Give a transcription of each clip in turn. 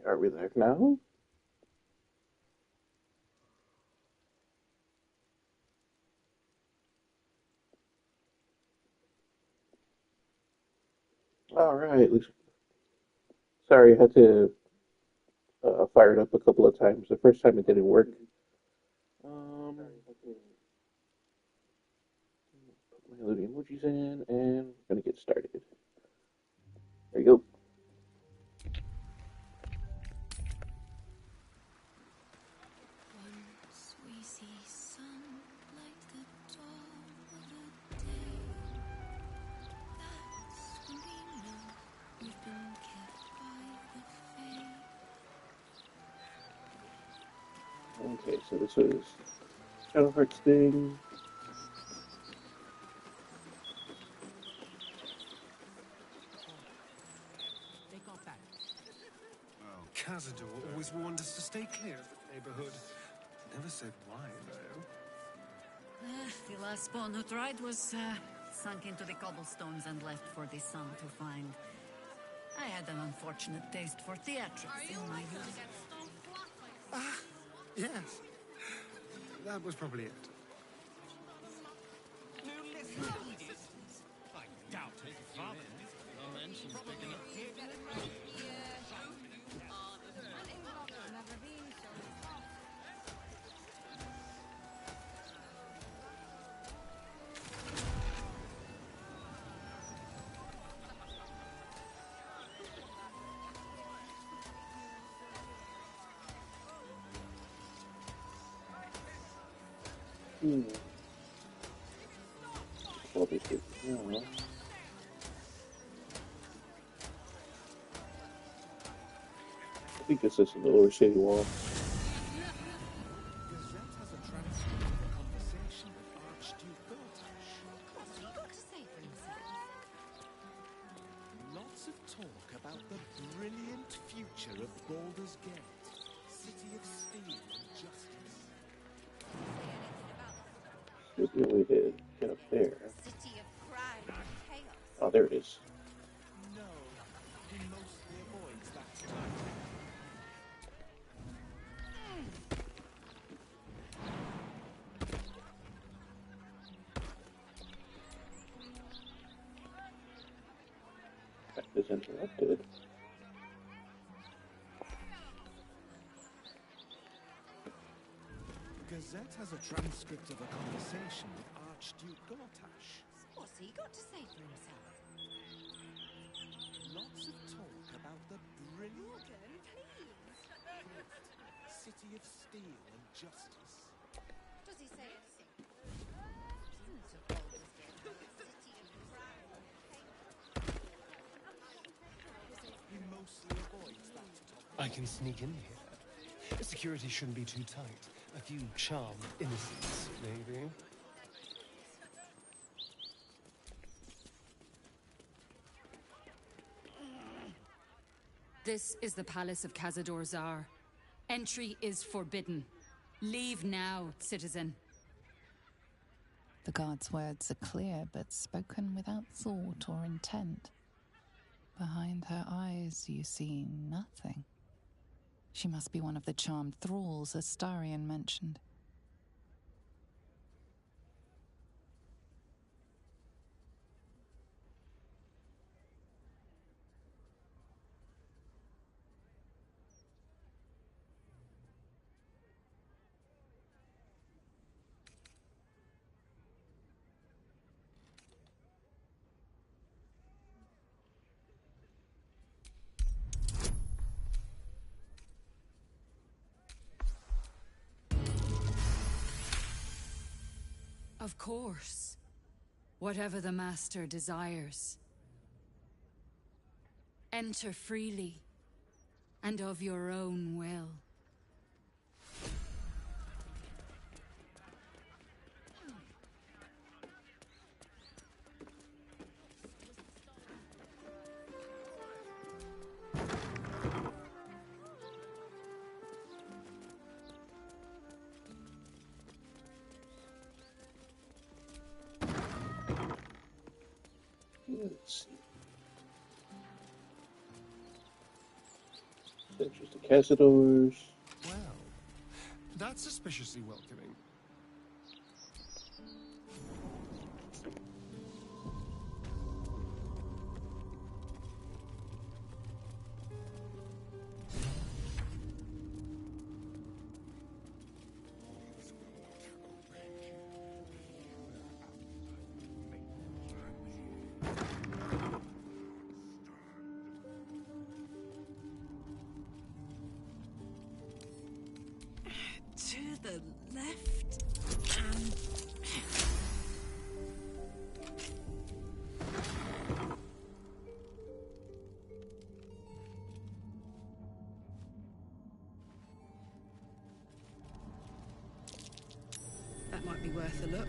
Are we live now? All right. Sorry, I had to fire it up a couple of times. The first time it didn't work. Put my little emojis in, and we're gonna get started. There you go. Once we see sun like the dawn of a day, that's when we know we've been kept by the fae. Okay, so this was Shadowheart's thing. They got back. Well, Cazador always warned us to stay clear of the neighborhood. Never said why, though. The last spawn who tried was sunk into the cobblestones and left for the sun to find. I had an unfortunate taste for theatrics in my youth. Ah, yes. That was probably it. I doubt it, Father. Mention's picking up. Well, this is, yeah. I think this is the lower city wall. Gazette has a transcript of a conversation with Archduke Gortash. What's he got to say for himself? Lots of talk about the brilliant future of Baldur's Gate, city of steel and justice. Should be a way to get up there. City of crime and chaos. Oh, there it is. No, he mostly avoids that title. That is interrupted. Gazette has a transcript of a conversation with Archduke Gortash. What's he got to say for himself? Lots of talk about the brilliant city of steel and justice. Does he say anything? Isn't it Baldur's Gate, city of crime and chaos? He mostly avoids that topic. I can sneak in here. Security shouldn't be too tight. A few charmed innocents, maybe. This is the palace of Cazador Zar. Entry is forbidden. Leave now, citizen. The guard's words are clear, but spoken without thought or intent. Behind her eyes, you see nothing. She must be one of the charmed thralls Astarion mentioned. Of course. Whatever the master desires. Enter freely, and of your own will. Let's see. Centuries to Cazadors. Well, that's suspiciously welcoming. To the left and... That might be worth a look.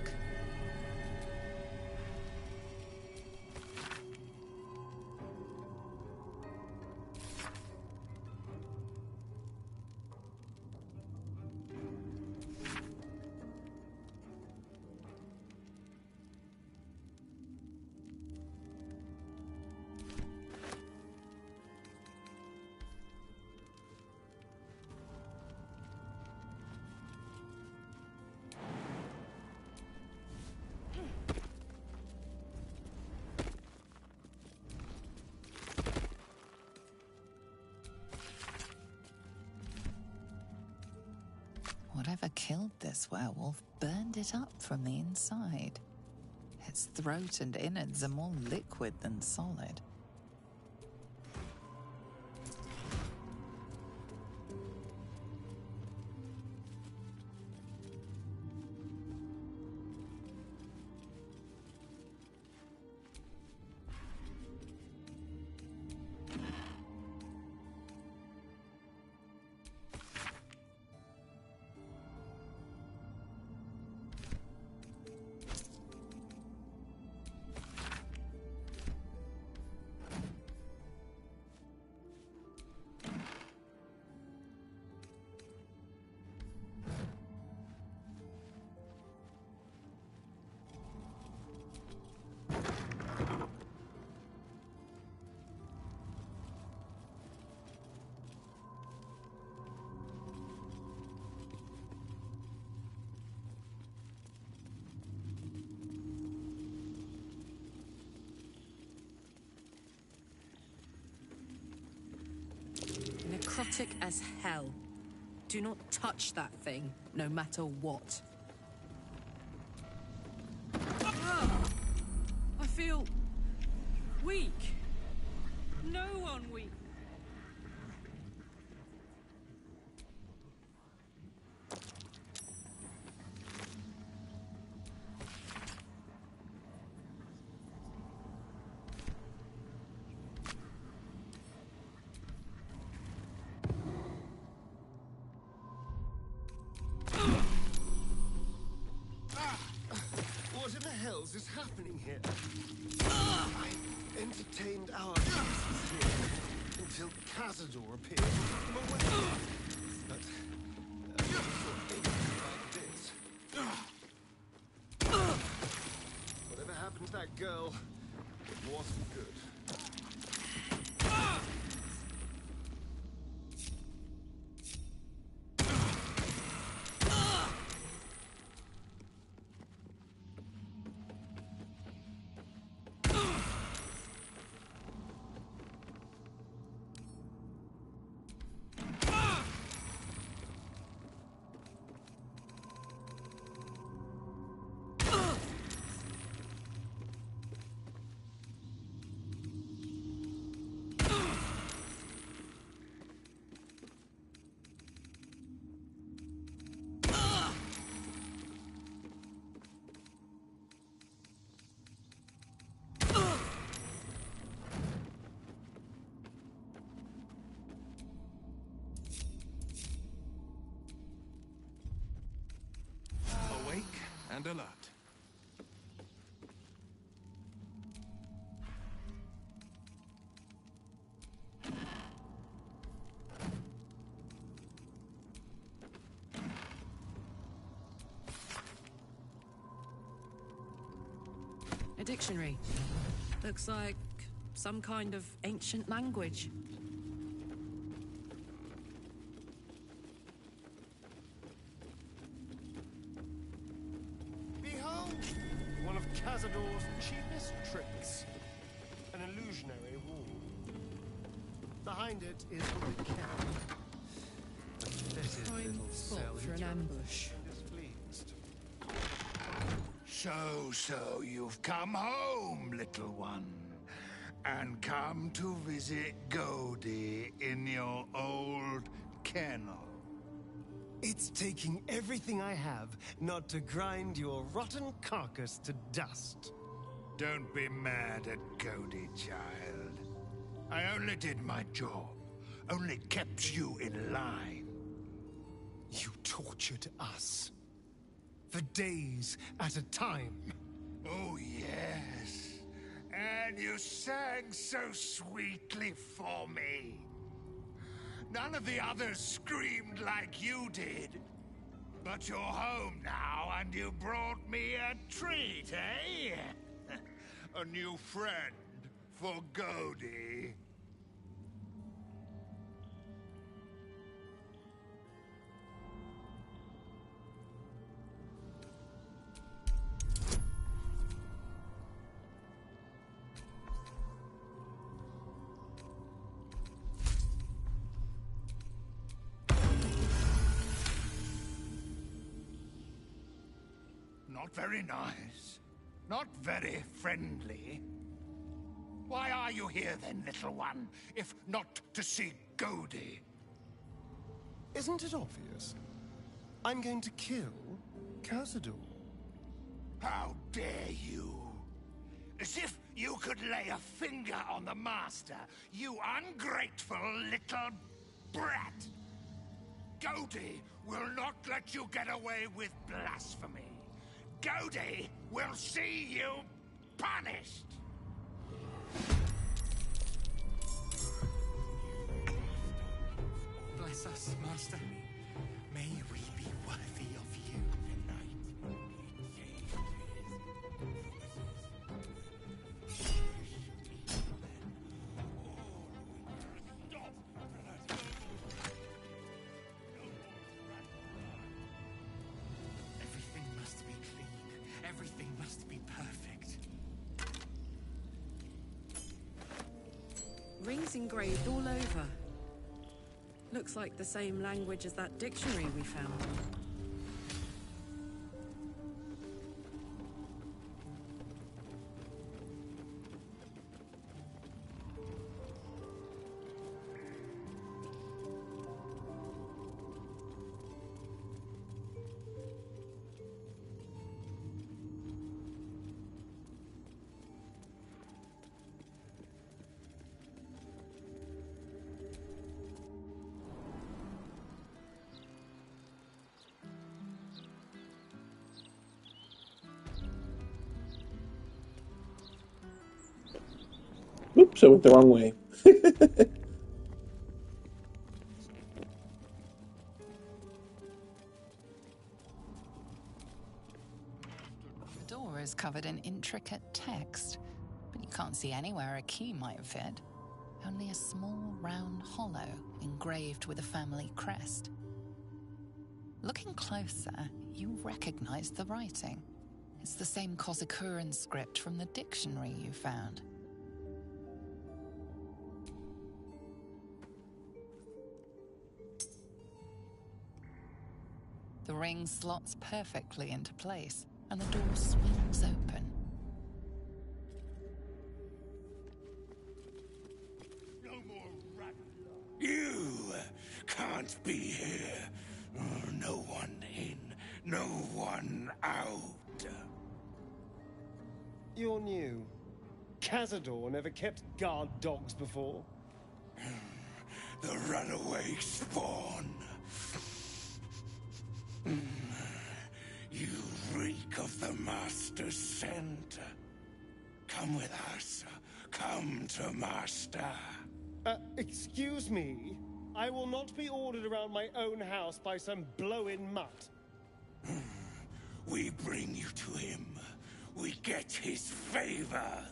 Whatever killed this werewolf burned it up from the inside. Its throat and innards are more liquid than solid. Necrotic as hell. Do not touch that thing, no matter what. I feel weak. No one weak. What in the hells is happening here? I entertained our guests here until Cazador appeared and took them away. But like this. Whatever happened to that girl, it wasn't good. Awake and alert. A dictionary. Looks like some kind of ancient language. Cazador's cheapest tricks. An illusionary wall. Behind it is the camp. A fetid Prime little spot cell for an ambush. displeased. So you've come home, little one, and come to visit Godie in your old kennel. It's taking everything I have not to grind your rotten carcass to dust. Don't be mad at Godie, child. I only did my job, only kept you in line. You tortured us. For days at a time. Oh, yes. And you sang so sweetly for me. None of the others screamed like you did. But you're home now, and you brought me a treat, eh? A new friend for Godie. Not very nice. Not very friendly. Why are you here then, little one, if not to see Godie? Isn't it obvious? I'm going to kill Cazador. How dare you? As if you could lay a finger on the master, you ungrateful little brat! Godie will not let you get away with blasphemy. Godie will see you punished! Bless us, Master. May we be worthy of you. Everything must be clean. Everything must be perfect. Rings engraved all over. Looks like the same language as that dictionary we found. Oops, I went the wrong way. The door is covered in intricate text, but you can't see anywhere a key might fit. Only a small round hollow engraved with a family crest. Looking closer, you recognize the writing. It's the same Kozakuran script from the dictionary you found. The ring slots perfectly into place, and the door swings open. No more rat. You can't be here. No one in, no one out. You're new. Cazador never kept guard dogs before. The runaway spawn. You reek of the Master's scent. Come with us. Come to Master. Excuse me? I will not be ordered around my own house by some blow-in mutt. We bring you to him. We get his favor.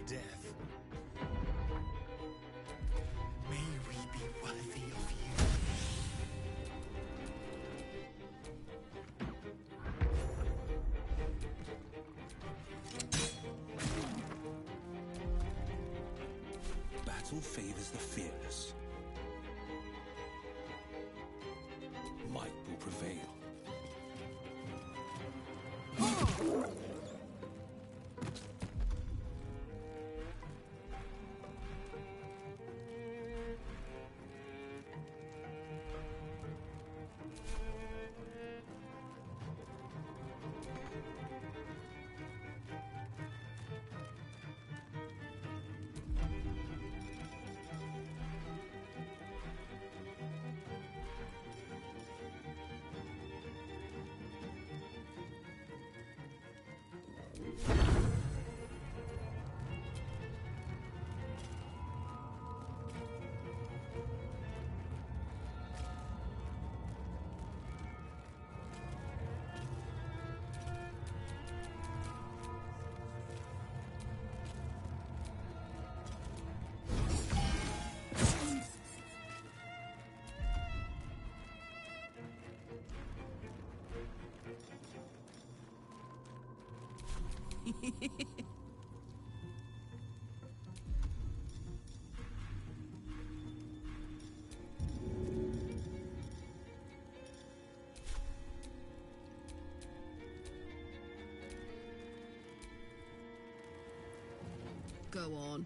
death. May we be worthy of you. Battle favors the fearless. Might will prevail. Go on.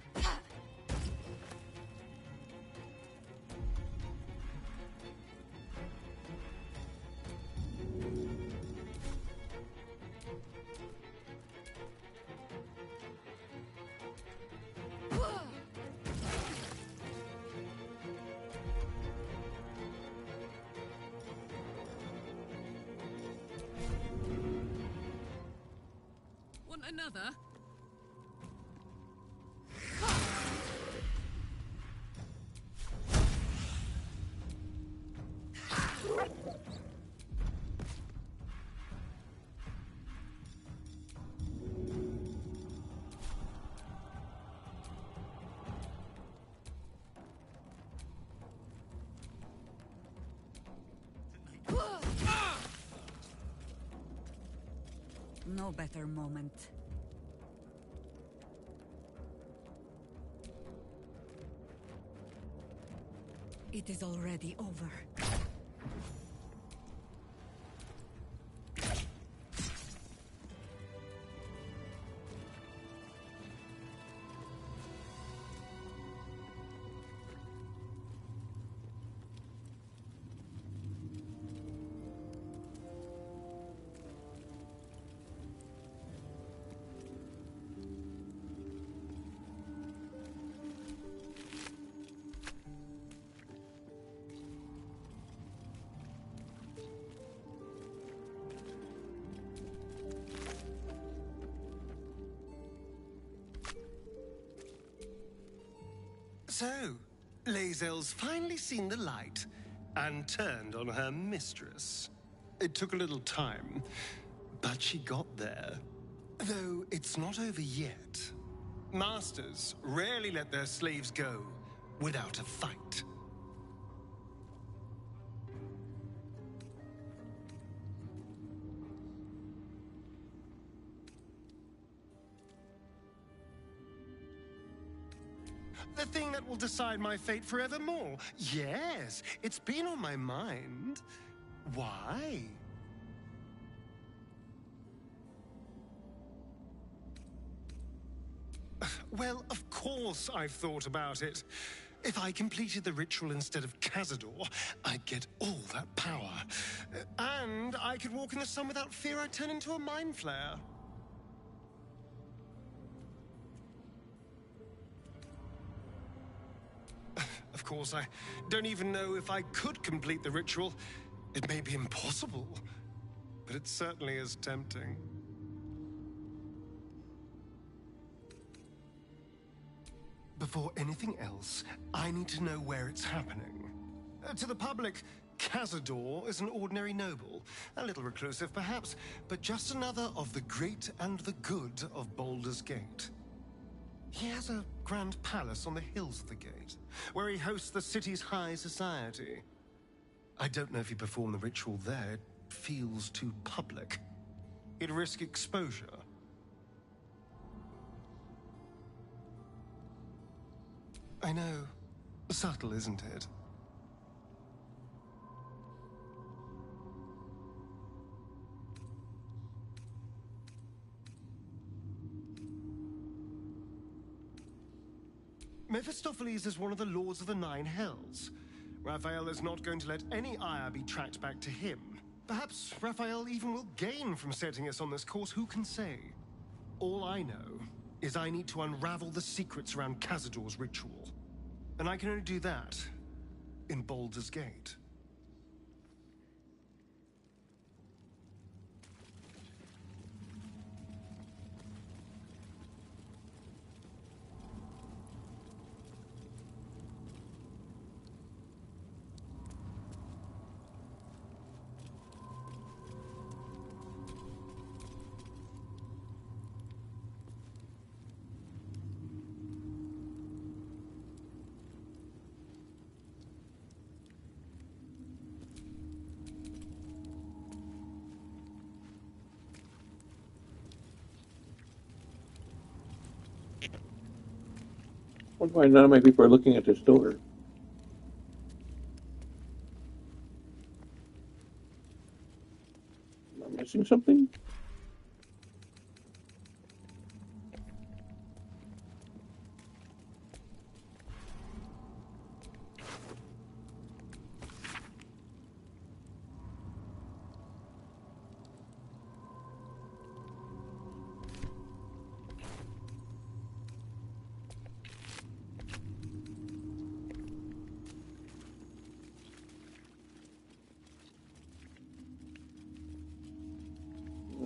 Want another? No better moment. It is already over. So, Lae'zel's finally seen the light and turned on her mistress. It took a little time, but she got there. Though it's not over yet. Masters rarely let their slaves go without a fight. The thing that will decide my fate forevermore. Yes, it's been on my mind. Why? Well, of course I've thought about it. If I completed the ritual instead of Cazador, I'd get all that power. And I could walk in the sun without fear I'd turn into a mind flare. Of course, I don't even know if I could complete the ritual. It may be impossible, but it certainly is tempting. Before anything else, I need to know where it's happening. To the public, Cazador is an ordinary noble. A little reclusive, perhaps, but just another of the great and the good of Baldur's Gate. He has a grand palace on the hills of the gate, where he hosts the city's high society. I don't know if he performed the ritual there. It feels too public. He'd risk exposure. I know. Subtle, isn't it? Mephistopheles is one of the lords of the Nine Hells. Raphael is not going to let any ire be tracked back to him. Perhaps Raphael even will gain from setting us on this course, who can say? All I know is I need to unravel the secrets around Cazador's ritual. And I can only do that in Baldur's Gate. Wonder why none of my people are looking at this door. Am I missing something?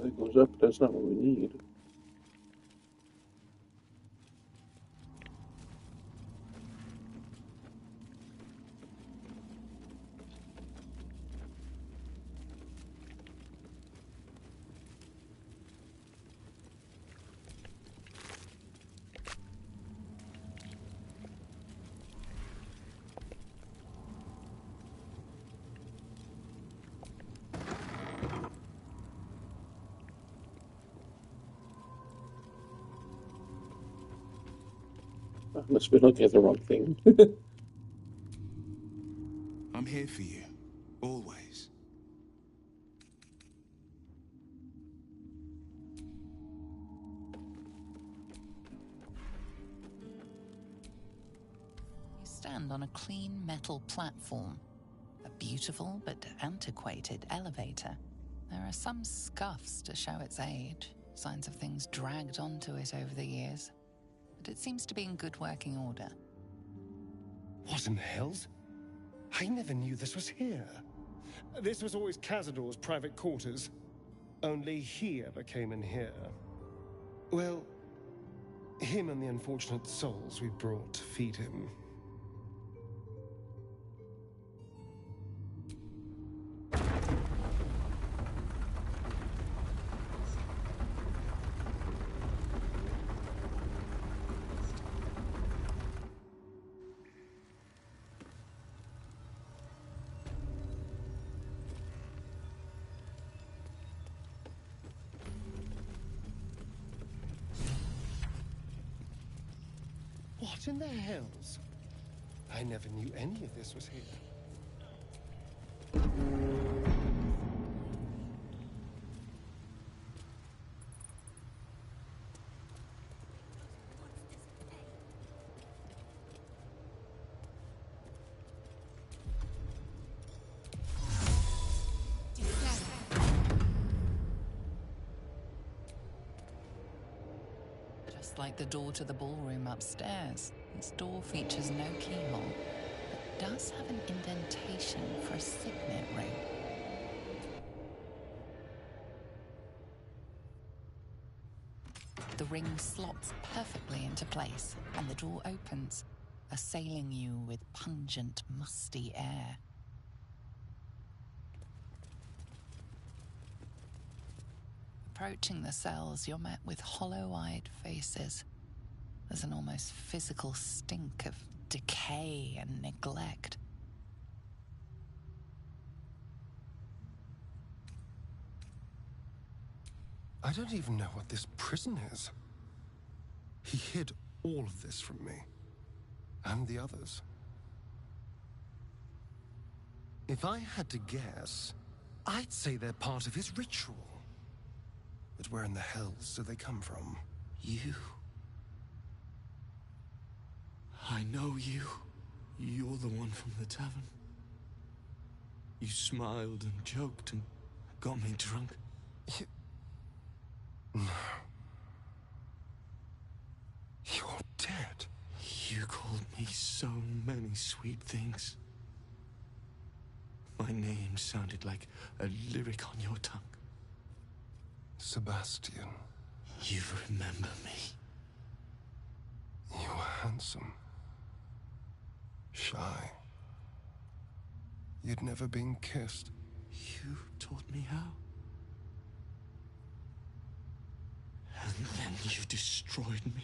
That goes up, that's not what we need. I must have been looking at the wrong thing. I'm here for you, always. You stand on a clean metal platform, a beautiful but antiquated elevator. There are some scuffs to show its age, signs of things dragged onto it over the years, but it seems to be in good working order. What in the hells? I never knew this was here. This was always Cazador's private quarters. Only he ever came in here. Well, him and the unfortunate souls we brought to feed him. What in the hells? I never knew any of this was here. Just like the door to the ballroom upstairs, this door features no keyhole, but does have an indentation for a signet ring. The ring slots perfectly into place, and the door opens, assailing you with pungent, musty air. Approaching the cells, you're met with hollow-eyed faces. There's an almost physical stink of decay and neglect. I don't even know what this prison is. He hid all of this from me. And the others. If I had to guess, I'd say they're part of his ritual. But where in the hells do they come from? You. I know you. You're the one from the tavern. You smiled and joked and got me drunk. No. You're dead. You called me so many sweet things. My name sounded like a lyric on your tongue. Sebastian. You remember me. You were handsome. Shy. You'd never been kissed. You taught me how. And then you destroyed me.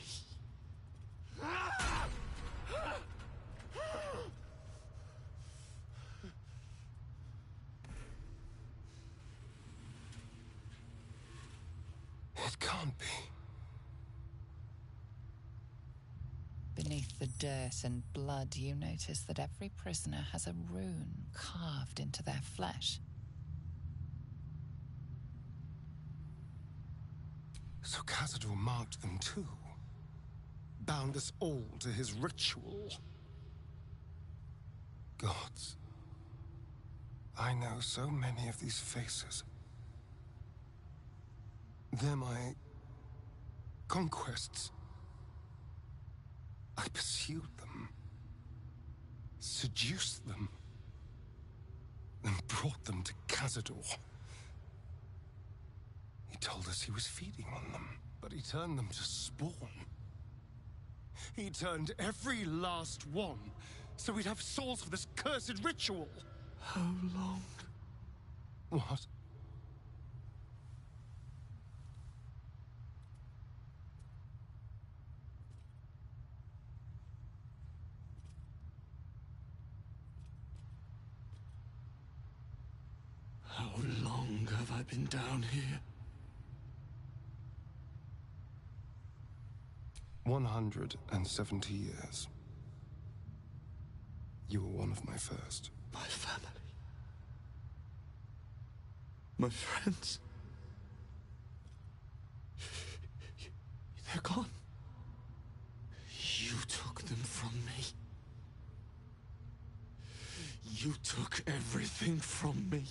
It can't be. Beneath the dirt and blood, you notice that every prisoner has a rune carved into their flesh. So Cazador marked them too. Bound us all to his ritual. Gods. I know so many of these faces. They're my conquests. I pursued them, seduced them, and brought them to Cazador. He told us he was feeding on them, but he turned them to spawn. He turned every last one, so we'd have souls for this cursed ritual. How long? What? How long have I been down here? 170 years. You were one of my first. My family. My friends. They're gone. You took them from me. You took everything from me.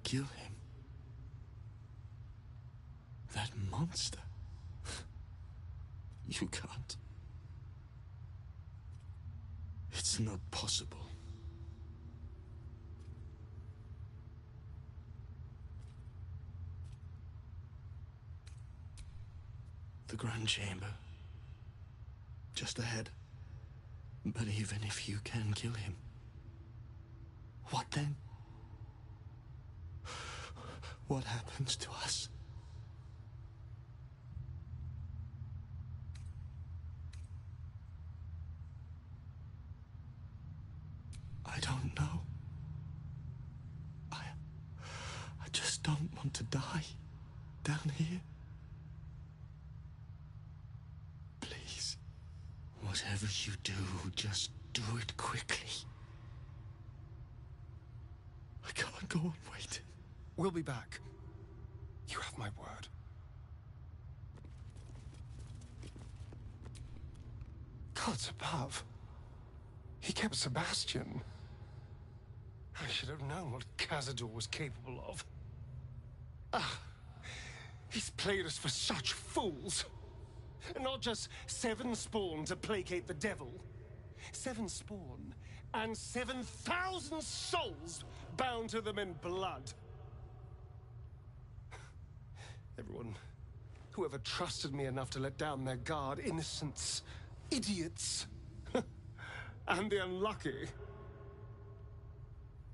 Kill him. That monster. You can't. It's not possible. The Grand Chamber. Just ahead. But even if you can kill him, what then? What happens to us? I don't know. I just don't want to die down here. Please. Whatever you do, just do it quickly. I can't go on waiting. We'll be back. You have my word. Gods above. He kept Sebastian. I should have known what Cazador was capable of. Ah, he's played us for such fools. And not just 7 spawn to placate the devil. 7 spawn, and 7,000 souls bound to them in blood. Everyone, whoever trusted me enough to let down their guard, innocents, idiots, and the unlucky.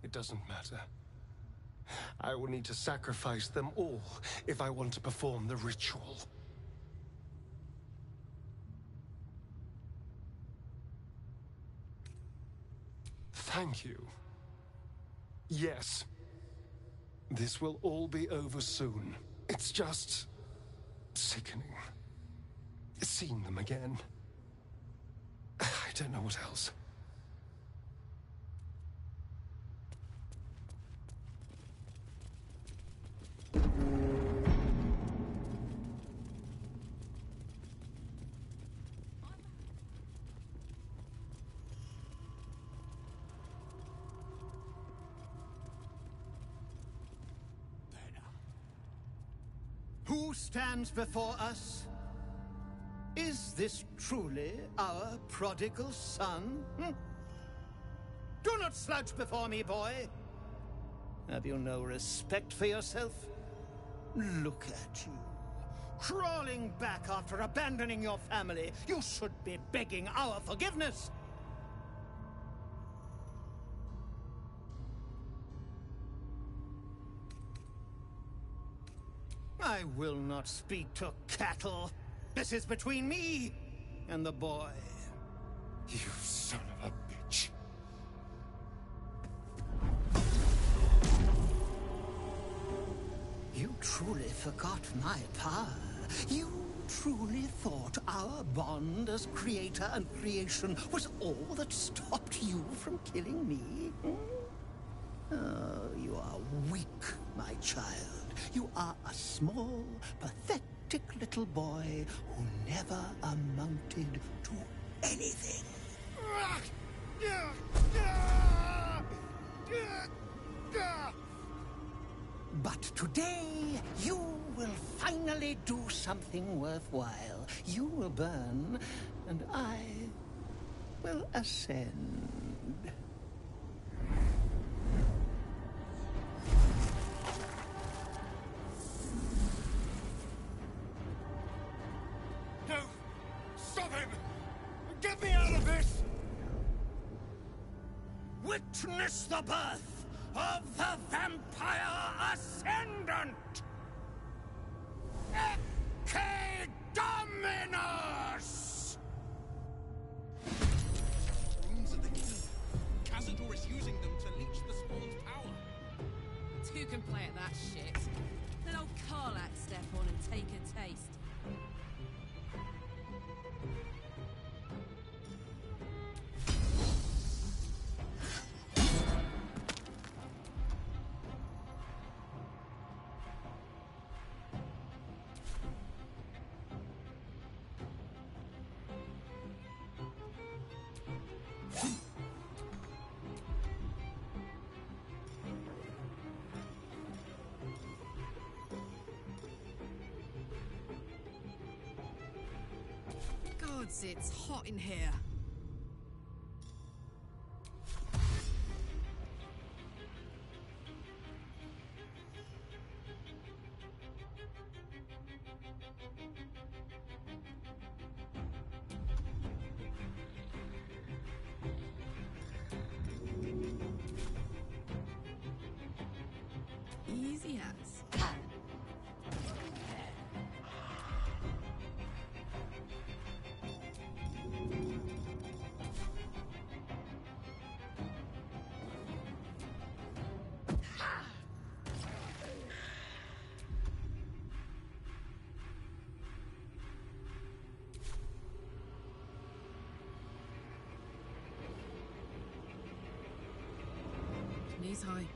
It doesn't matter. I will need to sacrifice them all if I want to perform the ritual. Thank you. Yes. This will all be over soon. It's just sickening. Seeing them again. I don't know what else. Who stands before us? Is this truly our prodigal son? Do not slouch before me, boy. Have you no respect for yourself? Look at you, crawling back after abandoning your family. You should be begging our forgiveness. I will not speak to cattle. This is between me and the boy. You son of a bitch. You truly forgot my power. You truly thought our bond as creator and creation was all that stopped you from killing me? Oh, you are weak, my child. You are a small, pathetic little boy who never amounted to anything. But today, you will finally do something worthwhile. You will burn, and I will ascend. No! Stop him! Get me out of this! Witness the birth of the Vampire Ascendant! Ecce Dominus! Runes of the king. Cazador is using them to leech the spawn's power. Two can play at that shit. Then old Karlach step on and take a taste. Gods, it's hot in here. Easy as. Knees high.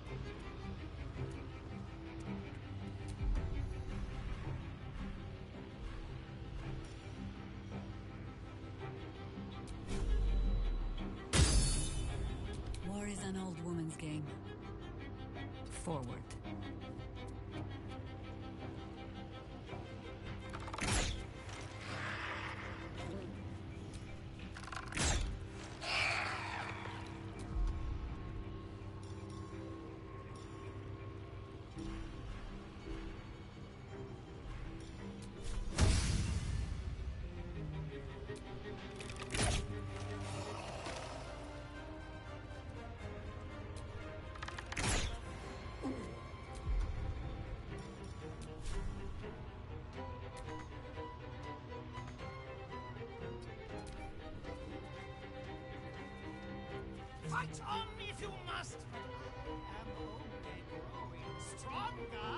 War is an old woman's game. Forward. Fight on if you must, but I am only growing stronger.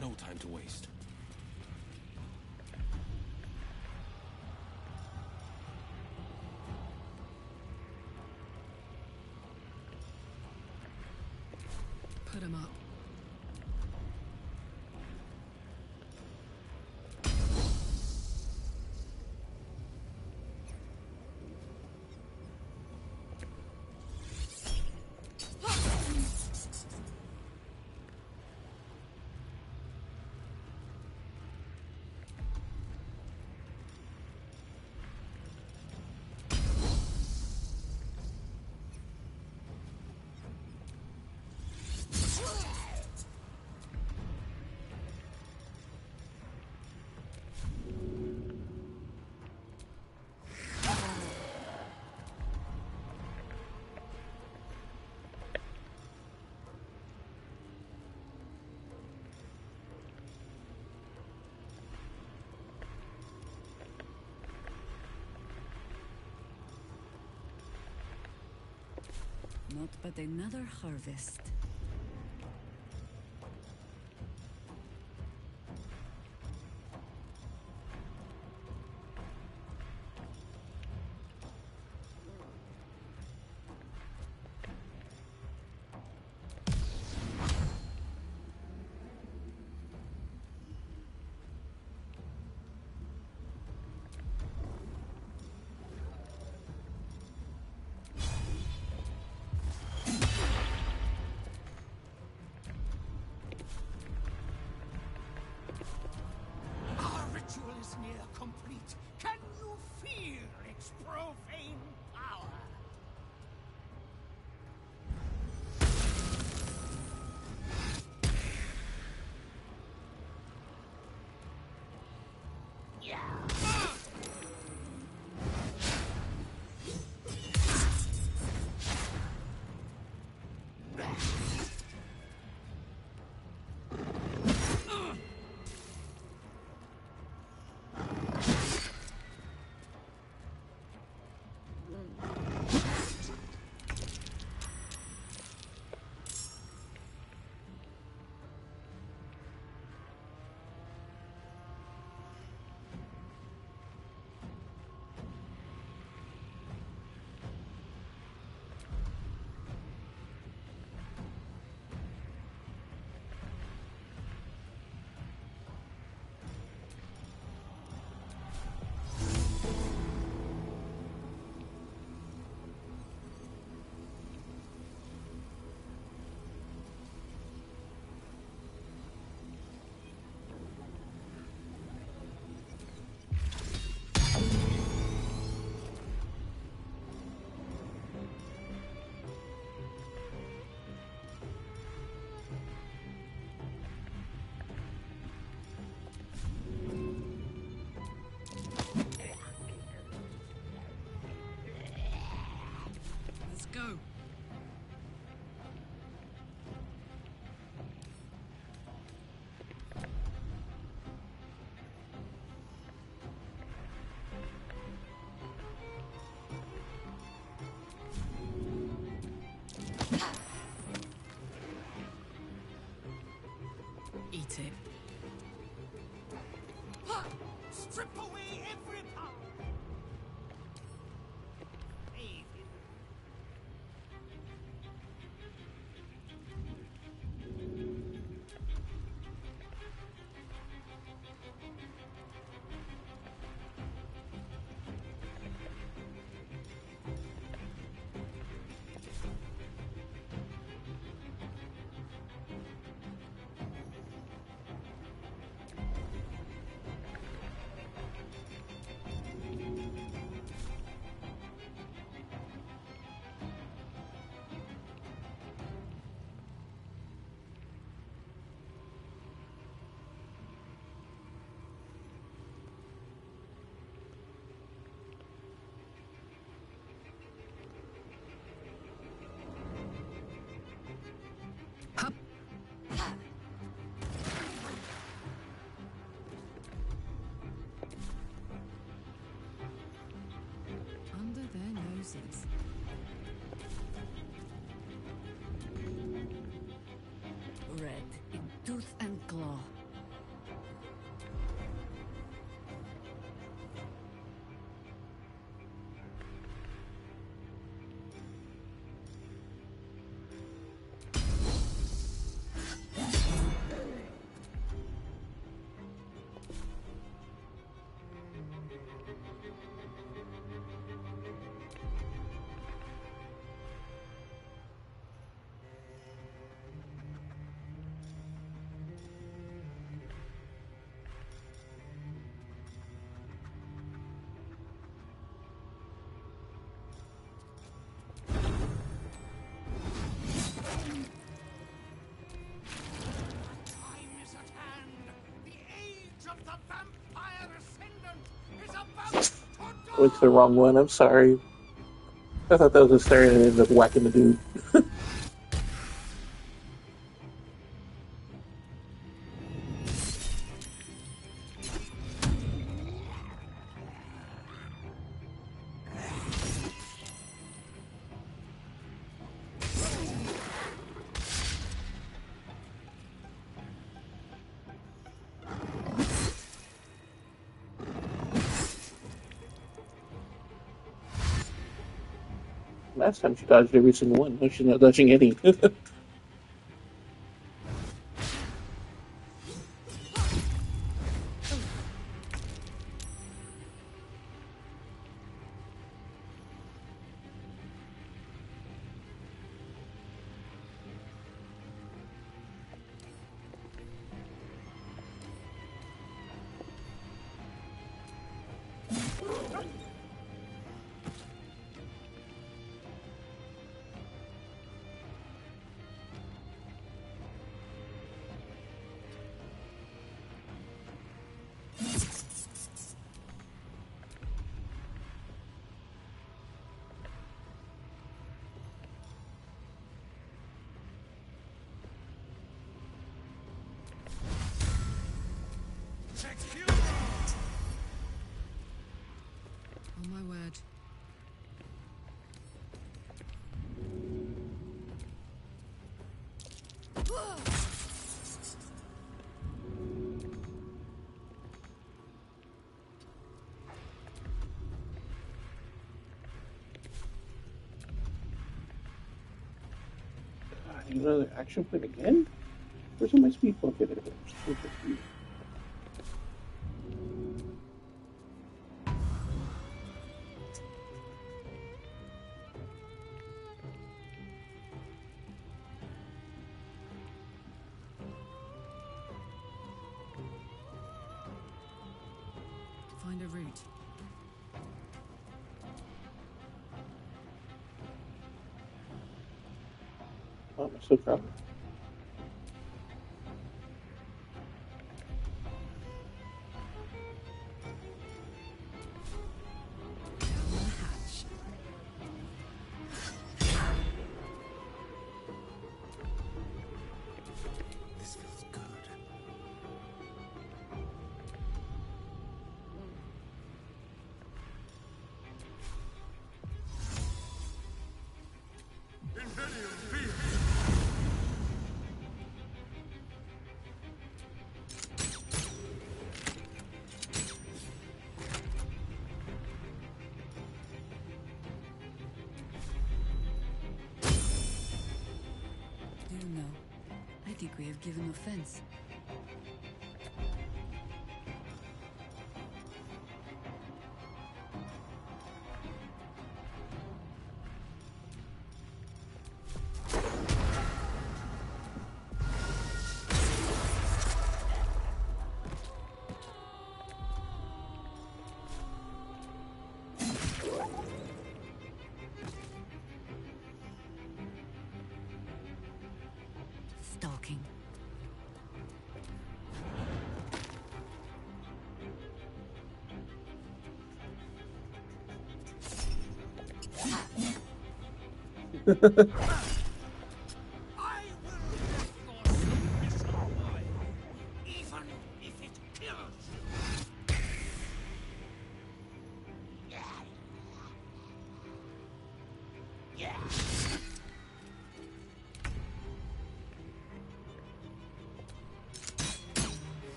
No time to waste. Put him up. Not but another harvest. musings. Red in tooth and claw. Went to the wrong one. I'm sorry. I thought that was Astarion and ended up whacking the dude. Last time she dodged every single one. Now she's not dodging any. Oh my word. Another action point again? Where's all my speed point? Okay, there it is. Find a route. Oh, I'm so proud. This feels good. Do you know? I think we have given offense. Stalking. Even if it kills you.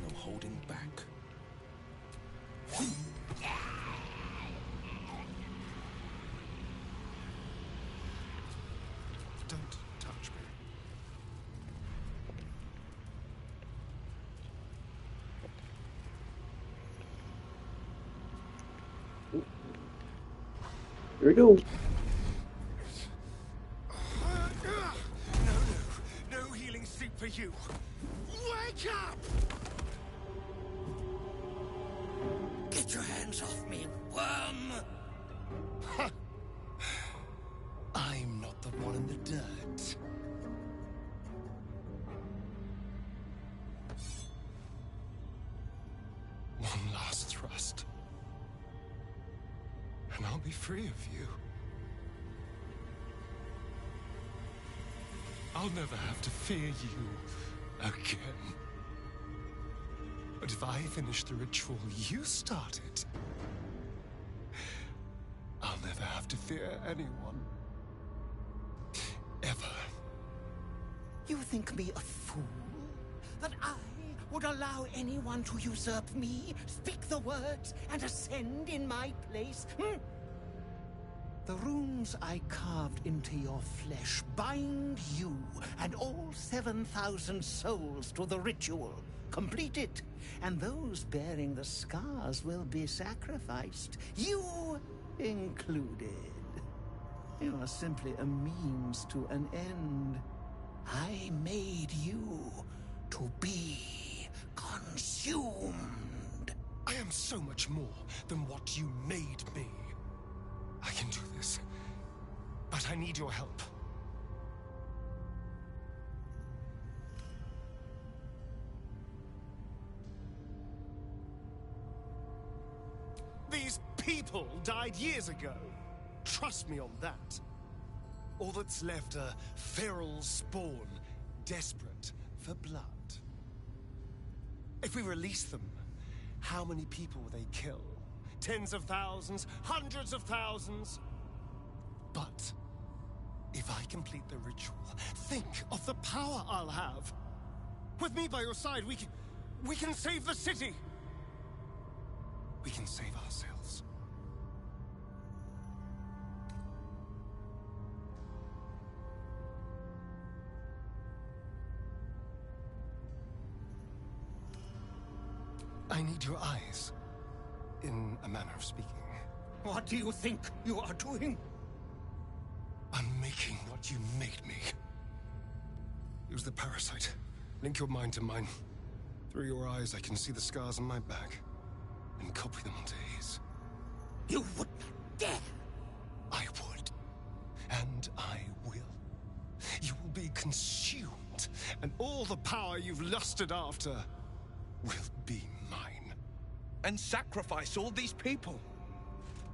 No holding back. Don't touch me. Here we go. No healing soup for you. Wake up! Get your hands off me, worm! I'm not the one in the dirt. One last thrust. And I'll be free of you. I'll never have to fear you again. But if I finish the ritual you started, I'll never have to fear anyone. Ever. You think me a fool? That I would allow anyone to usurp me, speak the words, and ascend in my place? The runes I carved into your flesh bind you and all 7,000 souls to the ritual. Complete it, and those bearing the scars will be sacrificed, you included. You are simply a means to an end. I made you to be consumed. I am so much more than what you made me. I can do this, but I need your help. These people died years ago. Trust me on that. All that's left are feral spawn, desperate for blood. If we release them, how many people will they kill? Tens of thousands, hundreds of thousands? But if I complete the ritual, think of the power I'll have. With me by your side, we can save the city. We can save ourselves. I need your eyes, in a manner of speaking. What do you think you are doing? I'm making what you made me. Use the parasite. Link your mind to mine. Through your eyes, I can see the scars on my back, and copy them onto his. You would not dare! I would. And I will. You will be consumed, and all the power you've lusted after will be mine. And sacrifice all these people.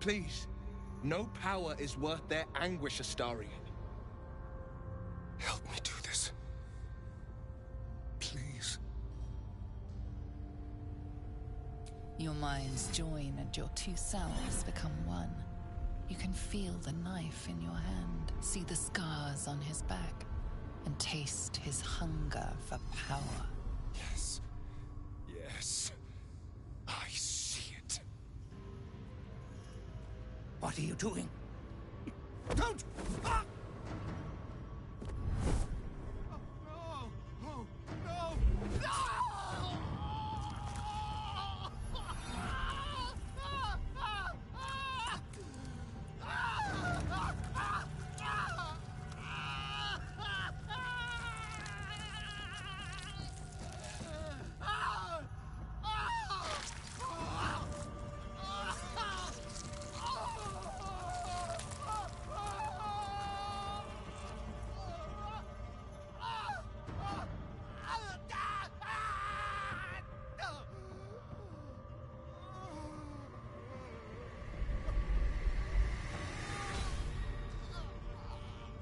Please, no power is worth their anguish, Astarion. Help me do this. Please. Your minds join and your two selves become one. You can feel the knife in your hand, see the scars on his back, and taste his hunger for power. Yes. Yes. I see it. What are you doing? Don't! Ah! Oh, no! No! No!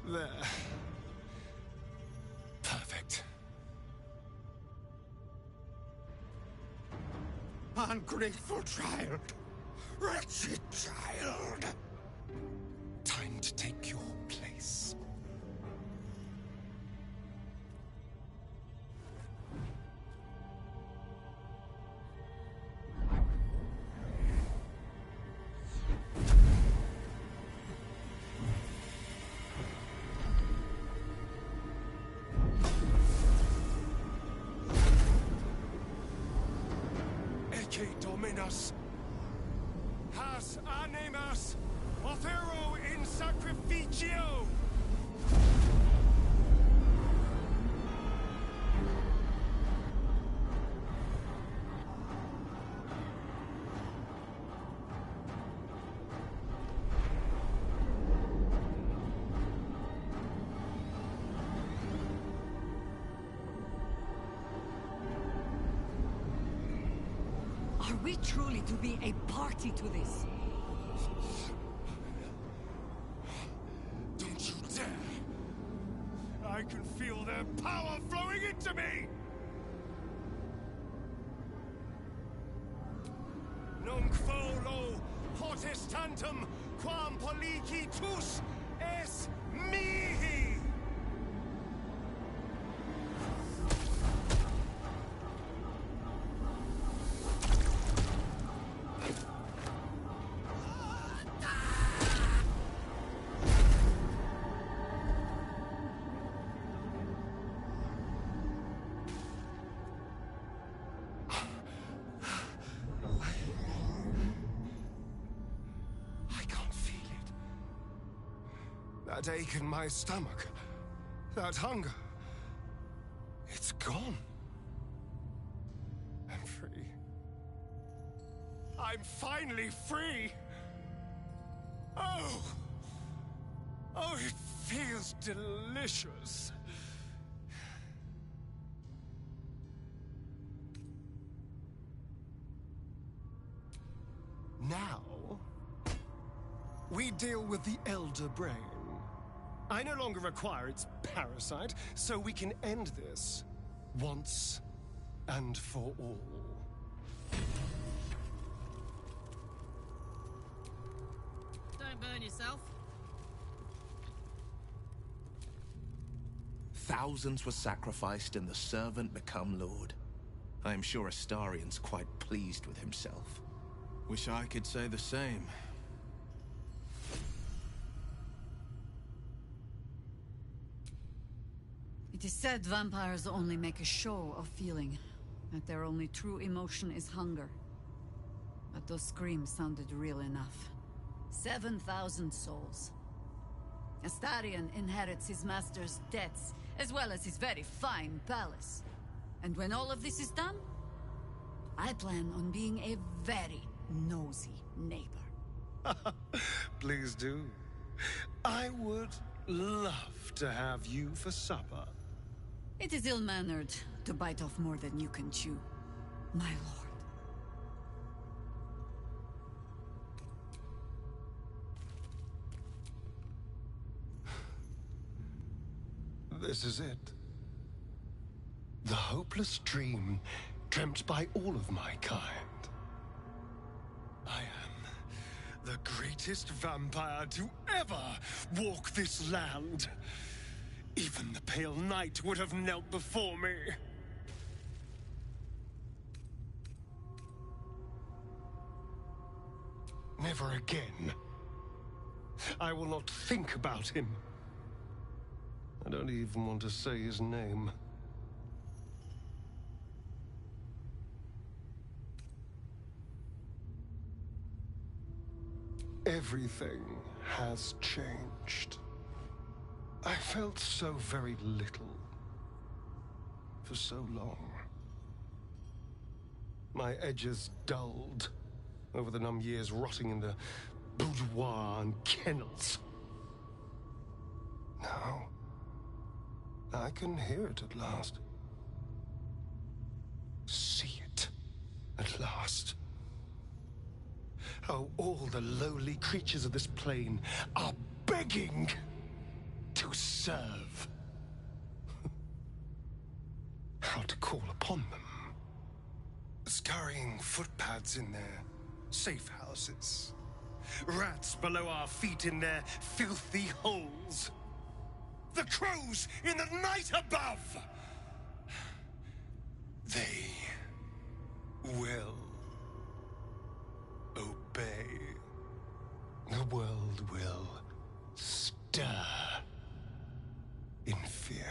There. Perfect. Ungrateful child. Wretched child. Time to take your place. Ecce Dominus. Has animas offero in sacrificio. Are we truly to be a party to this? Don't you dare! I can feel their power flowing into me! Nunc volo potestantem quam policitus es mihi! That ache in my stomach, that hunger, it's gone. I'm free. I'm finally free! Oh! Oh, it feels delicious. Now, we deal with the Elder Brain. I no longer require its parasite, so we can end this once and for all. Don't burn yourself. Thousands were sacrificed and the servant become lord. I am sure Astarion's quite pleased with himself. Wish I could say the same. It is said vampires only make a show of feeling, that their only true emotion is hunger. But those screams sounded real enough. 7,000 souls. Astarion inherits his master's debts, as well as his very fine palace. And when all of this is done, I plan on being a very nosy neighbor. Please do. I would love to have you for supper. It is ill-mannered to bite off more than you can chew, my lord. This is it. The hopeless dream dreamt by all of my kind. I am the greatest vampire to ever walk this land. Even the Pale Knight would have knelt before me. Never again. I will not think about him. I don't even want to say his name. Everything has changed. I felt so very little for so long. My edges dulled over the numb years rotting in the boudoir and kennels. Now, I can hear it at last. See it at last. How all the lowly creatures of this plane are begging to serve. How to call upon them. Scurrying footpads in their safe houses. Rats below our feet in their filthy holes. The crows in the night above! They will obey. The world will stir in fear.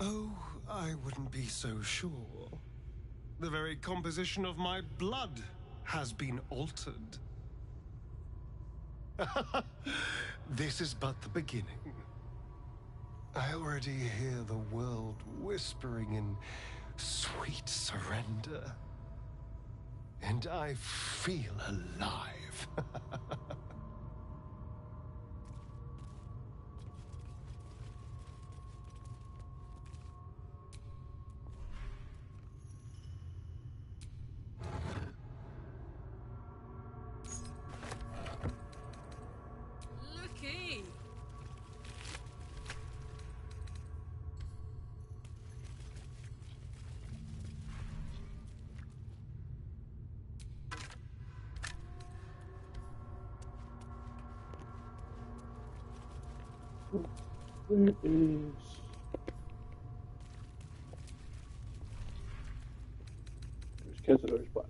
Oh, I wouldn't be so sure. The very composition of my blood has been altered. This is but the beginning. I already hear the world whispering in sweet surrender. And I feel alive. Looky! Where is... There's Cazador's body.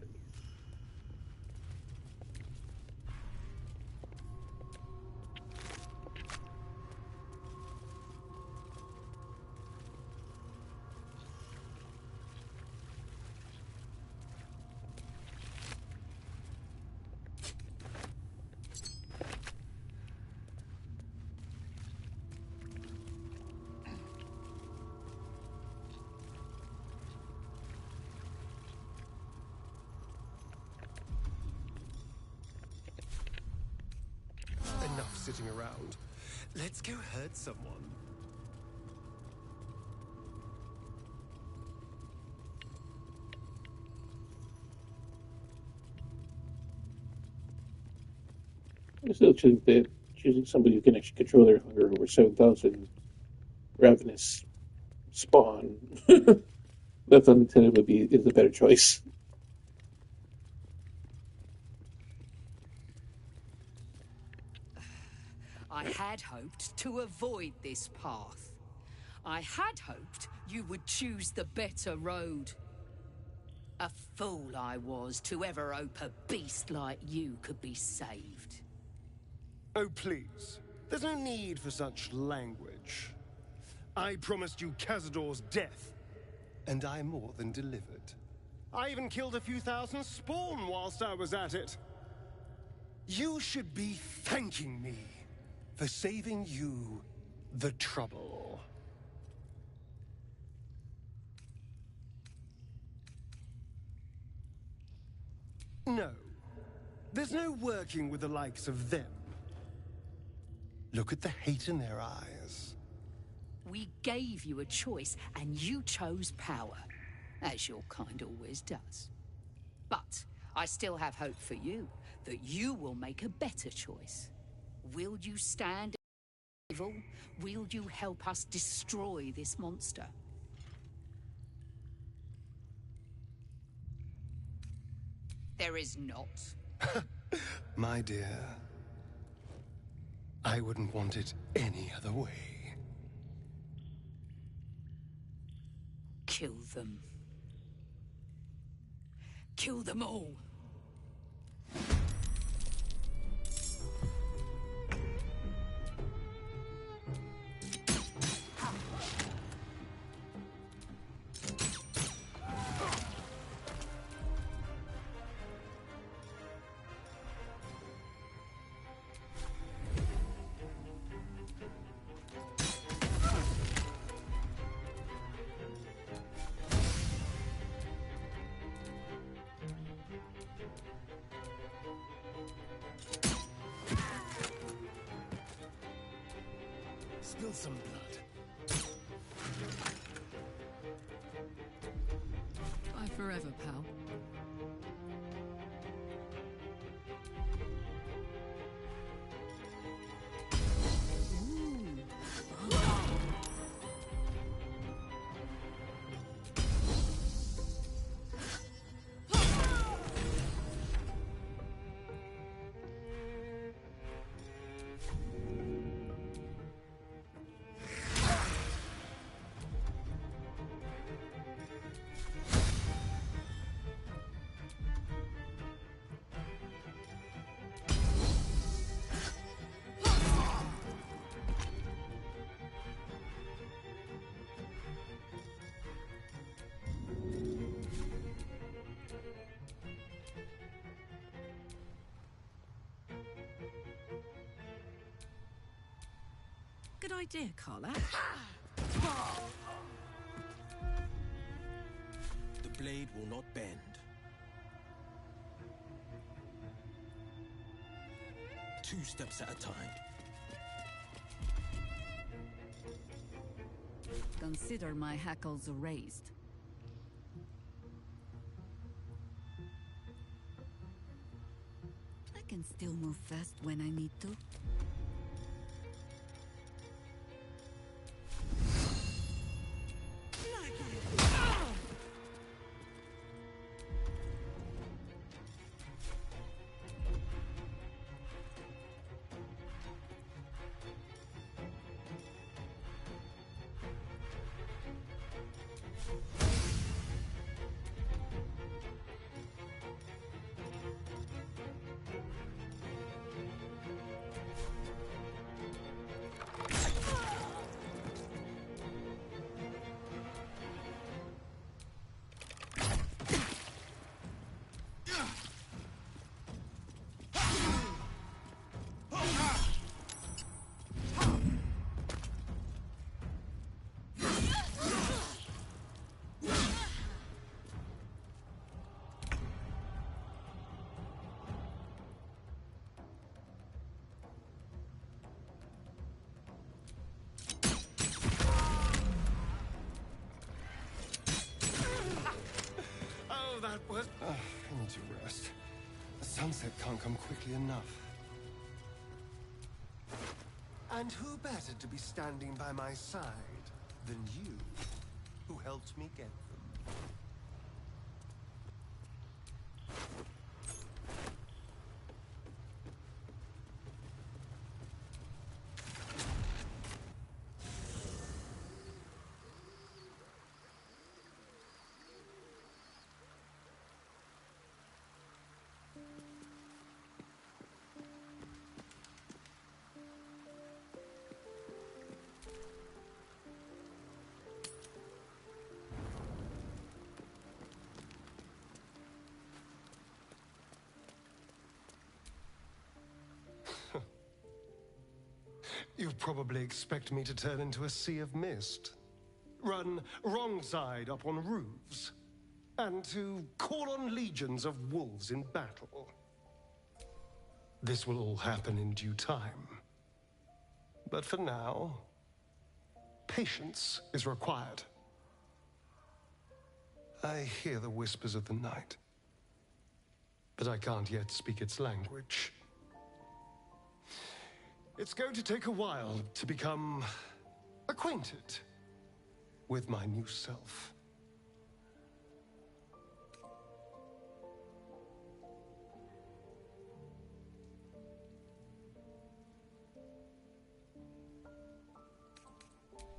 Enough sitting around. Let's go hurt someone. I still think that choosing somebody who can actually control their hunger over 7,000 ravenous spawn, that's unintended, is a better choice. I had hoped to avoid this path. I had hoped you would choose the better road. A fool I was to ever hope a beast like you could be saved. Oh, please. There's no need for such language. I promised you Cazador's death, and I more than delivered. I even killed a few thousand spawn whilst I was at it. You should be thanking me for saving you the trouble. No. There's no working with the likes of them. Look at the hate in their eyes. We gave you a choice, and you chose power, as your kind always does. But I still have hope for you, that you will make a better choice. Will you stand evil? Will you help us destroy this monster? There is not. My dear, I wouldn't want it any other way. Kill them. Kill them all. Spill some blood. Bye forever, pal. good idea, Karlach. The blade will not bend. Two steps at a time. Consider my hackles raised. I can still move fast when I need to. That was... I need to rest. The sunset can't come quickly enough. And who better to be standing by my side than you, who helped me get them? You probably expect me to turn into a sea of mist, run wrong side up on roofs, and to call on legions of wolves in battle. This will all happen in due time. But for now, patience is required. I hear the whispers of the night, but I can't yet speak its language. It's going to take a while to become acquainted with my new self.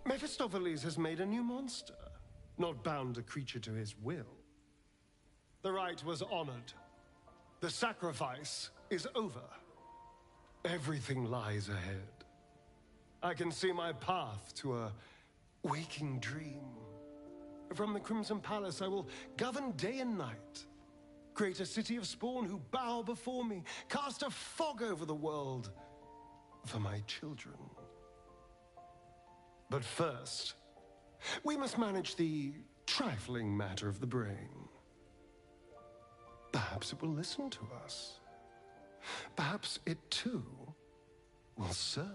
Mephistopheles has made a new monster, not bound a creature to his will. The rite was honored. The sacrifice is over. Everything lies ahead. I can see my path to a waking dream. From the Crimson Palace, I will govern day and night. Create a city of spawn who bow before me. Cast a fog over the world for my children. But first, we must manage the trifling matter of the brain. Perhaps it will listen to us. Perhaps it too will serve.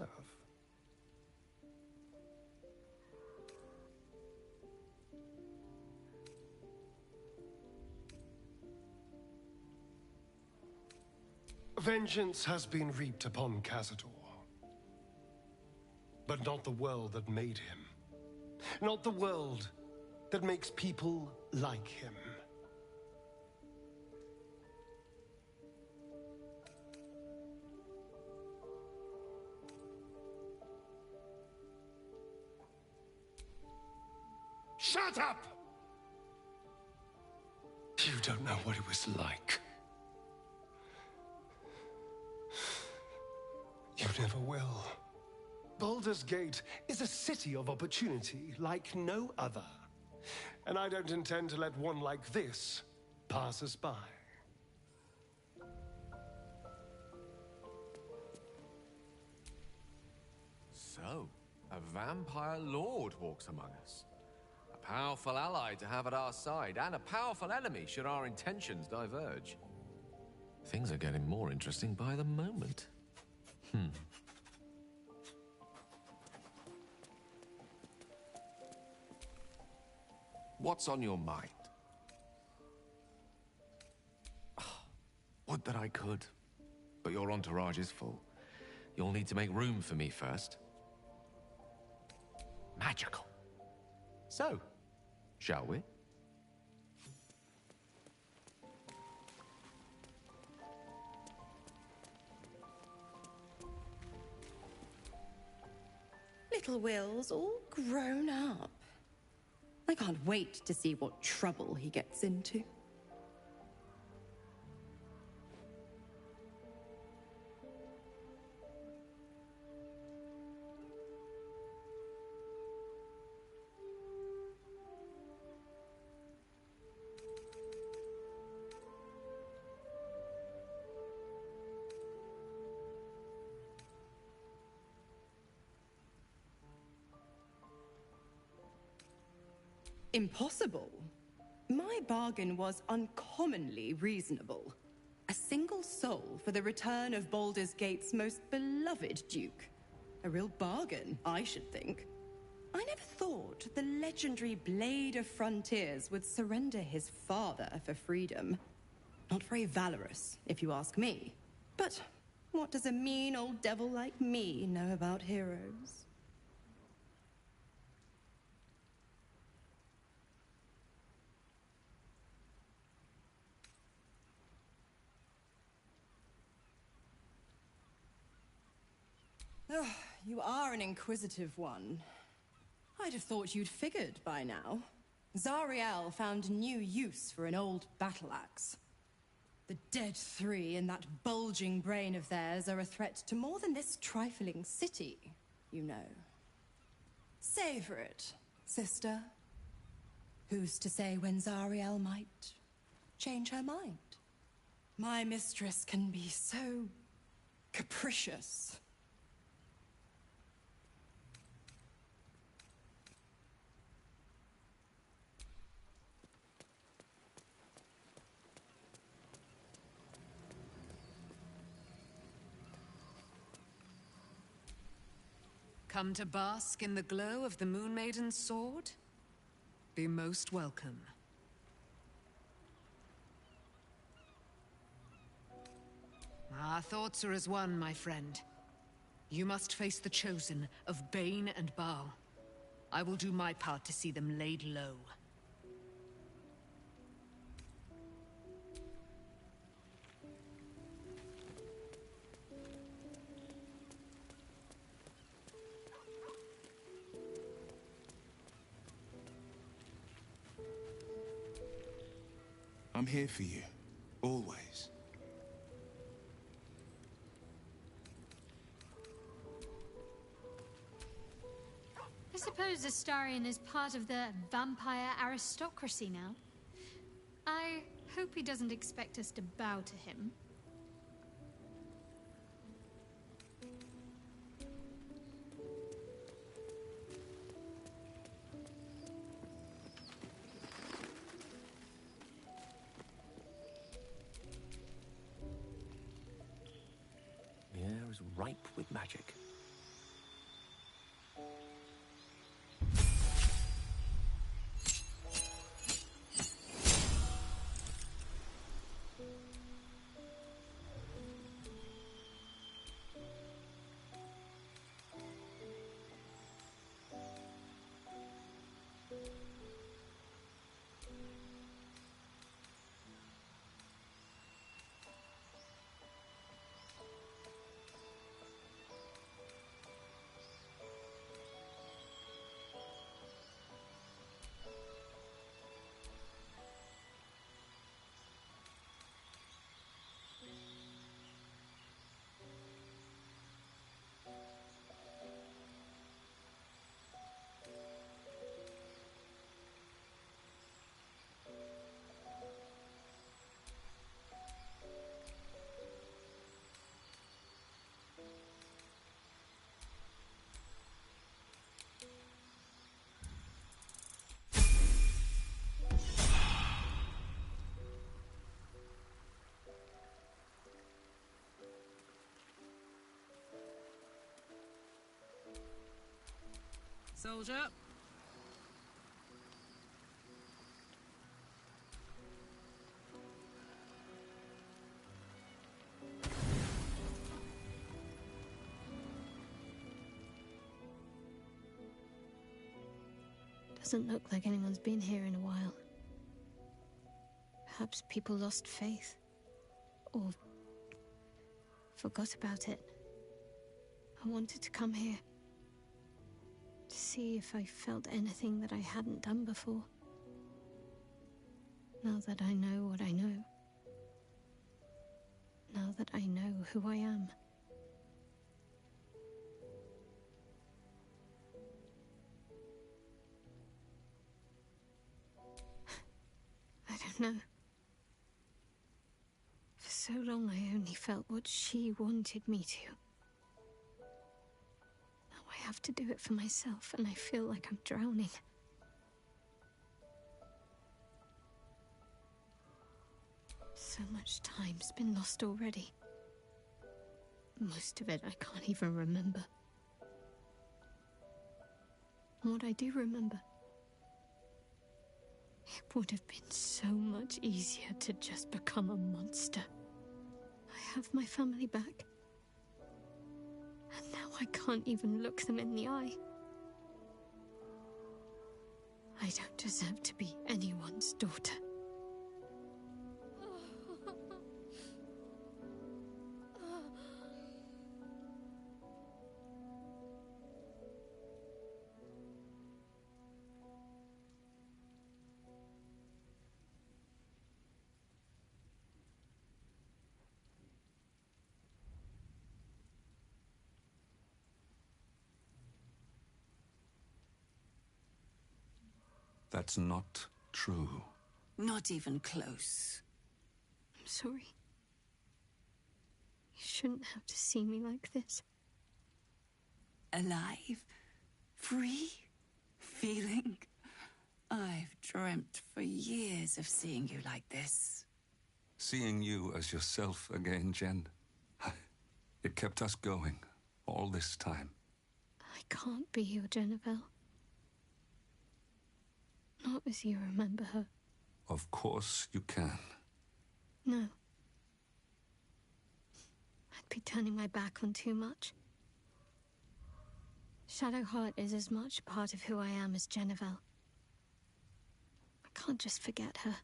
Vengeance has been reaped upon Cazador. But not the world that made him. Not the world that makes people like him. Shut up! You don't know what it was like. You never will. Baldur's Gate is a city of opportunity like no other. And I don't intend to let one like this pass us by. So, vampire lord walks among us. A powerful ally to have at our side, and a powerful enemy should our intentions diverge. Things are getting more interesting by the moment. What's on your mind? Would that I could, but your entourage is full. You'll need to make room for me first. Magical. So, shall we? Little Will's all grown up. I can't wait to see what trouble he gets into. Impossible. My bargain was uncommonly reasonable. A single soul for the return of Baldur's Gate's most beloved duke. A real bargain, I should think. I never thought the legendary Blade of Frontiers would surrender his father for freedom. Not very valorous, if you ask me. But what does a mean old devil like me know about heroes? Oh, you are an inquisitive one. I'd have thought you'd figured by now. Zariel found new use for an old battle axe. The dead three in that bulging brain of theirs are a threat to more than this trifling city, you know. Savor it, sister. Who's to say when Zariel might change her mind? My mistress can be so capricious. Come to bask in the glow of the Moon Maiden's sword? Be most welcome. Our thoughts are as one, my friend. You must face the Chosen of Bane and Baal. I will do my part to see them laid low. I'm here for you, always. I suppose Astarion is part of the vampire aristocracy now. I hope he doesn't expect us to bow to him. The air is ripe with magic. soldier. Doesn't look like anyone's been here in a while. Perhaps people lost faith. Or forgot about it. I wanted to come here. To see if I felt anything that I hadn't done before. Now that I know what I know. Now that I know who I am. I don't know. For so long I only felt what she wanted me to. Now I have to do it for myself, and I feel like I'm drowning. So much time's been lost already. Most of it I can't even remember. And what I do remember, it would have been so much easier to just become a monster. I have my family back. And now I can't even look them in the eye. I don't deserve to be anyone's daughter. That's not true. Not even close. I'm sorry. You shouldn't have to see me like this. Alive? Free? Feeling? I've dreamt for years of seeing you like this. Seeing you as yourself again, Jen. It kept us going all this time. I can't be your Jennifer. Not as you remember her. Of course you can. No. I'd be turning my back on too much. Shadowheart is as much a part of who I am as Jennifer. I can't just forget her.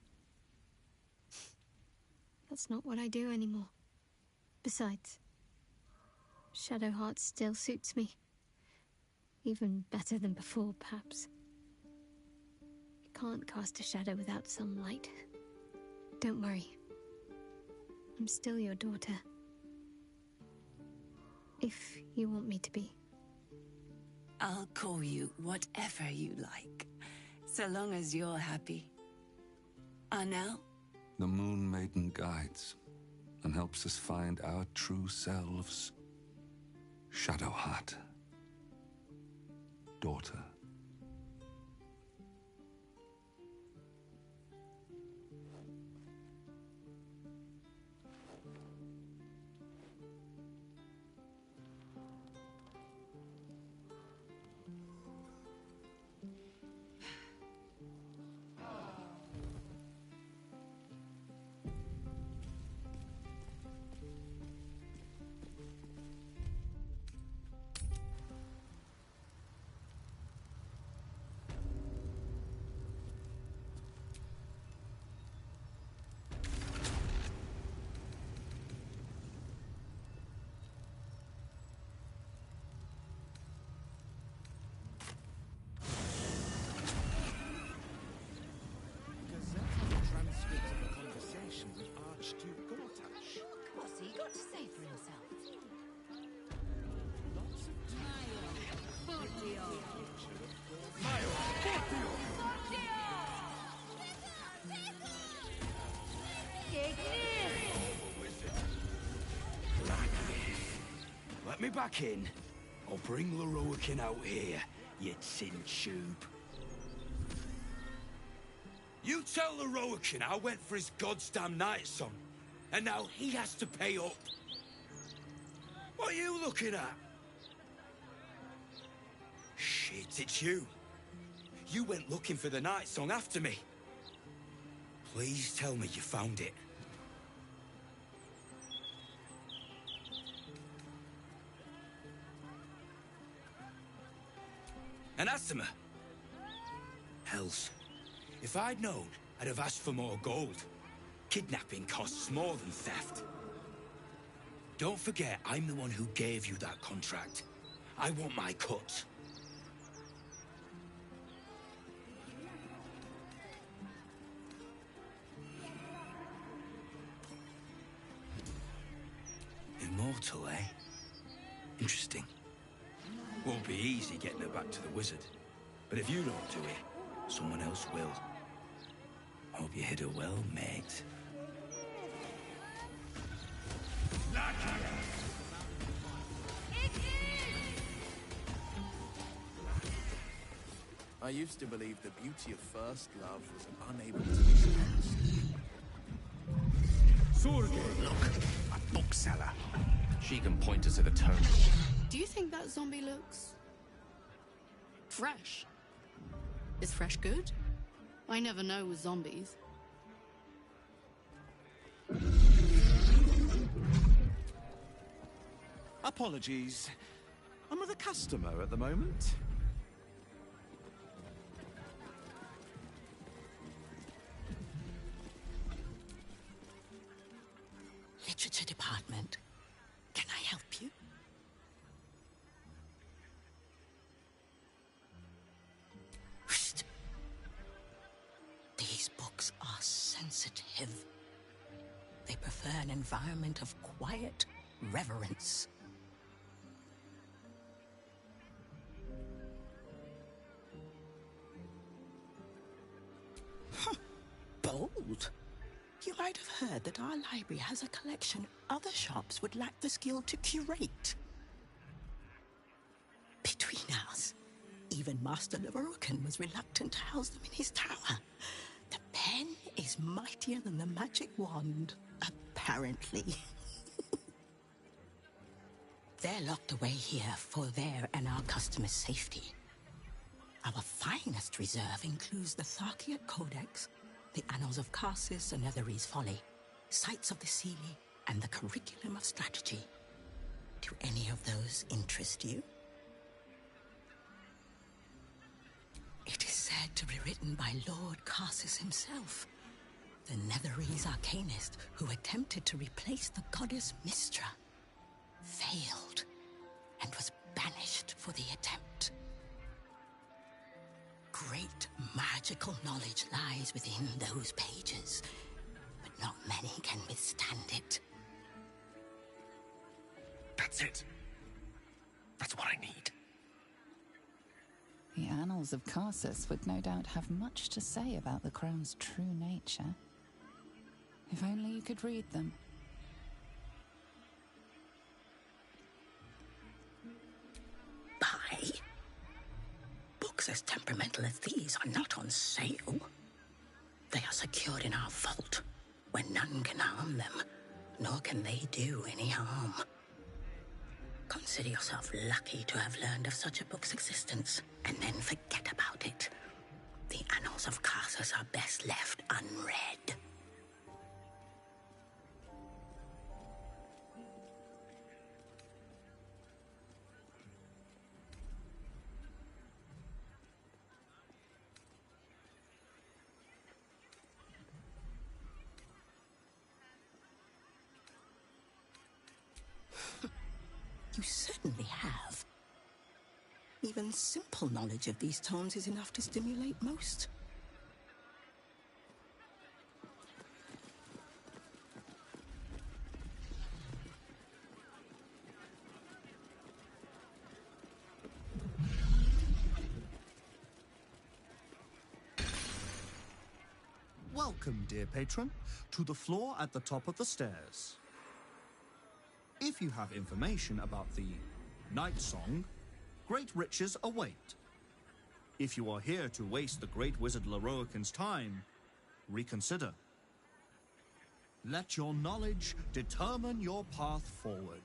That's not what I do anymore. Besides, Shadowheart still suits me. Even better than before, perhaps. You can't cast a shadow without some light. Don't worry. I'm still your daughter. If you want me to be. I'll call you whatever you like, so long as you're happy. Now? The Moon Maiden guides and helps us find our true selves. Shadowheart. Daughter. What's he got to say for himself? Let me back in. I'll bring Leroican out here, you tin tube. You tell Leroican I went for his goddamn night song, and now he has to pay up. What are you looking at? Shit. Shit, it's you. You went looking for the night song after me. Please tell me you found it. An Asima? Hells. If I'd known, I'd have asked for more gold. Kidnapping costs more than theft. Don't forget, I'm the one who gave you that contract. I want my cut. Immortal, eh? Interesting. Won't be easy getting her back to the wizard. But if you don't do it, someone else will. Hope you hit her well, mate. I used to believe the beauty of first love was unable to be suppressed. Look, a bookseller. She can point us to the tome. Do you think that zombie looks fresh? Is fresh good? I never know with zombies. Apologies. I'm with a customer at the moment. Literature department. Can I help you? Shh. These books are sensitive. They prefer an environment of quiet reverence. Bold. You might have heard that our library has a collection other shops would lack the skill to curate. Between us, even Master Leverokin was reluctant to house them in his tower. The pen is mightier than the magic wand, apparently. They're locked away here for their and our customers' safety. Our finest reserve includes the Tharkiot Codex, the Annals of Karsus and Netherese Folly, Sights of the Seelie, and the Curriculum of Strategy. Do any of those interest you? It is said to be written by Lord Karsus himself, the Netherese arcanist who attempted to replace the goddess Mystra, failed, and was banished for the attempt. Great magical knowledge lies within those pages, but not many can withstand it. That's it. That's what I need. The Annals of Karsus would no doubt have much to say about the crone's true nature. If only you could read them. Buy? Books as temperamental as these are not on sale. They are secured in our vault, where none can harm them, nor can they do any harm. Consider yourself lucky to have learned of such a book's existence, and then forget about it. The Annals of Karsus are best left unread. You certainly have. Even simple knowledge of these tomes is enough to stimulate most. Welcome, dear patron, to the floor at the top of the stairs. If you have information about the Night Song, great riches await. If you are here to waste the great wizard Leroikin's time, reconsider. Let your knowledge determine your path forward.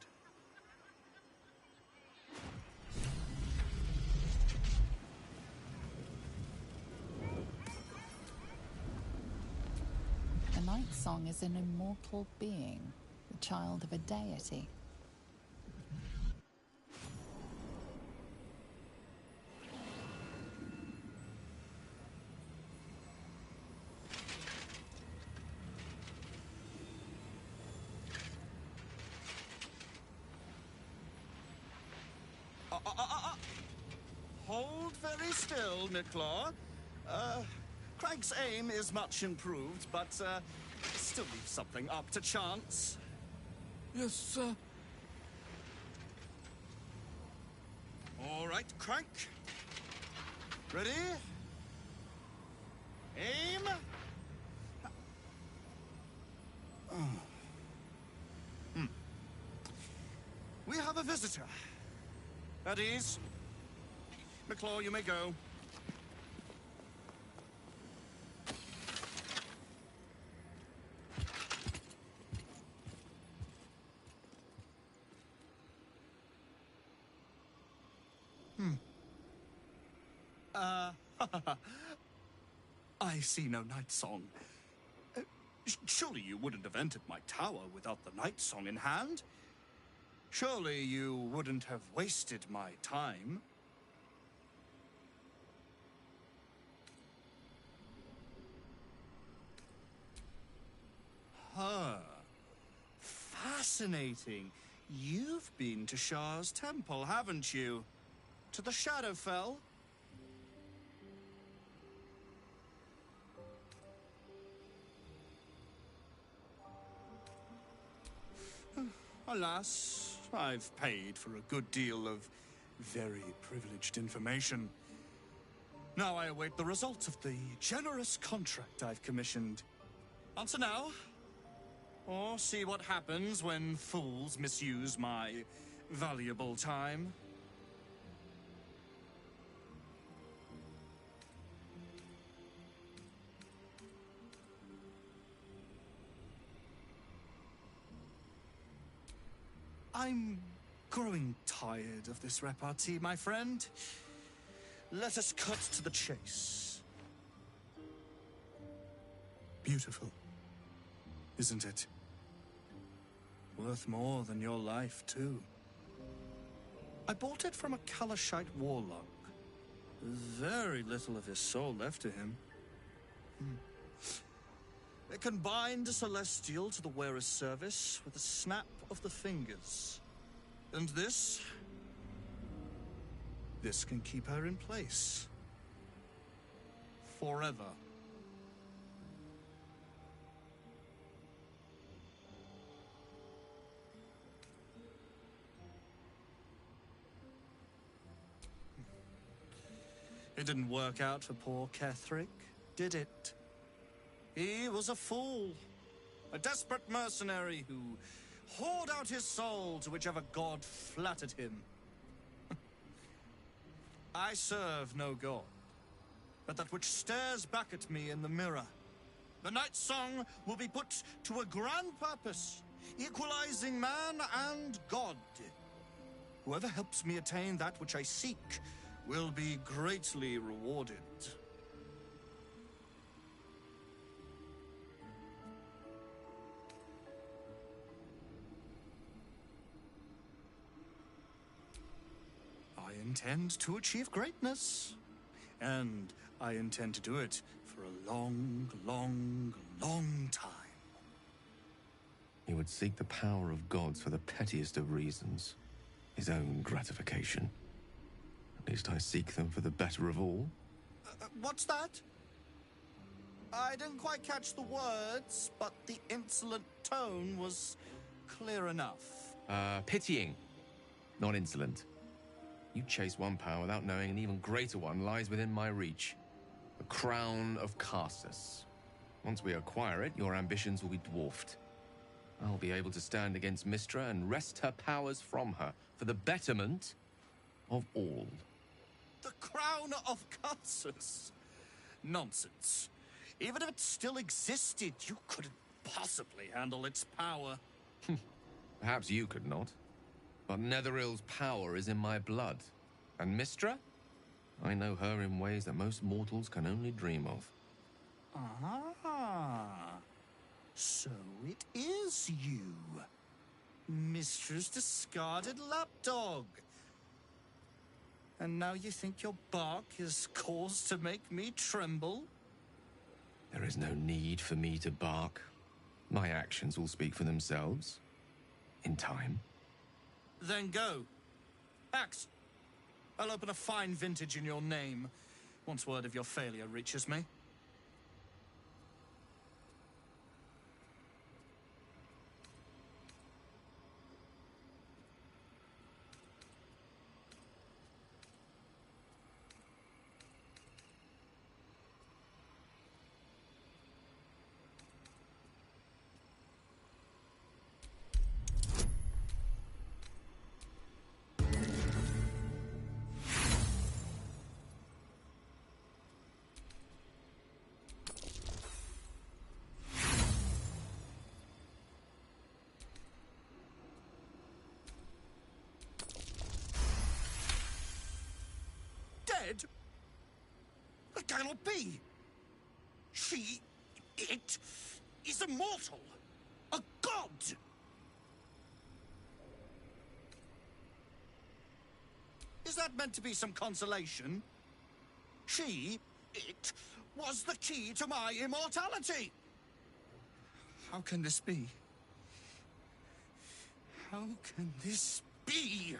Night Song is an immortal being, the child of a deity. Hold very still, Nicklaw. Craig's aim is much improved, but still leaves something up to chance. Yes, sir. All right, Crank. Ready? Aim. We have a visitor. At ease. McClaw, you may go. I see no night song. Surely you wouldn't have entered my tower without the night song in hand? Surely you wouldn't have wasted my time? Fascinating. You've been to Shah's temple, haven't you? To the Shadowfell? Alas, I've paid for a good deal of very privileged information. Now I await the results of the generous contract I've commissioned. Answer now, or see what happens when fools misuse my valuable time. I'm growing tired of this repartee, my friend. Let us cut to the chase. Beautiful, isn't it? Worth more than your life, too. I bought it from a Kalashite warlock. Very little of his soul left to him. It can bind a celestial to the wearer's service with a snap of the fingers. And this can keep her in place. Forever. It didn't work out for poor Ketherick, did it? He was a fool. A desperate mercenary who hoard out his soul to whichever god flattered him. I serve no god, but that which stares back at me in the mirror. The night song will be put to a grand purpose, equalizing man and god. Whoever helps me attain that which I seek will be greatly rewarded. I intend to achieve greatness, and I intend to do it for a long, long, long time. He would seek the power of gods for the pettiest of reasons. His own gratification. At least I seek them for the better of all. What's that? I didn't quite catch the words, but the insolent tone was clear enough. Pitying, not insolent. You chase one power without knowing an even greater one lies within my reach. The crown of Karsus. Once we acquire it, your ambitions will be dwarfed. I'll be able to stand against Mystra and wrest her powers from her for the betterment of all. The crown of Karsus? Nonsense. Even if it still existed, you couldn't possibly handle its power. Perhaps you could not. But Netherill's power is in my blood. And Mystra? I know her in ways that most mortals can only dream of. Ah. So it is you, Mistress Discarded Lapdog. And now you think your bark is cause to make me tremble? There is no need for me to bark. My actions will speak for themselves. In time. Then go. Axe. I'll open a fine vintage in your name, once word of your failure reaches me. Dead? That cannot be. It is immortal. A god. Is that meant to be some consolation? It was the key to my immortality. How can this be? How can this be?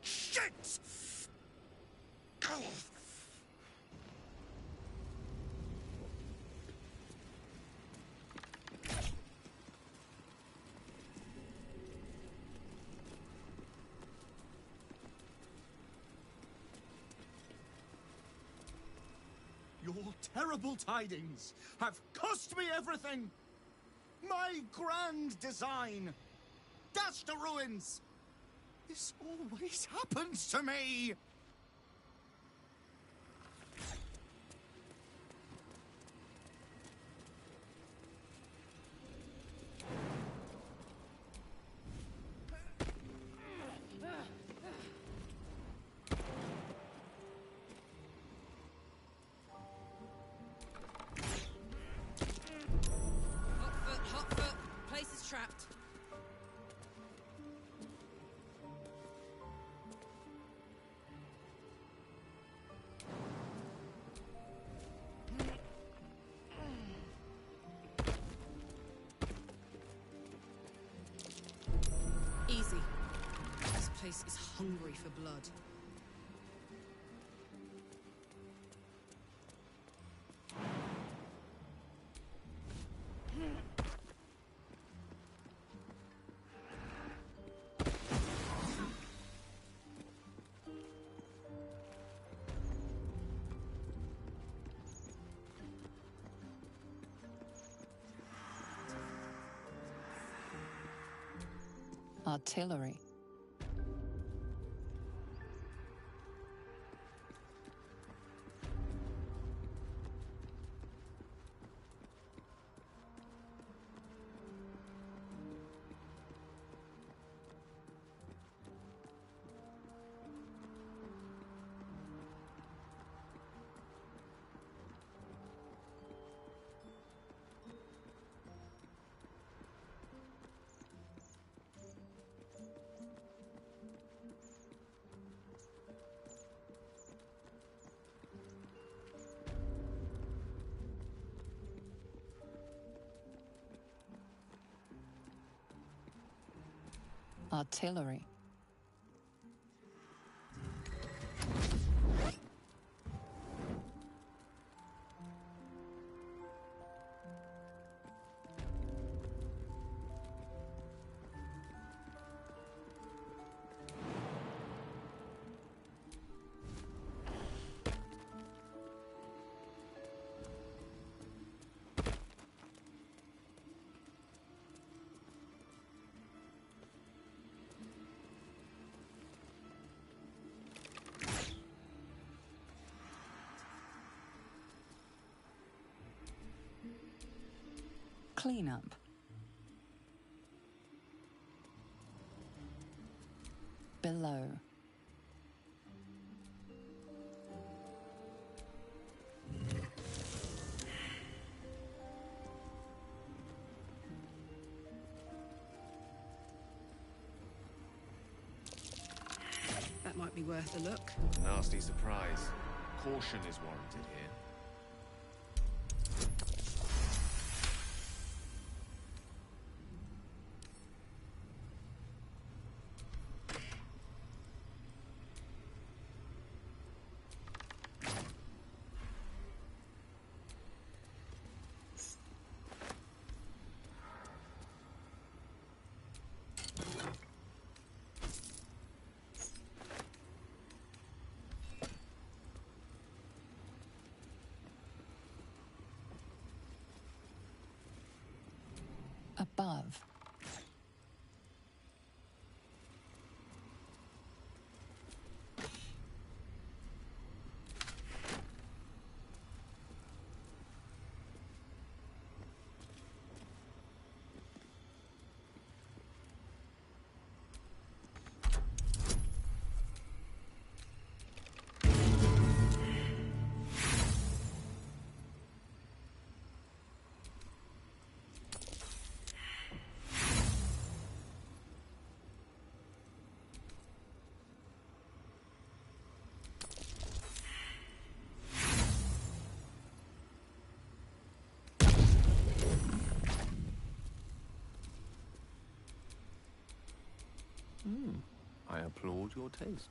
Shit! Oh. Your terrible tidings have cost me everything. My grand design, dashed to ruins. This always happens to me! Hot foot. Place is trapped. Easy. This place is hungry for blood. Artillery. Artillery. Cleanup. Below. might be worth a look. Nasty surprise. Caution is warranted here. Above. I applaud your taste.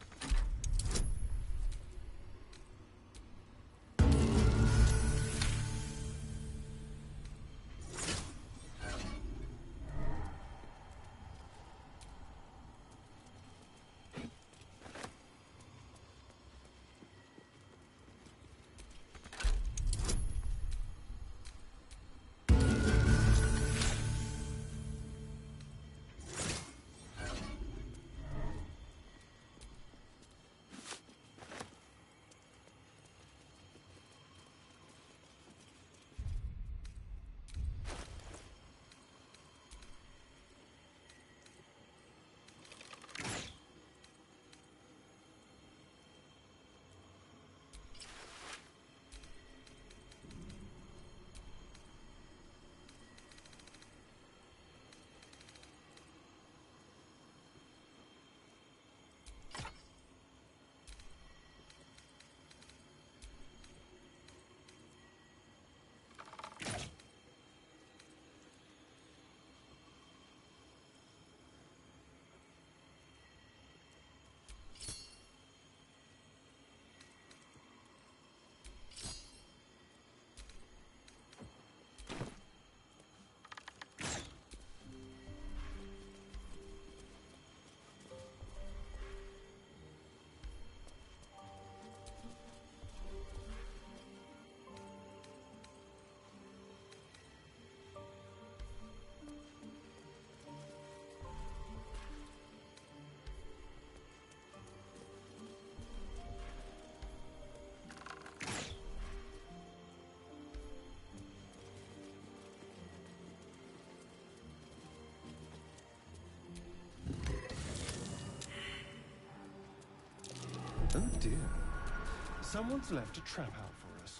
Oh dear. Someone's left a trap out for us.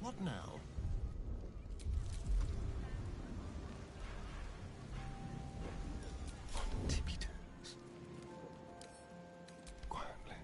What now? On tippy toes. Quietly.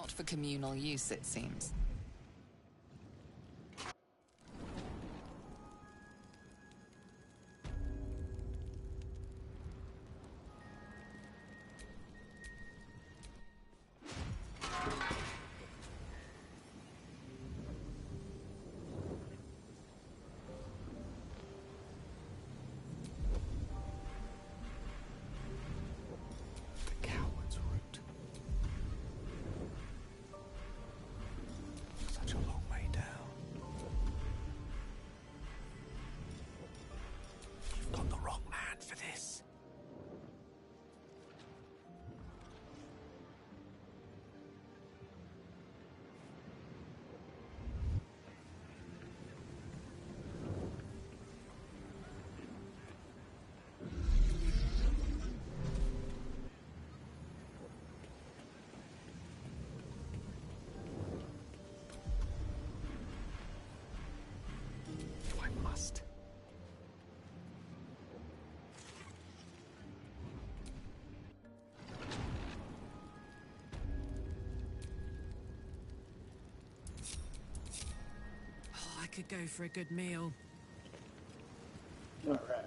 Not for communal use, it seems. Coward's root. Such a long way down. You've got the wrong man for this. I must. Oh, I could go for a good meal. All right.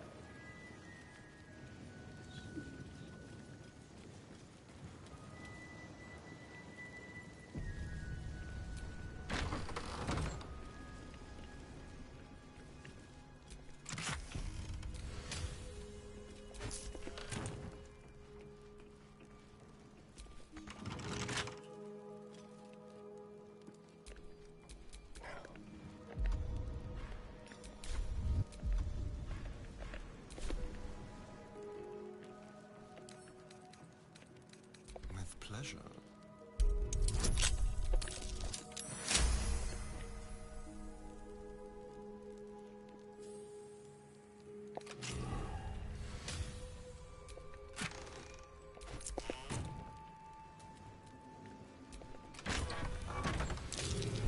With pleasure.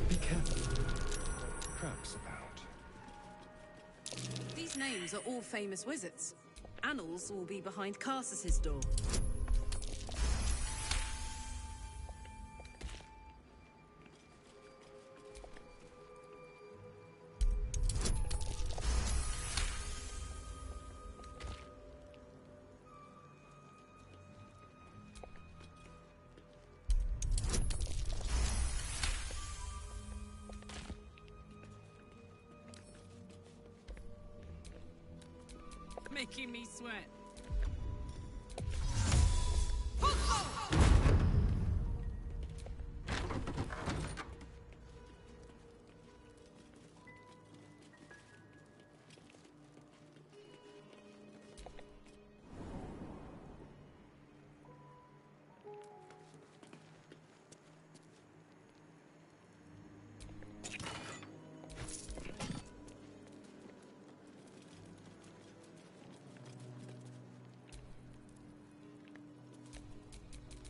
Be careful. Traps about. These names are all famous wizards. Annals will be behind Karsus's door. Making me sweat.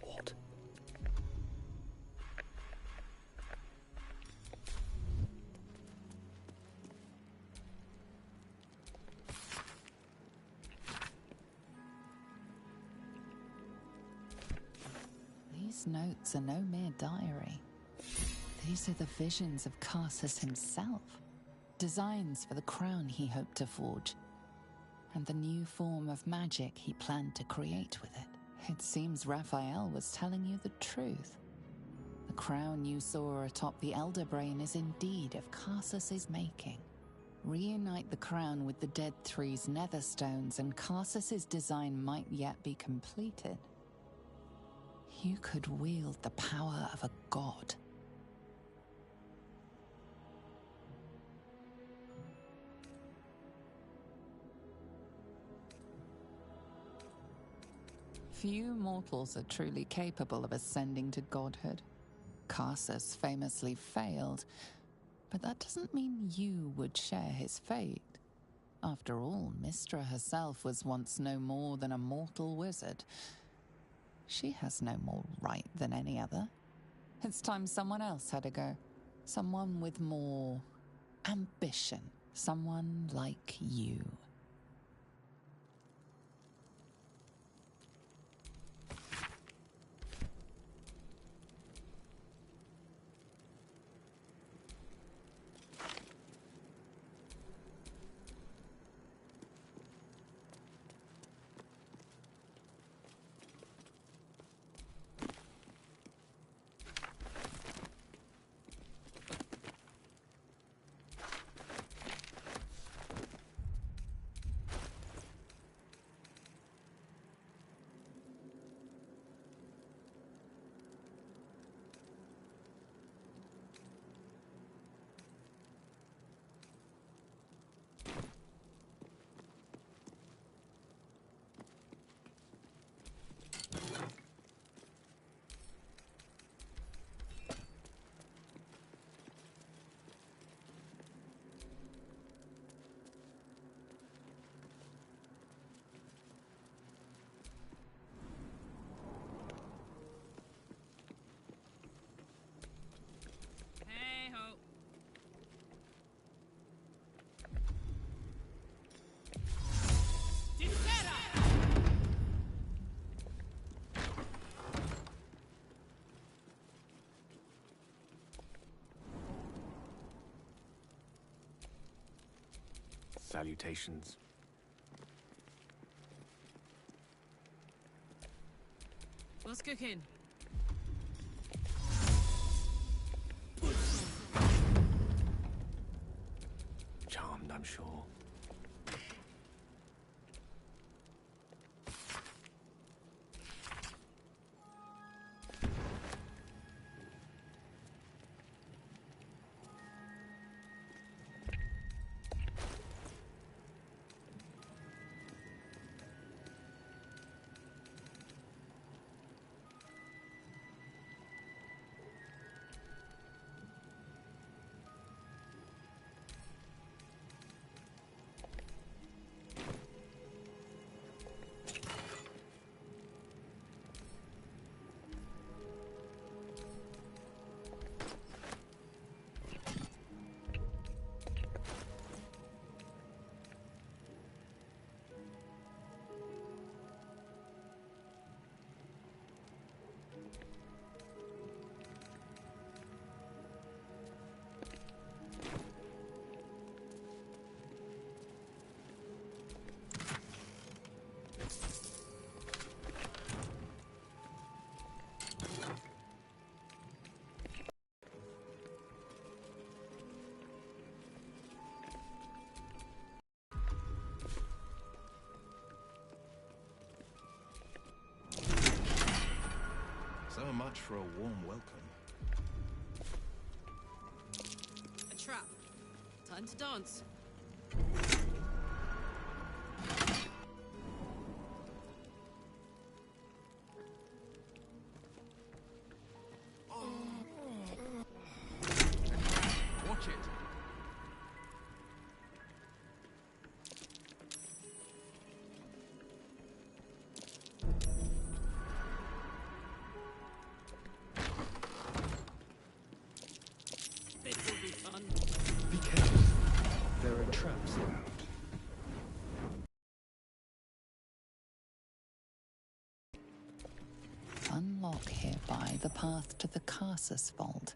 What? These notes are no mere diary. These are the visions of Karsus himself. Designs for the crown he hoped to forge. And the new form of magic he planned to create with it. It seems Raphael was telling you the truth. The crown you saw atop the Elder Brain is indeed of Karsus's making. Reunite the crown with the Dead Three's netherstones and Karsus's design might yet be completed. You could wield the power of a god. Few mortals are truly capable of ascending to godhood. Karsus famously failed, but that doesn't mean you would share his fate. After all, Mystra herself was once no more than a mortal wizard. She has no more right than any other. It's time someone else had a go. Someone with more ambition. Someone like you. salutations. What's cooking? Charmed, I'm sure. So much for a warm welcome. A trap. Time to dance. Watch it. This will be fun. Be careful. There are traps around. Unlock hereby the path to the Karsus Vault.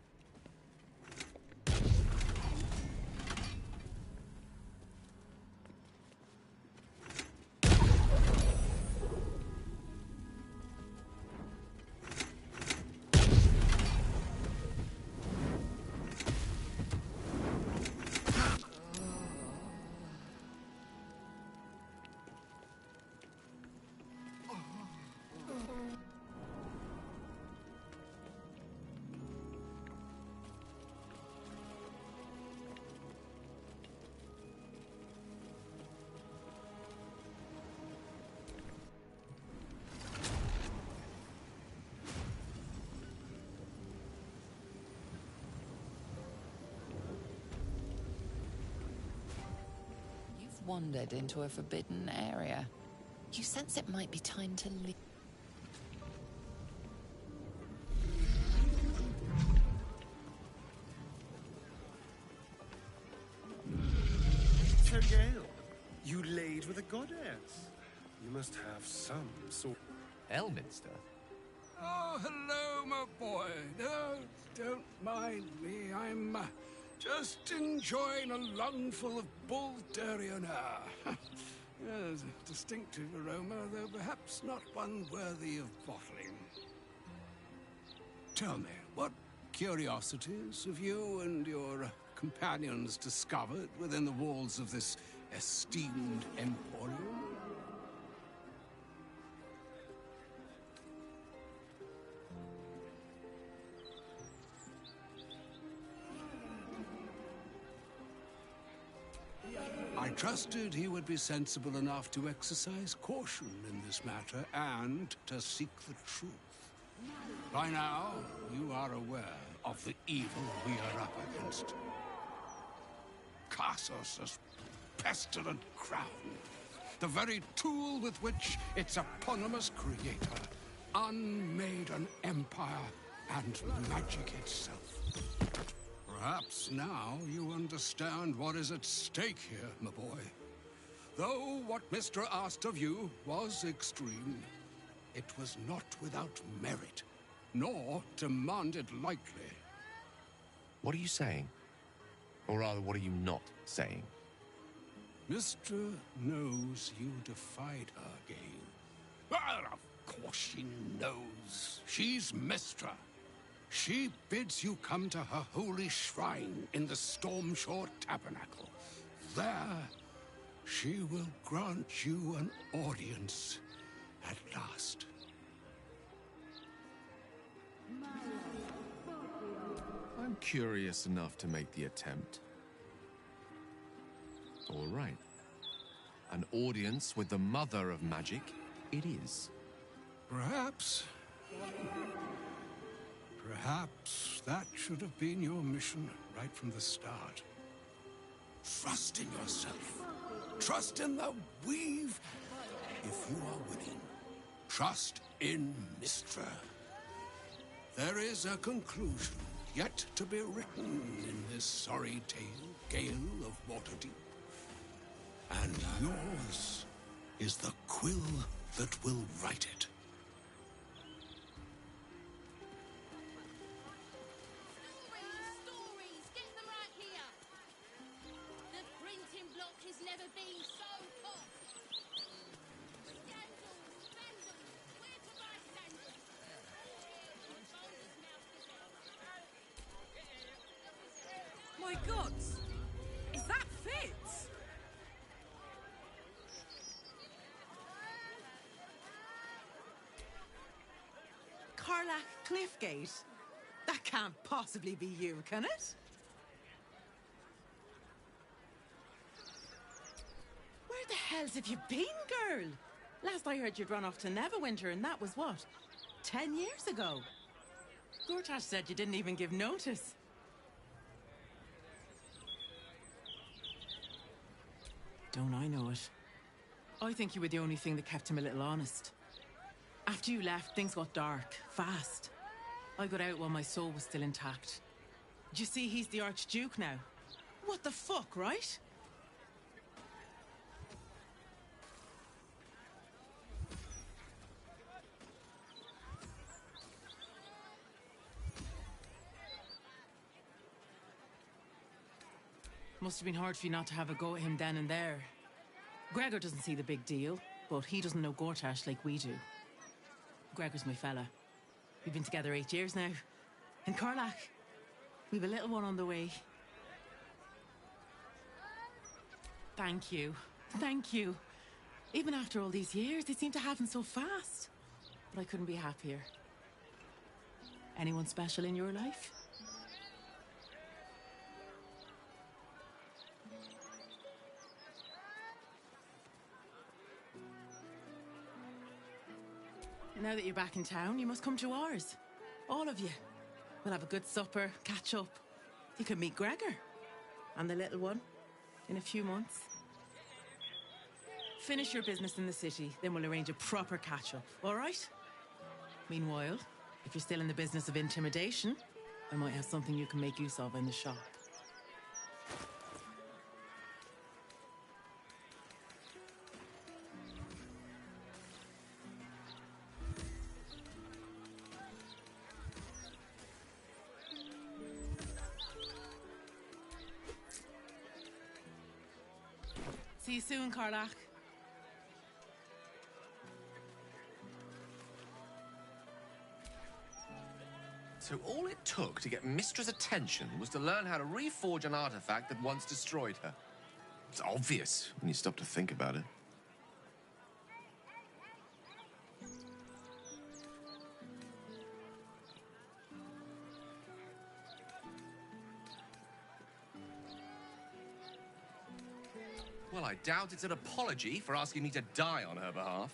Wandered into a forbidden area. You sense it might be time to leave. So, Gale, you laid with a goddess. You must have some sort... Elminster? Oh, hello, my boy. No, don't mind me. I'm just enjoying a lungful of Baldurian air. Yes, a distinctive aroma, though perhaps not one worthy of bottling. Tell me, what curiosities have you and your companions discovered within the walls of this esteemed emporium? I trusted he would be sensible enough to exercise caution in this matter and to seek the truth. By now, you are aware of the evil we are up against. Karsus' pestilent crown, the very tool with which its eponymous creator unmade an empire and magic itself. Perhaps now you understand what is at stake here, my boy. Though what Mr. asked of you was extreme, it was not without merit, nor demanded lightly. What are you saying? Or rather, what are you not saying? Mistra knows you defied her, Gale. Well, of course she knows. She's Mistra. She bids you come to her holy shrine in the Stormshore Tabernacle. There, she will grant you an audience at last. I'm curious enough to make the attempt. All right. An audience with the mother of magic, it is. Perhaps that should have been your mission right from the start. Trust in yourself. Trust in the weave. If you are willing, trust in Mistra. There is a conclusion yet to be written in this sorry tale, Gale of Waterdeep. And yours is the quill that will write it. Stories! Get them right here! The printing block has never been so hot! Sandals! Vandals! Where to buy sandals? My gods! Is that Fitz? Karlach Cliffgate? That can't possibly be you, can it? Where the hells have you been, girl? Last I heard you'd run off to Neverwinter, and that was what? 10 years ago? Gortash said you didn't even give notice. Don't I know it? I think you were the only thing that kept him a little honest. After you left, things got dark, fast. I got out while my soul was still intact. Do you see he's the Archduke now? What the fuck, right? Must have been hard for you not to have a go at him then and there. Gregor doesn't see the big deal, but he doesn't know Gortash like we do. Gregor's my fella. We've been together 8 years now. And Karlach, we've a little one on the way. Thank you. Thank you. Even after all these years, they seem to happen so fast. But I couldn't be happier. Anyone special in your life? Now that you're back in town, you must come to ours. All of you. We'll have a good supper, catch up. You can meet Gregor. And the little one. In a few months. Finish your business in the city, then we'll arrange a proper catch-up, all right? Meanwhile, if you're still in the business of intimidation, I might have something you can make use of in the shop. See you soon, Karlach. So all it took to get Mistra's attention was to learn how to reforge an artifact that once destroyed her. It's obvious when you stop to think about it. Well, I doubt it's an apology for asking me to die on her behalf.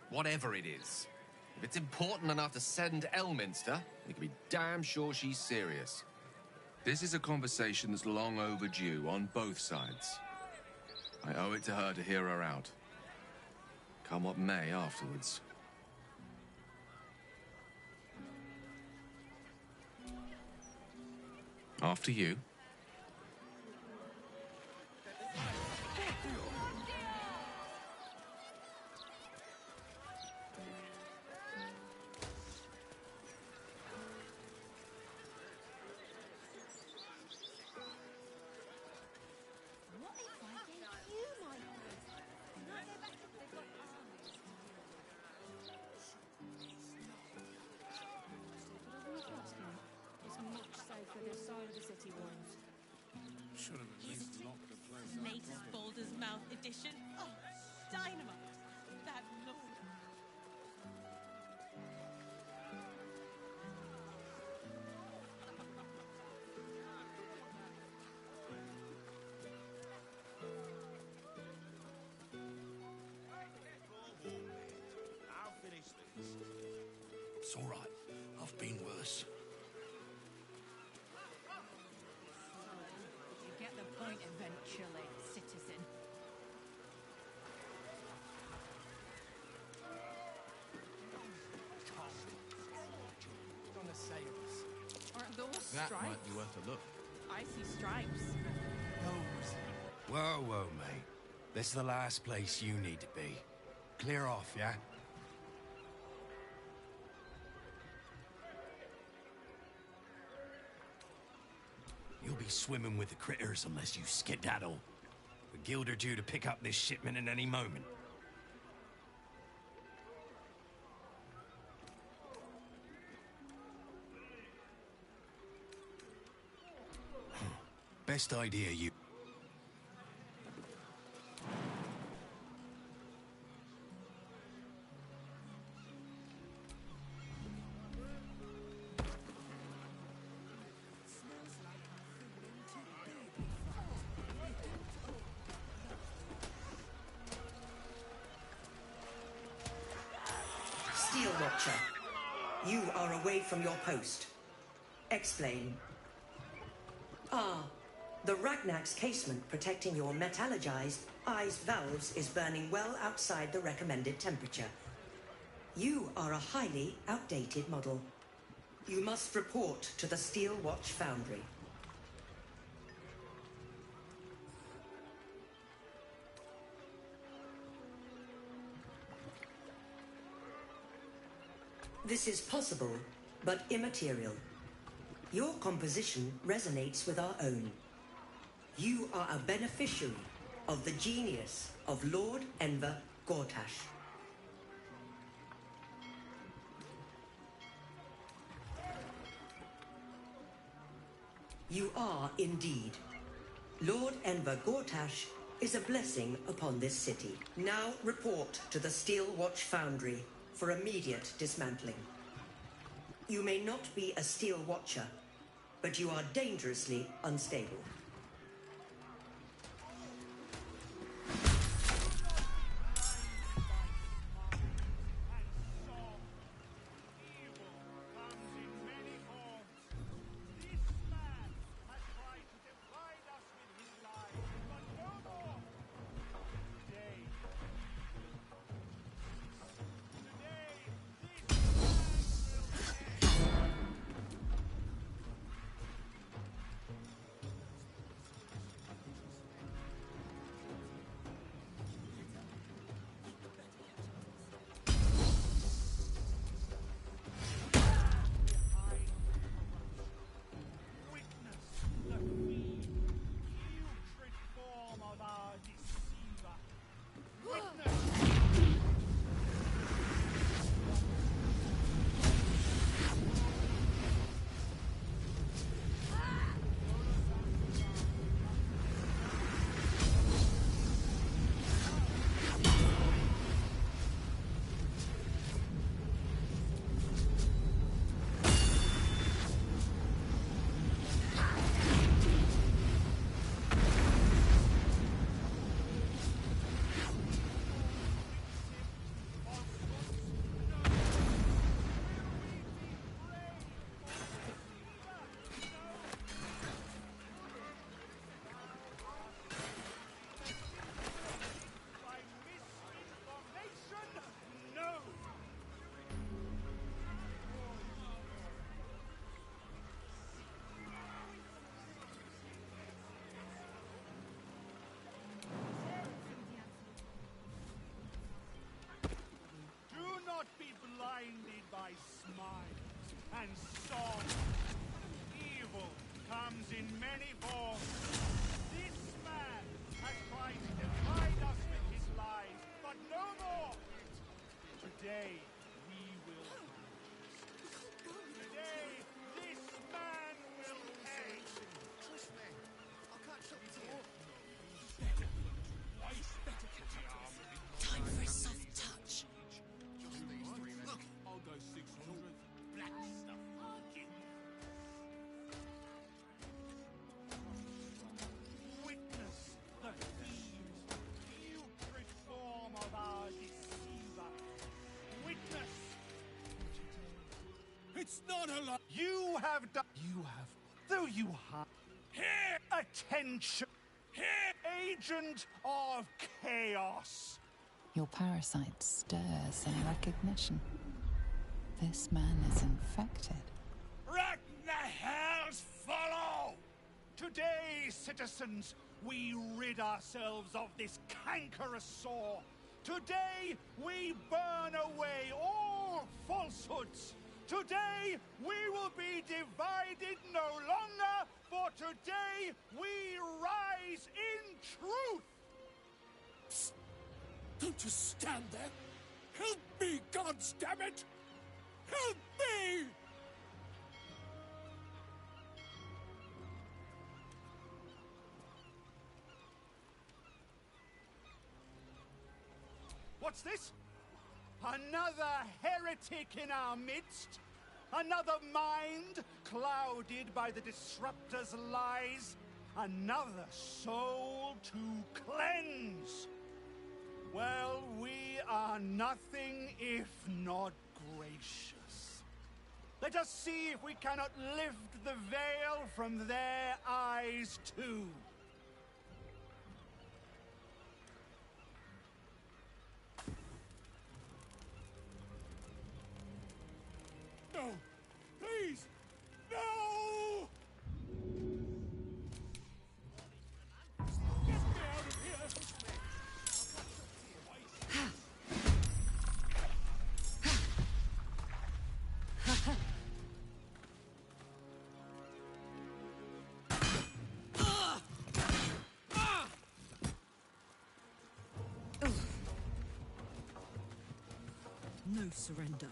Whatever it is. If it's important enough to send Elminster, you can be damn sure she's serious. This is a conversation that's long overdue on both sides. I owe it to her to hear her out. Come what may afterwards. After you. mission. Oh, dynamite. That lord. I'll finish this. It's all right. I've been worse. You get the point eventually, citizen. On the sails. Aren't those That stripes? might be worth a look. I see stripes. Those. Whoa, whoa, mate. This is the last place you need to be. Clear off, yeah? You'll be swimming with the critters unless you skedaddle. The guild are due to pick up this shipment at any moment. Best idea you... Steel Watcher, you are away from your post. Explain. Ah, the Ragnak's casement protecting your metallurgized eyes valves is burning well outside the recommended temperature. You are a highly outdated model. You must report to the Steel Watch Foundry. This is possible, but immaterial. Your composition resonates with our own. You are a beneficiary of the genius of Lord Enver Gortash. You are indeed. Lord Enver Gortash is a blessing upon this city. Now report to the Steel Watch Foundry for immediate dismantling. You may not be a Steel Watcher, but you are dangerously unstable. blinded by smiles and song. Evil comes in many forms. This man has tried to divide us with his lies, but no more! Today, we will fight. Today, this man will pay. Trust me, I'll catch up to you. Better. Witness the fiend's putrid form of our deceiver. Witness. It's not a lie. You have done. You have. Though you have. Here! Attention. Here! Agent of chaos. Your parasite stirs in recognition. This man is infected. Ragnahells follow! Today, citizens, we rid ourselves of this cankerous sore. Today, we burn away all falsehoods. Today, we will be divided no longer, for today, we rise in truth! Psst. Don't just stand there. Help me, goddammit! Help me! What's this? Another heretic in our midst? Another mind clouded by the disruptor's lies? Another soul to cleanse? Well, we are nothing if not gracious. Let us see if we cannot lift the veil from their eyes too. No! Please! No! Get me out of here! No surrender.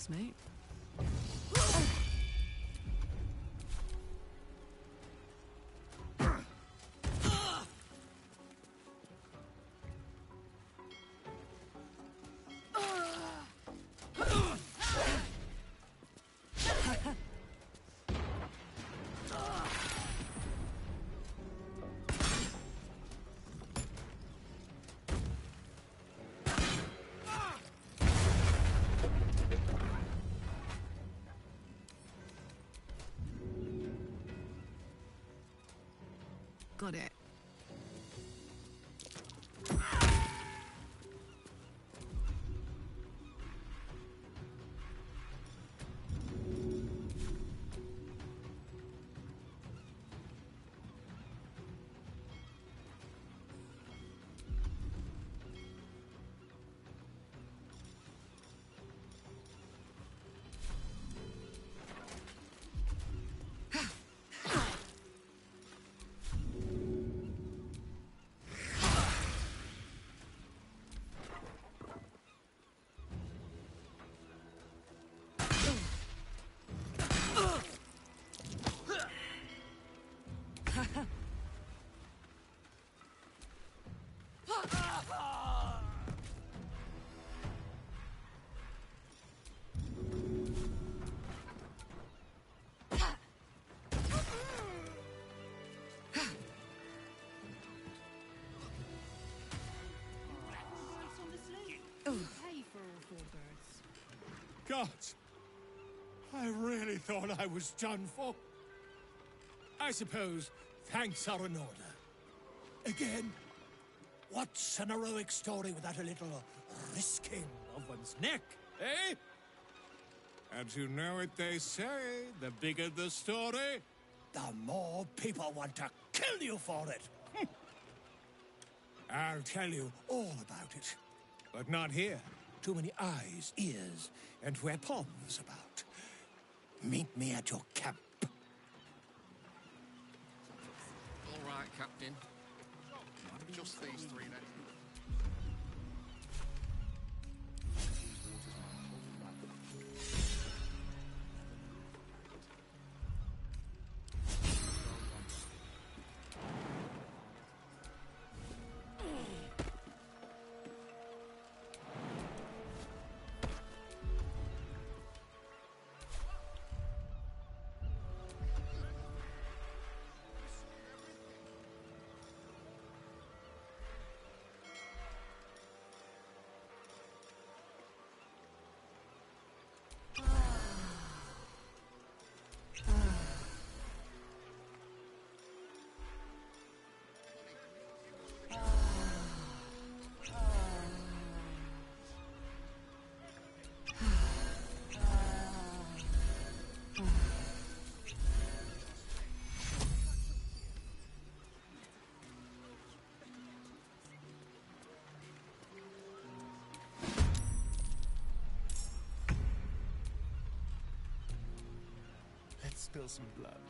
Yes, mate. Got it. Gods! I really thought I was done for. I suppose thanks are in order. Again, what's an heroic story without a little risking of one's neck, eh? And you know what they say, the bigger the story, the more people want to kill you for it. I'll tell you all about it. But not here. Too many eyes, ears, and weapons about. Meet me at your camp. All right, Captain. Just these three then. Let's spill some blood.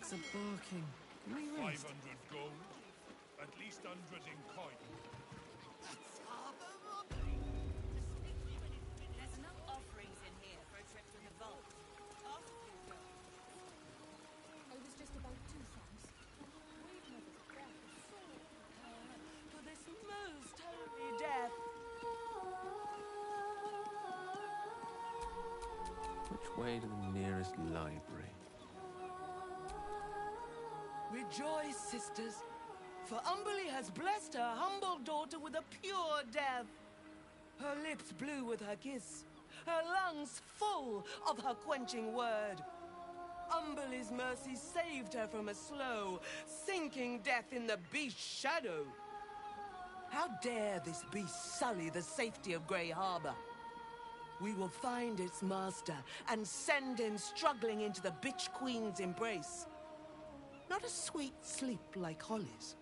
dogs are barking. Can we rest? 500 gold, at least 100 in coin. There's enough offerings in here for a trip to the vault. Off you go. I was just about to, Sans. Wave Mother's breath is so prepared for this most holy death. Which way to the nearest library? Rejoice, sisters, for Umberly has blessed her humble daughter with a pure death. Her lips blue with her kiss, her lungs full of her quenching word. Umberly's mercy saved her from a slow, sinking death in the beast's shadow. How dare this beast sully the safety of Grey Harbor? We will find its master and send him struggling into the bitch queen's embrace. Not a sweet sleep like Holly's,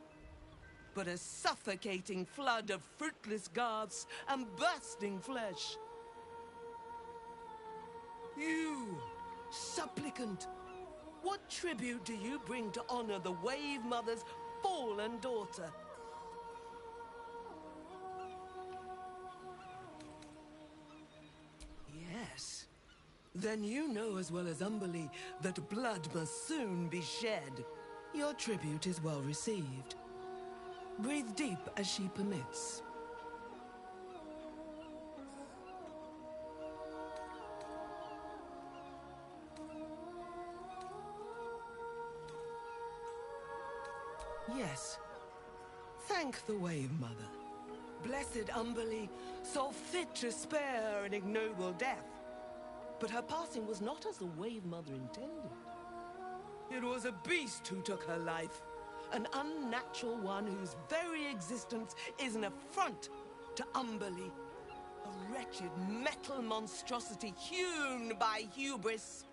but a suffocating flood of fruitless guards and bursting flesh. You, supplicant, what tribute do you bring to honor the Wave Mother's fallen daughter? Yes. Then you know as well as Umberly that blood must soon be shed. Your tribute is well received. Breathe deep as she permits. Yes. Thank the Wave Mother. Blessed Umberly saw fit to spare her an ignoble death. But her passing was not as the Wave Mother intended. It was a beast who took her life. An unnatural one whose very existence is an affront to Umberly. A wretched metal monstrosity hewn by hubris.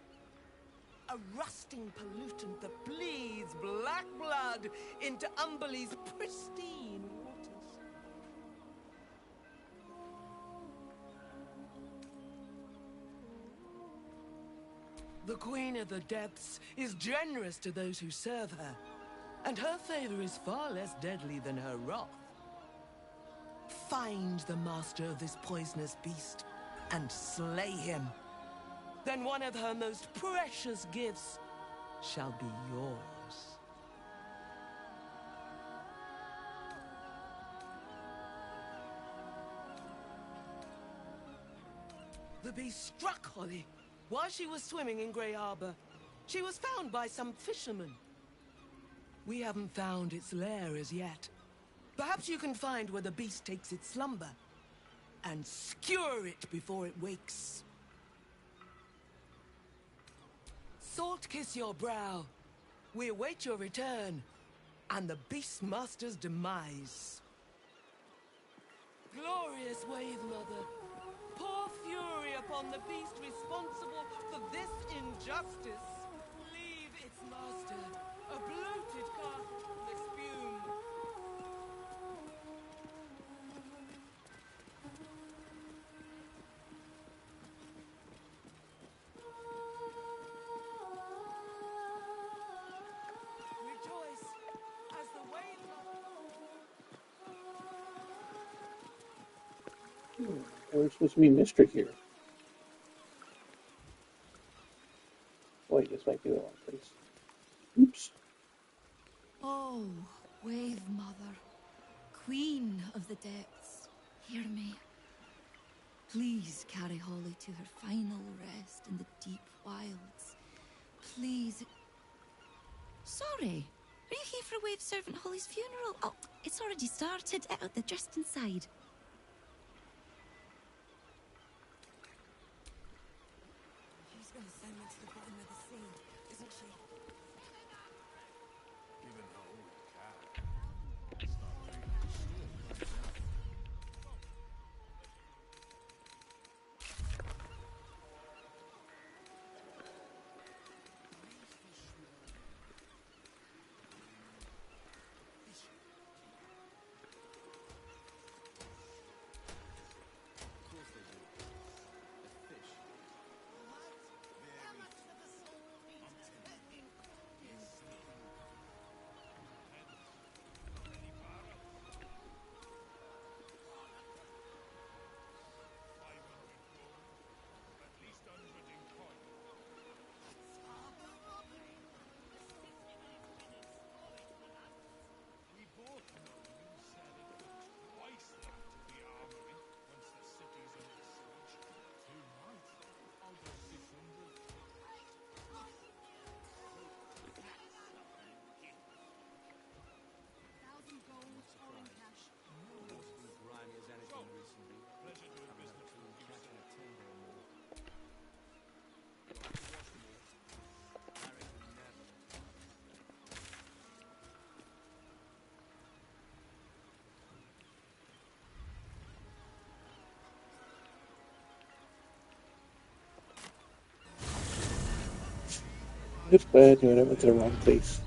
A rusting pollutant that bleeds black blood into Umberly's pristine waters. The Queen of the Depths is generous to those who serve her, and her favor is far less deadly than her wrath. Find the master of this poisonous beast and slay him. Then one of her most precious gifts shall be yours. The beast struck Holly while she was swimming in Grey Harbor. She was found by some fishermen. We haven't found its lair as yet. Perhaps you can find where the beast takes its slumber and skewer it before it wakes. Salt kiss your brow. We await your return and the Beastmaster's demise. Glorious Wave Mother, pour fury upon the beast responsible for this injustice. Leave its master a bloated carcass from the spume. Rejoice as the Wave Mother. There's supposed to be mystery here. Wait, this might be the wrong place. Oops. Oh, Wave Mother, Queen of the Depths, hear me. Please carry Holly to her final rest in the deep wilds. Please. Sorry, are you here for Wave Servant Holly's funeral? Oh, it's already started. They're just inside. She's gonna send me to the bottom of the sea, isn't she? Given her old cat, it's not really sure. just glad I went to the wrong place.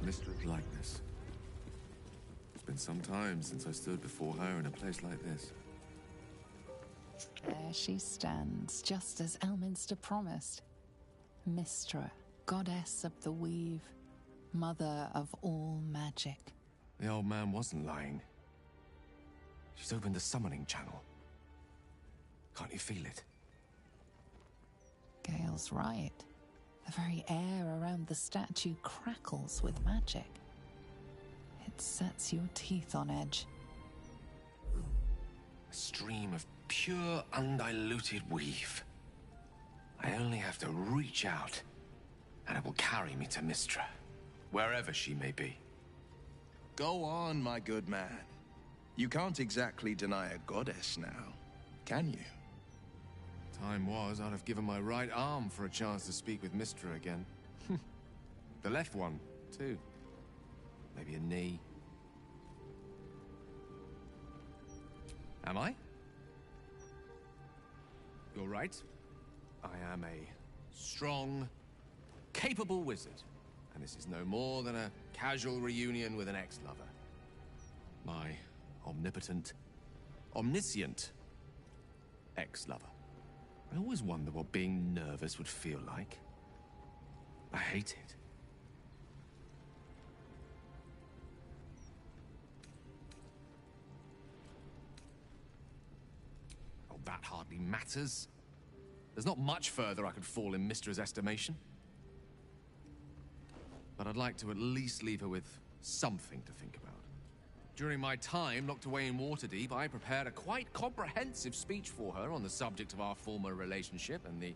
Mistra's likeness. It's been some time since I stood before her in a place like this. There she stands, just as Elminster promised. Mystra, goddess of the weave, mother of all magic. The old man wasn't lying. She's opened the summoning channel. Can't you feel it? Gale's right. The very air around the statue crackles with magic. It sets your teeth on edge. A stream of pure, undiluted weave. I only have to reach out, and it will carry me to Mystra, wherever she may be. Go on, my good man. You can't exactly deny a goddess now, can you? Time was, I'd have given my right arm for a chance to speak with Mystra again. The left one, too. Maybe a knee. Am I? You're right. I am a strong, capable wizard. And this is no more than a casual reunion with an ex-lover. My omnipotent, omniscient ex-lover. I always wonder what being nervous would feel like. I hate it. Oh, that hardly matters. There's not much further I could fall in Mystra's estimation. But I'd like to at least leave her with something to think about. During my time locked away in Waterdeep, I prepared a quite comprehensive speech for her on the subject of our former relationship and the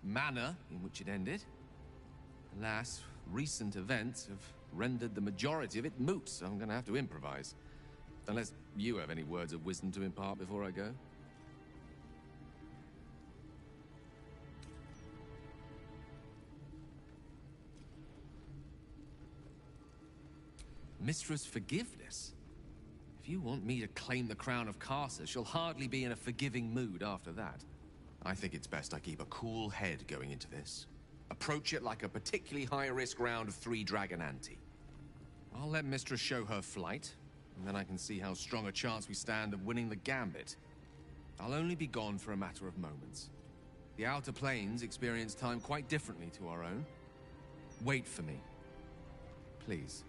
manner in which it ended. Alas, recent events have rendered the majority of it moot, so I'm going to have to improvise. Unless you have any words of wisdom to impart before I go. Mystra's forgiveness? If you want me to claim the crown of Karsus, she'll hardly be in a forgiving mood after that. I think it's best I keep a cool head going into this. Approach it like a particularly high-risk round of 3 Dragon Ante. I'll let Mystra show her flight, and then I can see how strong a chance we stand of winning the gambit. I'll only be gone for a matter of moments. The Outer Planes experience time quite differently to our own. Wait for me. Please.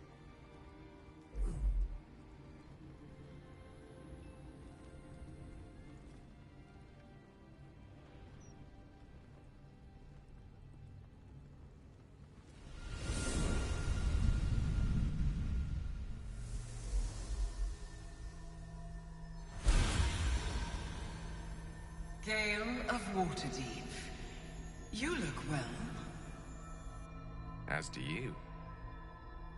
Gale of Waterdeep. You look well. As do you.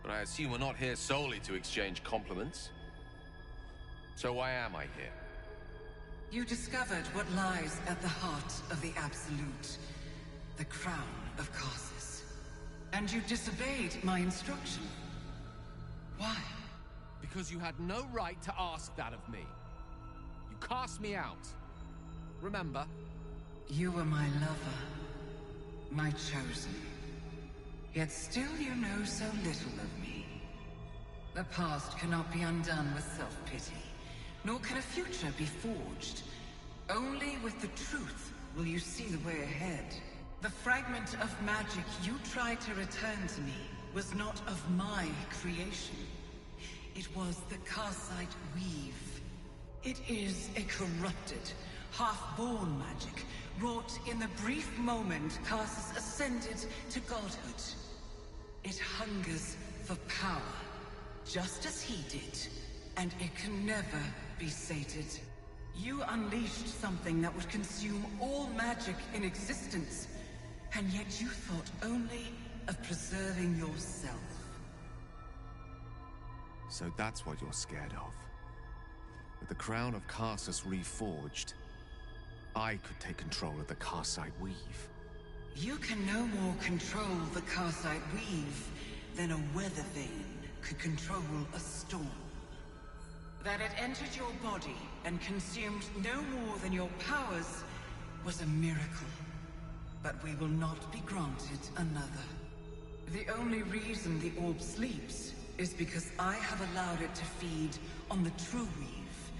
But I assume we're not here solely to exchange compliments. So why am I here? You discovered what lies at the heart of the Absolute. The crown of Karsus. And you disobeyed my instruction. Why? Because you had no right to ask that of me. You cast me out. Remember? You were my lover. My chosen. Yet still you know so little of me. The past cannot be undone with self-pity, nor can a future be forged. Only with the truth will you see the way ahead. The fragment of magic you tried to return to me was not of my creation. It was the Karsite weave. It is a corrupted, half-born magic, wrought in the brief moment Karsus ascended to godhood. It hungers for power, just as he did, and it can never be sated. You unleashed something that would consume all magic in existence, and yet you thought only of preserving yourself. So that's what you're scared of. With the crown of Karsus reforged, I could take control of the Karsite weave. You can no more control the Karsite Weave than a weather vane could control a storm. That it entered your body and consumed no more than your powers was a miracle. But we will not be granted another. The only reason the orb sleeps is because I have allowed it to feed on the true weave.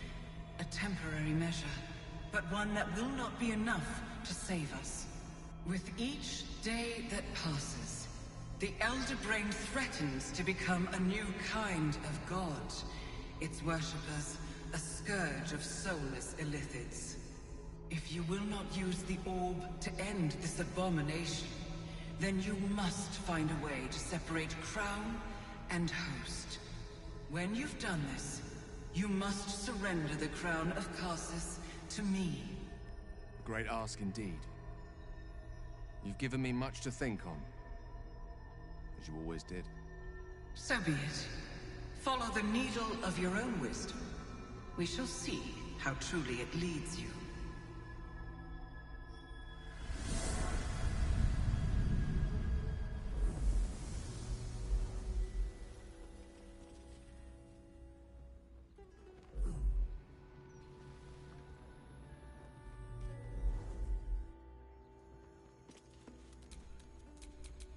A temporary measure, but one that will not be enough to save us. With each day that passes, the Elder Brain threatens to become a new kind of god. Its worshippers, a scourge of soulless illithids. If you will not use the orb to end this abomination, then you must find a way to separate crown and host. When you've done this, you must surrender the crown of Karsus to me. A great ask indeed. You've given me much to think on, as you always did. So be it. Follow the needle of your own wisdom. We shall see how truly it leads you.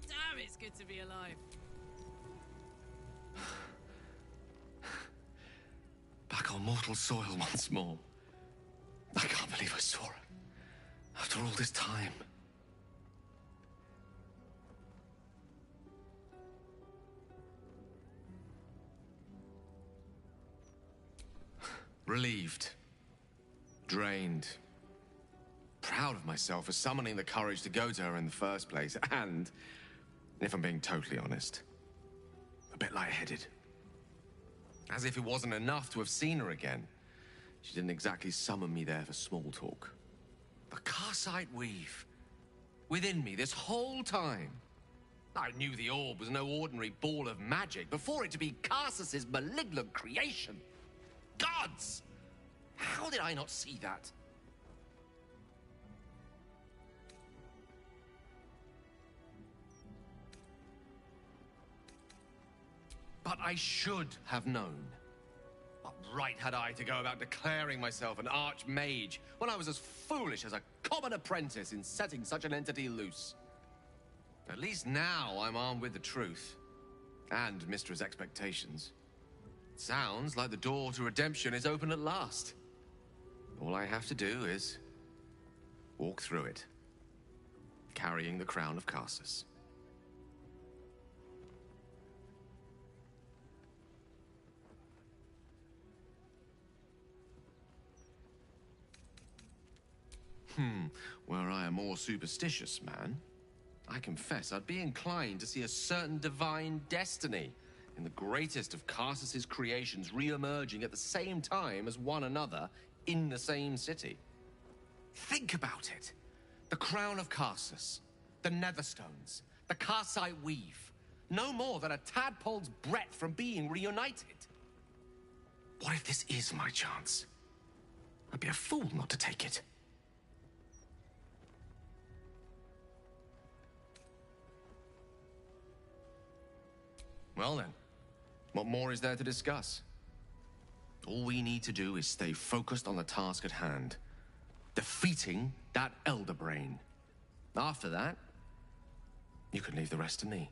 Damn, it's good to be alive. Back on mortal soil once more. I can't believe I saw her. After all this time. Relieved. Drained. Proud of myself for summoning the courage to go to her in the first place. And, if I'm being totally honest, a bit lightheaded. As if it wasn't enough to have seen her again. She didn't exactly summon me there for small talk. The Karsite Weave. Within me this whole time. I knew the orb was no ordinary ball of magic before it to be Karsus's malignant creation. Gods! How did I not see that? But I should have known. What right had I to go about declaring myself an archmage when I was as foolish as a common apprentice in setting such an entity loose? At least now I'm armed with the truth. And Mistra's expectations. It sounds like the door to redemption is open at last. All I have to do is walk through it, carrying the crown of Karsus. Were I a more superstitious man, I confess I'd be inclined to see a certain divine destiny in the greatest of Karsus's creations re-emerging at the same time as one another in the same city. Think about it. The crown of Karsus, the Netherstones, the Karsite Weave, no more than a tadpole's breadth from being reunited. What if this is my chance? I'd be a fool not to take it. Well then, what more is there to discuss? All we need to do is stay focused on the task at hand. Defeating that Elder Brain. After that, you can leave the rest to me.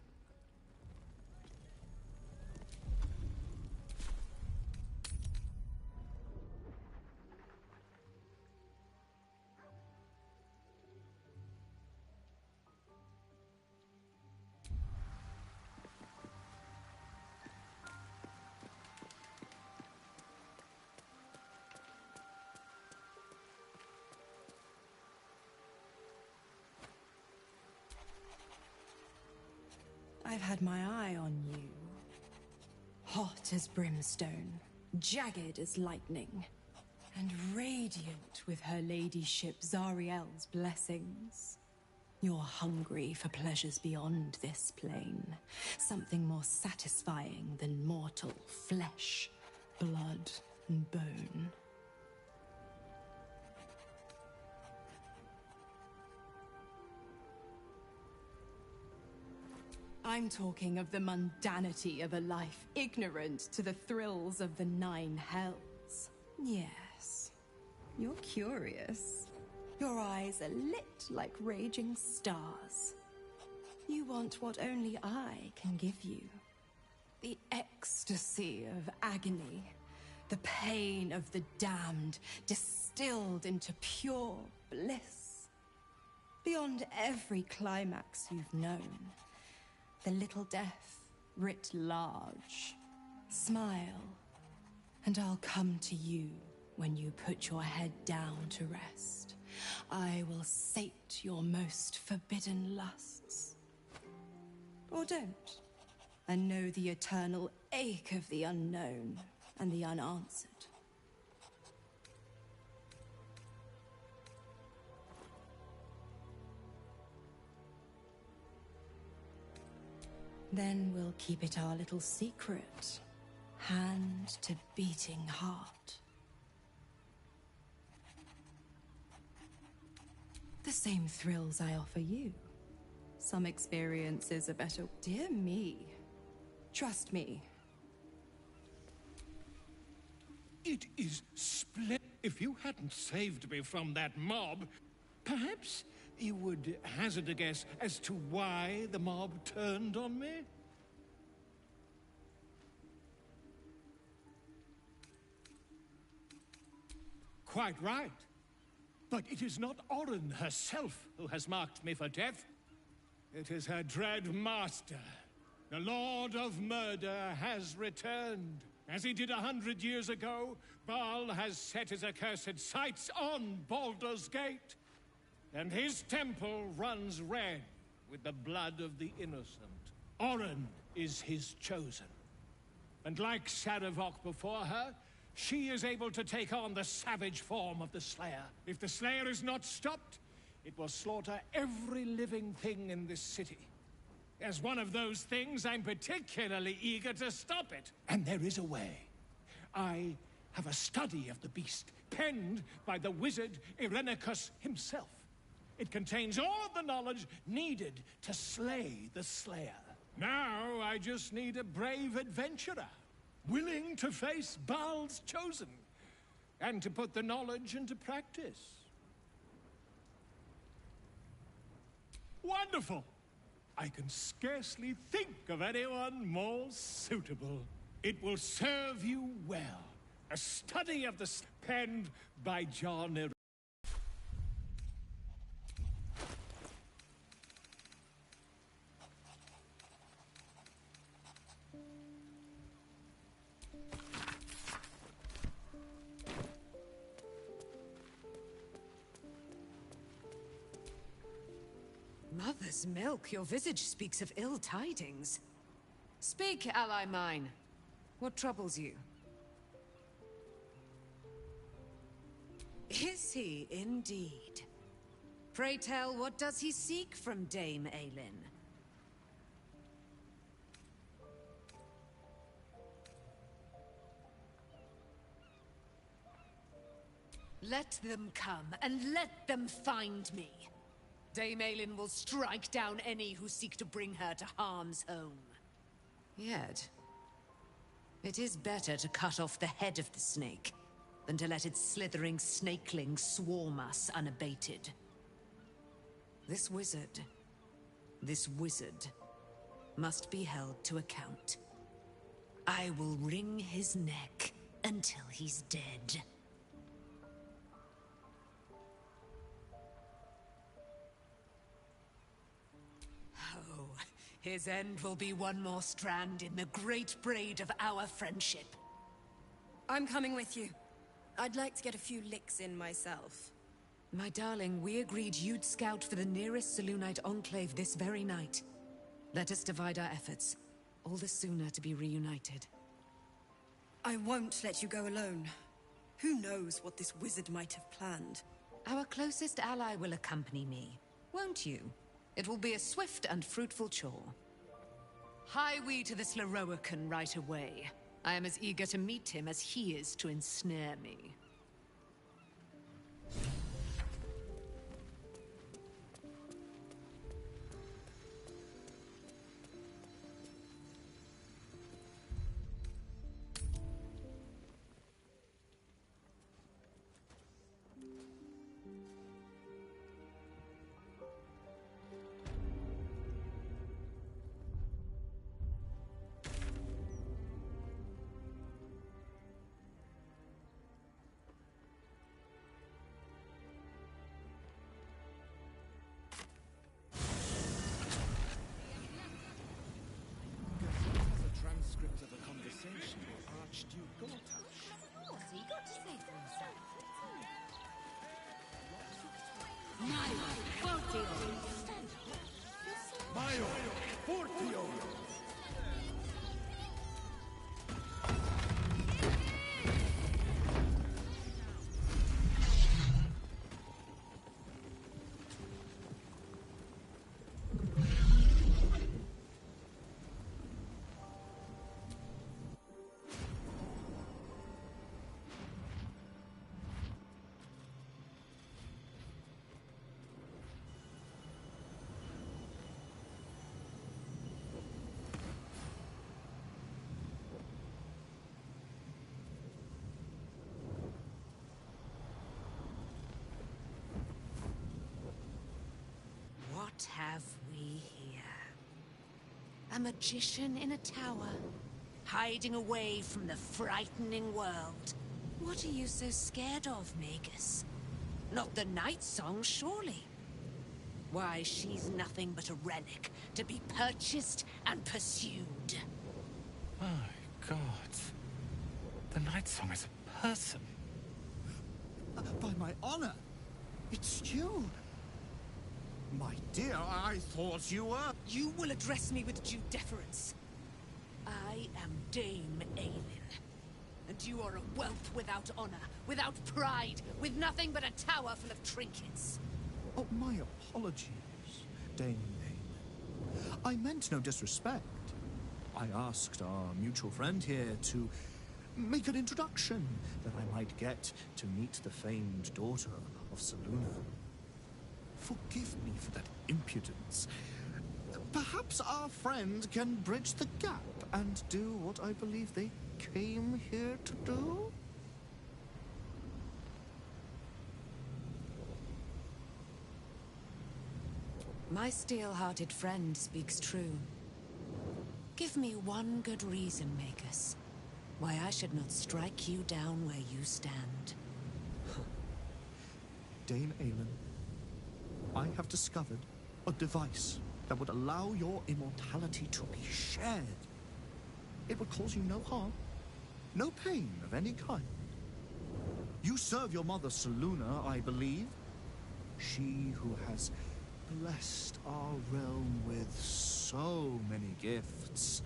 I've had my eye on you. Hot as brimstone, jagged as lightning, and radiant with her ladyship Zariel's blessings. You're hungry for pleasures beyond this plane. Something more satisfying than mortal flesh, blood, and bone. I'm talking of the mundanity of a life ignorant to the thrills of the nine hells. Yes, you're curious. Your eyes are lit like raging stars. You want what only I can give you. The ecstasy of agony, the pain of the damned, distilled into pure bliss. Beyond every climax you've known. The little death writ large. Smile, and I'll come to you when you put your head down to rest. I will sate your most forbidden lusts. Or don't, and know the eternal ache of the unknown and the unanswered. Then we'll keep it our little secret. Hand to beating heart. The same thrills I offer you. Some experiences are better. Dear me. Trust me. It is splendid. If you hadn't saved me from that mob, perhaps you would hazard a guess as to why the mob turned on me? Quite right. But it is not Orin herself who has marked me for death. It is her dread master. The Lord of Murder has returned. As he did 100 years ago, Baal has set his accursed sights on Baldur's Gate. And his temple runs red with the blood of the innocent. Orin is his chosen. And like Shadowheart before her, she is able to take on the savage form of the Slayer. If the Slayer is not stopped, it will slaughter every living thing in this city. As one of those things, I'm particularly eager to stop it. And there is a way. I have a study of the beast, penned by the wizard Irenicus himself. It contains all the knowledge needed to slay the Slayer. Now I just need a brave adventurer, willing to face Baal's chosen, and to put the knowledge into practice. Wonderful! I can scarcely think of anyone more suitable. It will serve you well. A study of the penned by John. Mother's milk, your visage speaks of ill tidings. Speak, ally mine. What troubles you? Is he indeed? Pray tell, what does he seek from Dame Aelin? Let them come, and let them find me. Dame Aelin will strike down any who seek to bring her to harm's home. Yet, it is better to cut off the head of the snake than to let its slithering snakeling swarm us unabated. This wizard must be held to account. I will wring his neck until he's dead. Oh, his end will be one more strand in the great braid of our friendship. I'm coming with you. I'd like to get a few licks in myself. My darling, we agreed you'd scout for the nearest Selûnite enclave this very night. Let us divide our efforts. All the sooner to be reunited. I won't let you go alone. Who knows what this wizard might have planned? Our closest ally will accompany me, won't you? It will be a swift and fruitful chore. Hie we to the Slaroakan right away. I am as eager to meet him as he is to ensnare me. Mayo, Fortio! What have we here? A magician in a tower, hiding away from the frightening world. What are you so scared of, Magus? Not the Night Song, surely? Why, she's nothing but a relic to be purchased and pursued. My God. The Night Song is a person. By my honor, it's you. My dear, I thought you were... You will address me with due deference. I am Dame Aelin, and you are a whelp without honor, without pride, with nothing but a tower full of trinkets. Oh, my apologies, Dame Aelin. I meant no disrespect. I asked our mutual friend here to make an introduction that I might get to meet the famed daughter of Selûne. Forgive me for that impudence. Perhaps our friend can bridge the gap and do what I believe they came here to do? My steel-hearted friend speaks true. Give me one good reason, Magus, why I should not strike you down where you stand. Dame Aelin, I have discovered a device that would allow your immortality to be shared. It would cause you no harm, no pain of any kind. You serve your mother Selûne, I believe. She who has blessed our realm with so many gifts.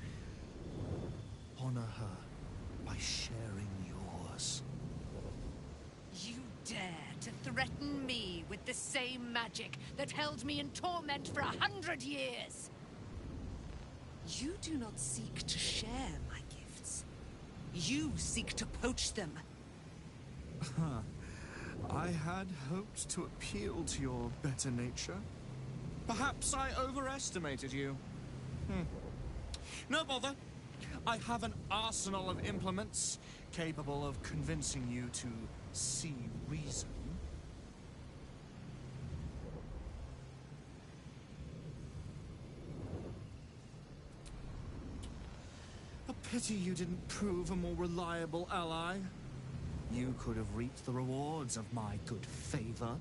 Honor her by sharing yours. You dare to threaten me with the same magic that held me in torment for 100 years? You do not seek to share my gifts. You seek to poach them. I had hoped to appeal to your better nature. Perhaps I overestimated you. No bother. I have an arsenal of implements capable of convincing you to see reason. A pity you didn't prove a more reliable ally. You could have reaped the rewards of my good favor.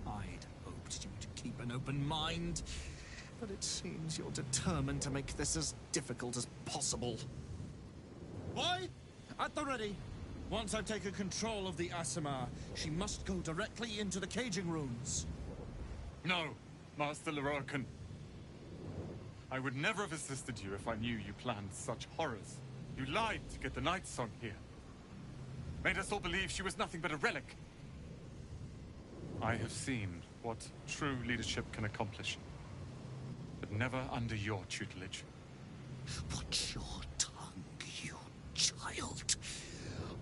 I'd hoped you to keep an open mind, but it seems you're determined to make this as difficult as possible. Boy, at the ready. Once I've taken control of the Aasimar, she must go directly into the caging rooms. No, Master Lorcan. I would never have assisted you if I knew you planned such horrors. You lied to get the Night Song here. Made us all believe she was nothing but a relic. I have seen what true leadership can accomplish. But never under your tutelage. Watch your tongue, you child.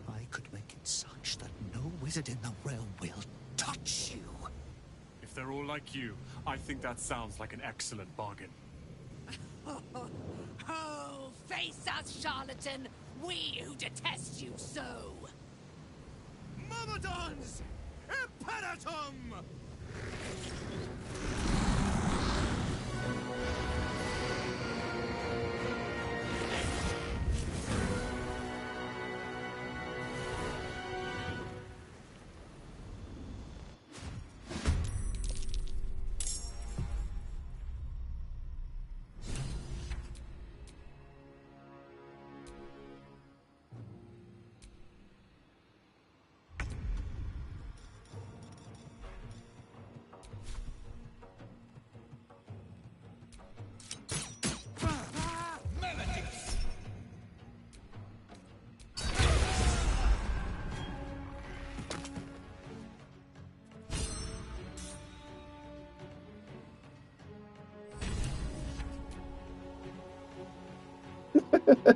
I could make it such that no wizard in the realm will touch you. If they're all like you, I think that sounds like an excellent bargain. Oh, face us, charlatan! We who detest you so! Myrmidons! Imperatum!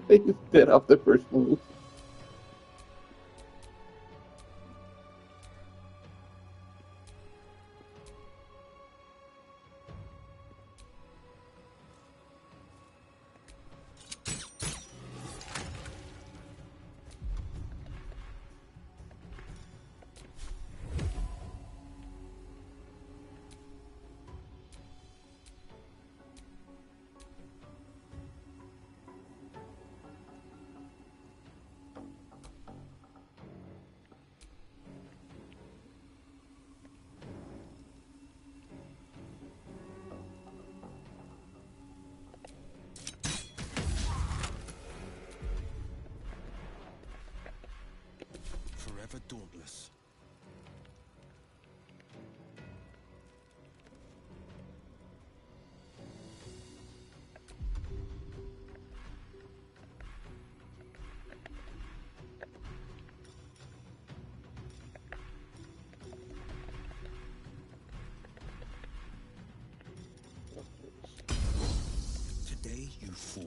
He's dead off the first move. Forever dauntless. Today you fall.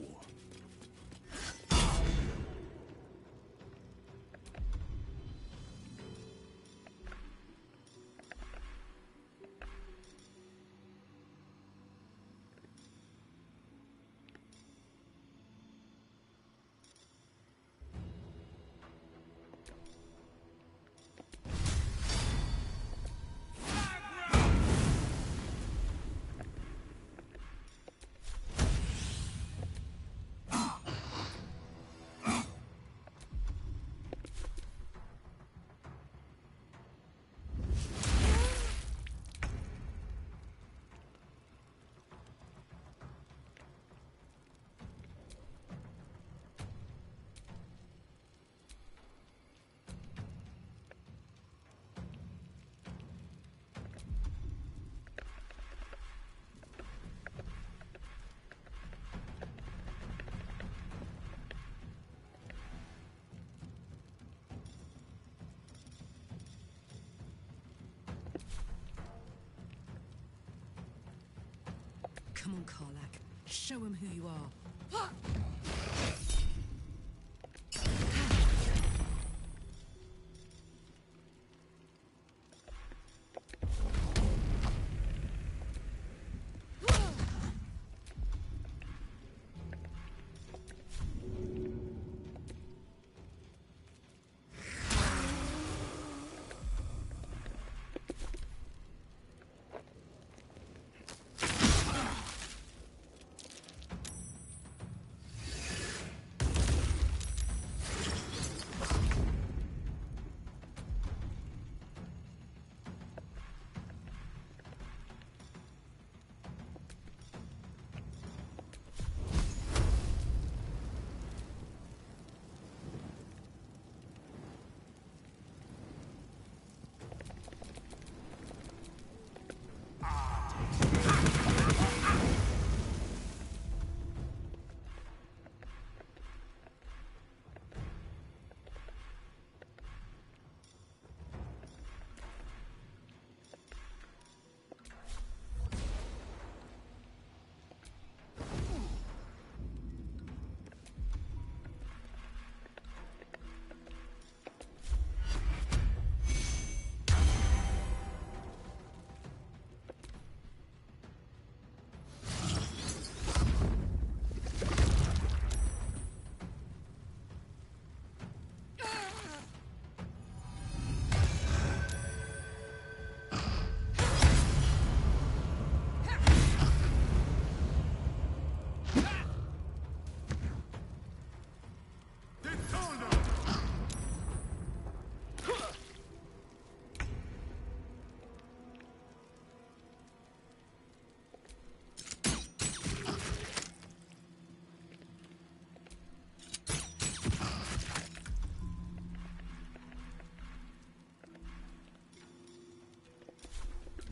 Come on, Karlach. Show him who you are.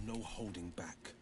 No holding back.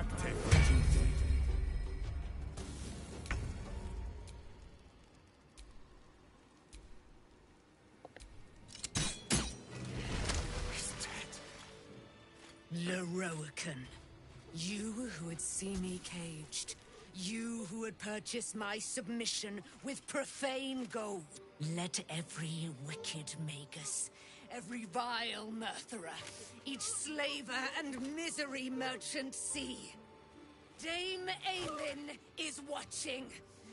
active duty. Leroican. You who would see me caged. You who would purchase my submission with profane gold. Let every wicked magus, every vile murtherer, each slaver and misery merchant see. Dame Aelin is watching.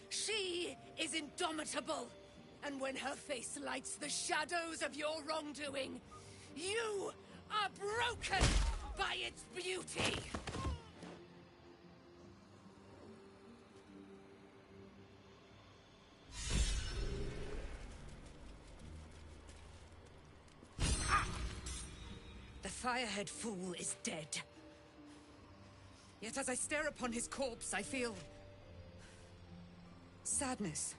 She is indomitable. And when her face lights the shadows of your wrongdoing, you are broken by its beauty. The Firehead Fool is dead. Yet as I stare upon his corpse, I feel sadness.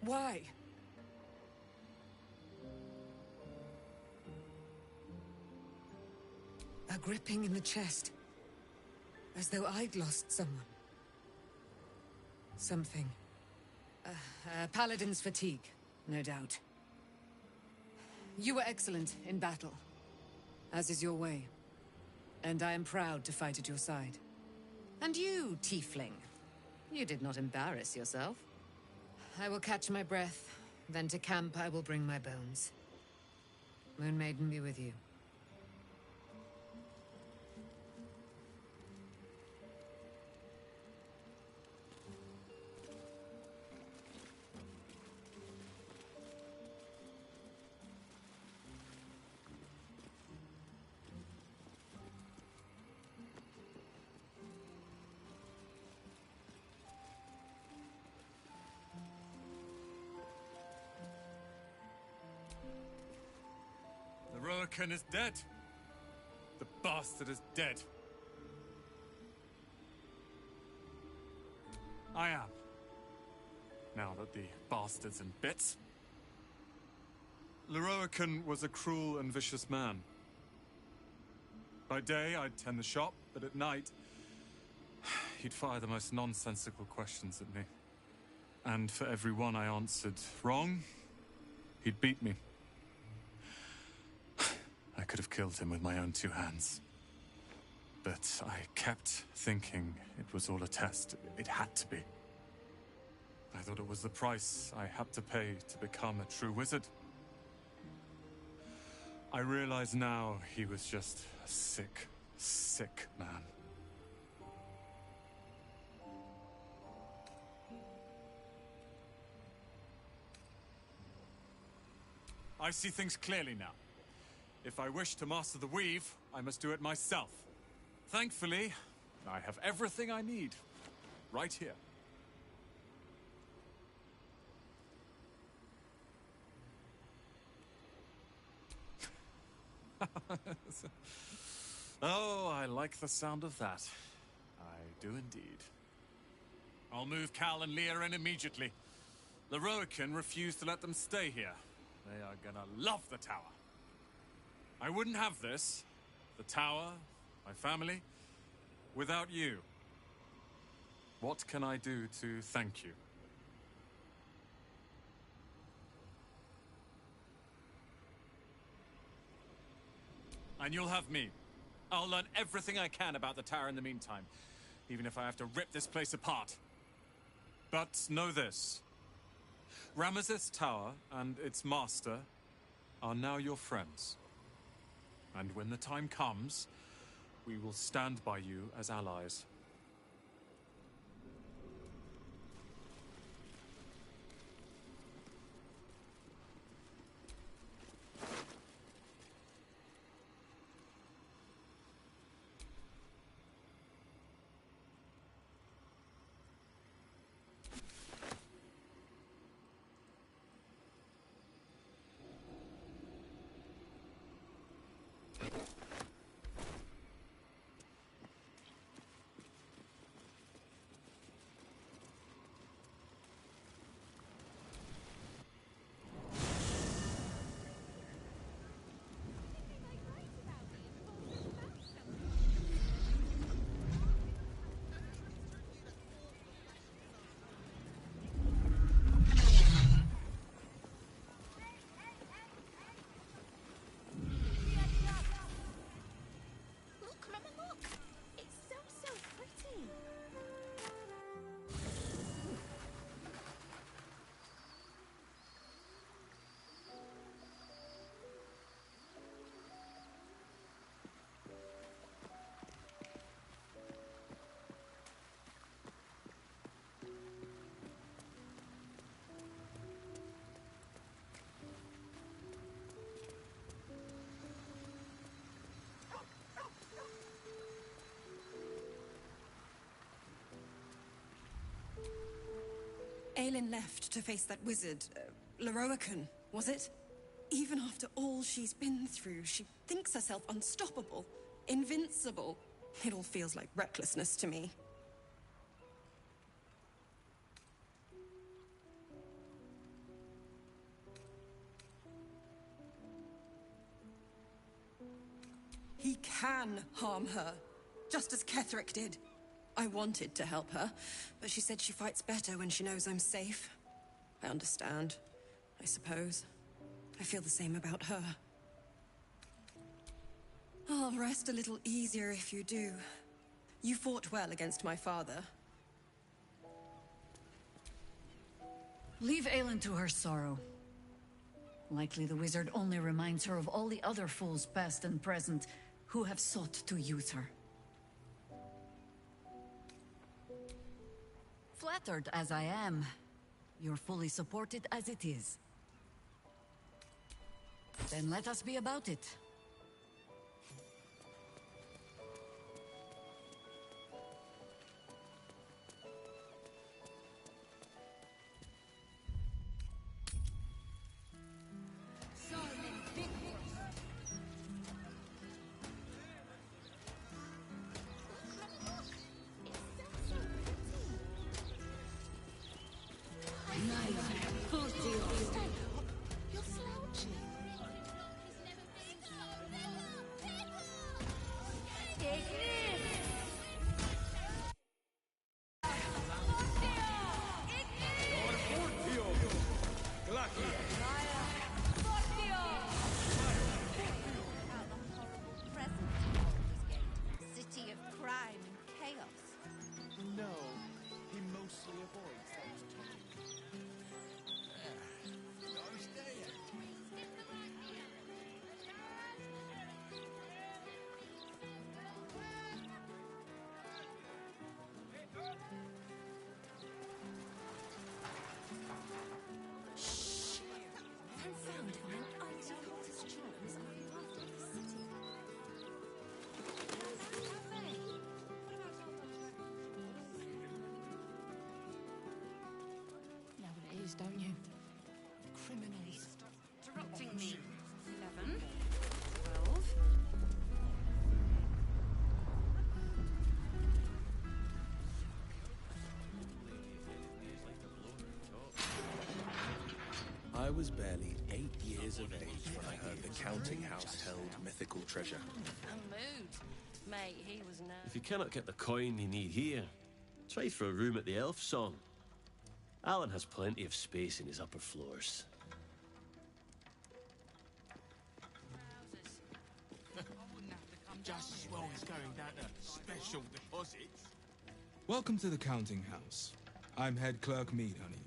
Why? A gripping in the chest, as though I'd lost someone. Something. Paladin's fatigue, no doubt. You were excellent in battle, as is your way. And I am proud to fight at your side. And you, tiefling, you did not embarrass yourself. I will catch my breath, then to camp I will bring my bones. Moon Maiden be with you. The Roakan is dead. The bastard is dead. I am. Now that the bastard's in bits. Leroican was a cruel and vicious man. By day, I'd tend the shop, but at night, he'd fire the most nonsensical questions at me. And for every one I answered wrong, he'd beat me. I could have killed him with my own two hands. But I kept thinking it was all a test. It had to be. I thought it was the price I had to pay to become a true wizard. I realize now he was just a sick, sick man. I see things clearly now. If I wish to master the weave, I must do it myself. Thankfully, I have everything I need, right here. Oh, I like the sound of that. I do indeed. I'll move Cal and Leah in immediately. Leroican refused to let them stay here. They are gonna love the tower. I wouldn't have this, the tower, my family, without you. What can I do to thank you? And you'll have me. I'll learn everything I can about the tower in the meantime, even if I have to rip this place apart. But know this. Ramesses Tower and its master are now your friends. And when the time comes, we will stand by you as allies. Aelin left to face that wizard, Lorroakan, was it? Even after all she's been through, she thinks herself unstoppable, invincible. It all feels like recklessness to me. He can harm her, just as Ketherick did. I wanted to help her, but she said she fights better when she knows I'm safe. I understand, I suppose. I feel the same about her. I'll rest a little easier if you do. You fought well against my father. Leave Aelin to her sorrow. Likely the wizard only reminds her of all the other fools past and present who have sought to use her. Flattered as I am, you're fully supported as it is. Then let us be about it. City of crime and chaos. No, he mostly avoids those topics. Nice day. Shh! Confound it, man. Anti-cultist charms are the life of the city. You know what it is, don't you? Criminals. Interrupting me. 11, 12. I was barely 8 years of age when I heard the counting house held mythical treasure. A mood. Mate, he was nervous. If you cannot get the coin you need here, try for a room at the Elf Song. Alan has plenty of space in his upper floors. Just as well as going down to special deposits. Welcome to the counting house. I'm head clerk Mead, honey.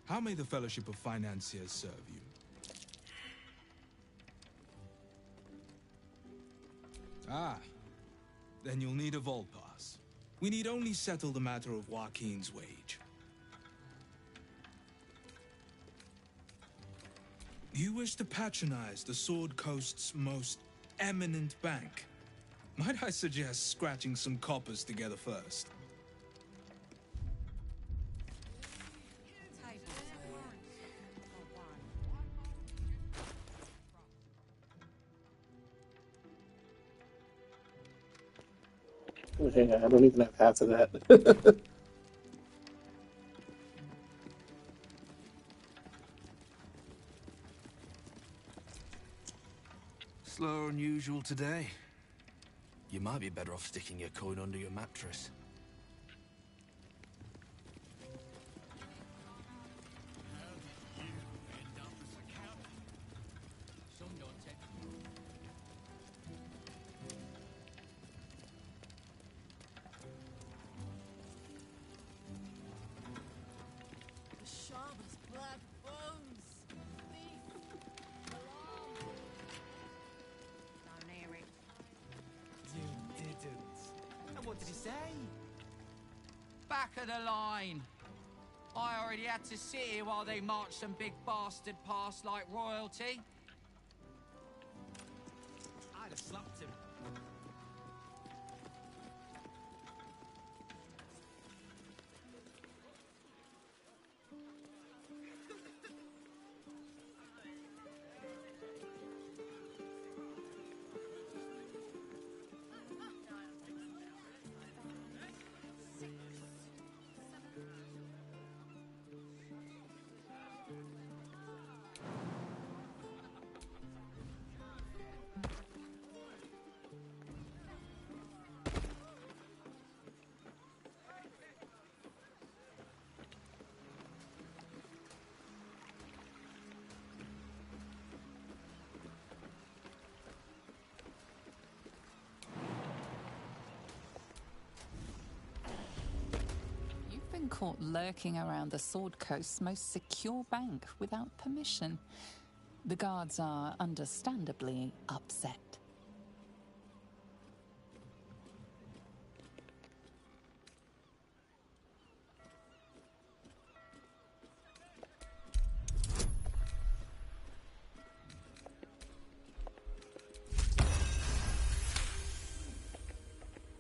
How may the Fellowship of Financiers serve you? Ah, then you'll need a vault pass. We need only settle the matter of Joaquin's wage. You wish to patronize the Sword Coast's most eminent bank? Might I suggest scratching some coppers together first? Okay, I don't even have half of that. Slower than usual today. You might be better off sticking your coin under your mattress. The sharpest black bones. Thief. Alarm. Don't hear it. You didn't. And what did he say? Back of the line. I already had to sit here while they marched some big bastard past like royalty. I'd have slapped him. been caught lurking around the Sword Coast's most secure bank without permission. The guards are understandably upset.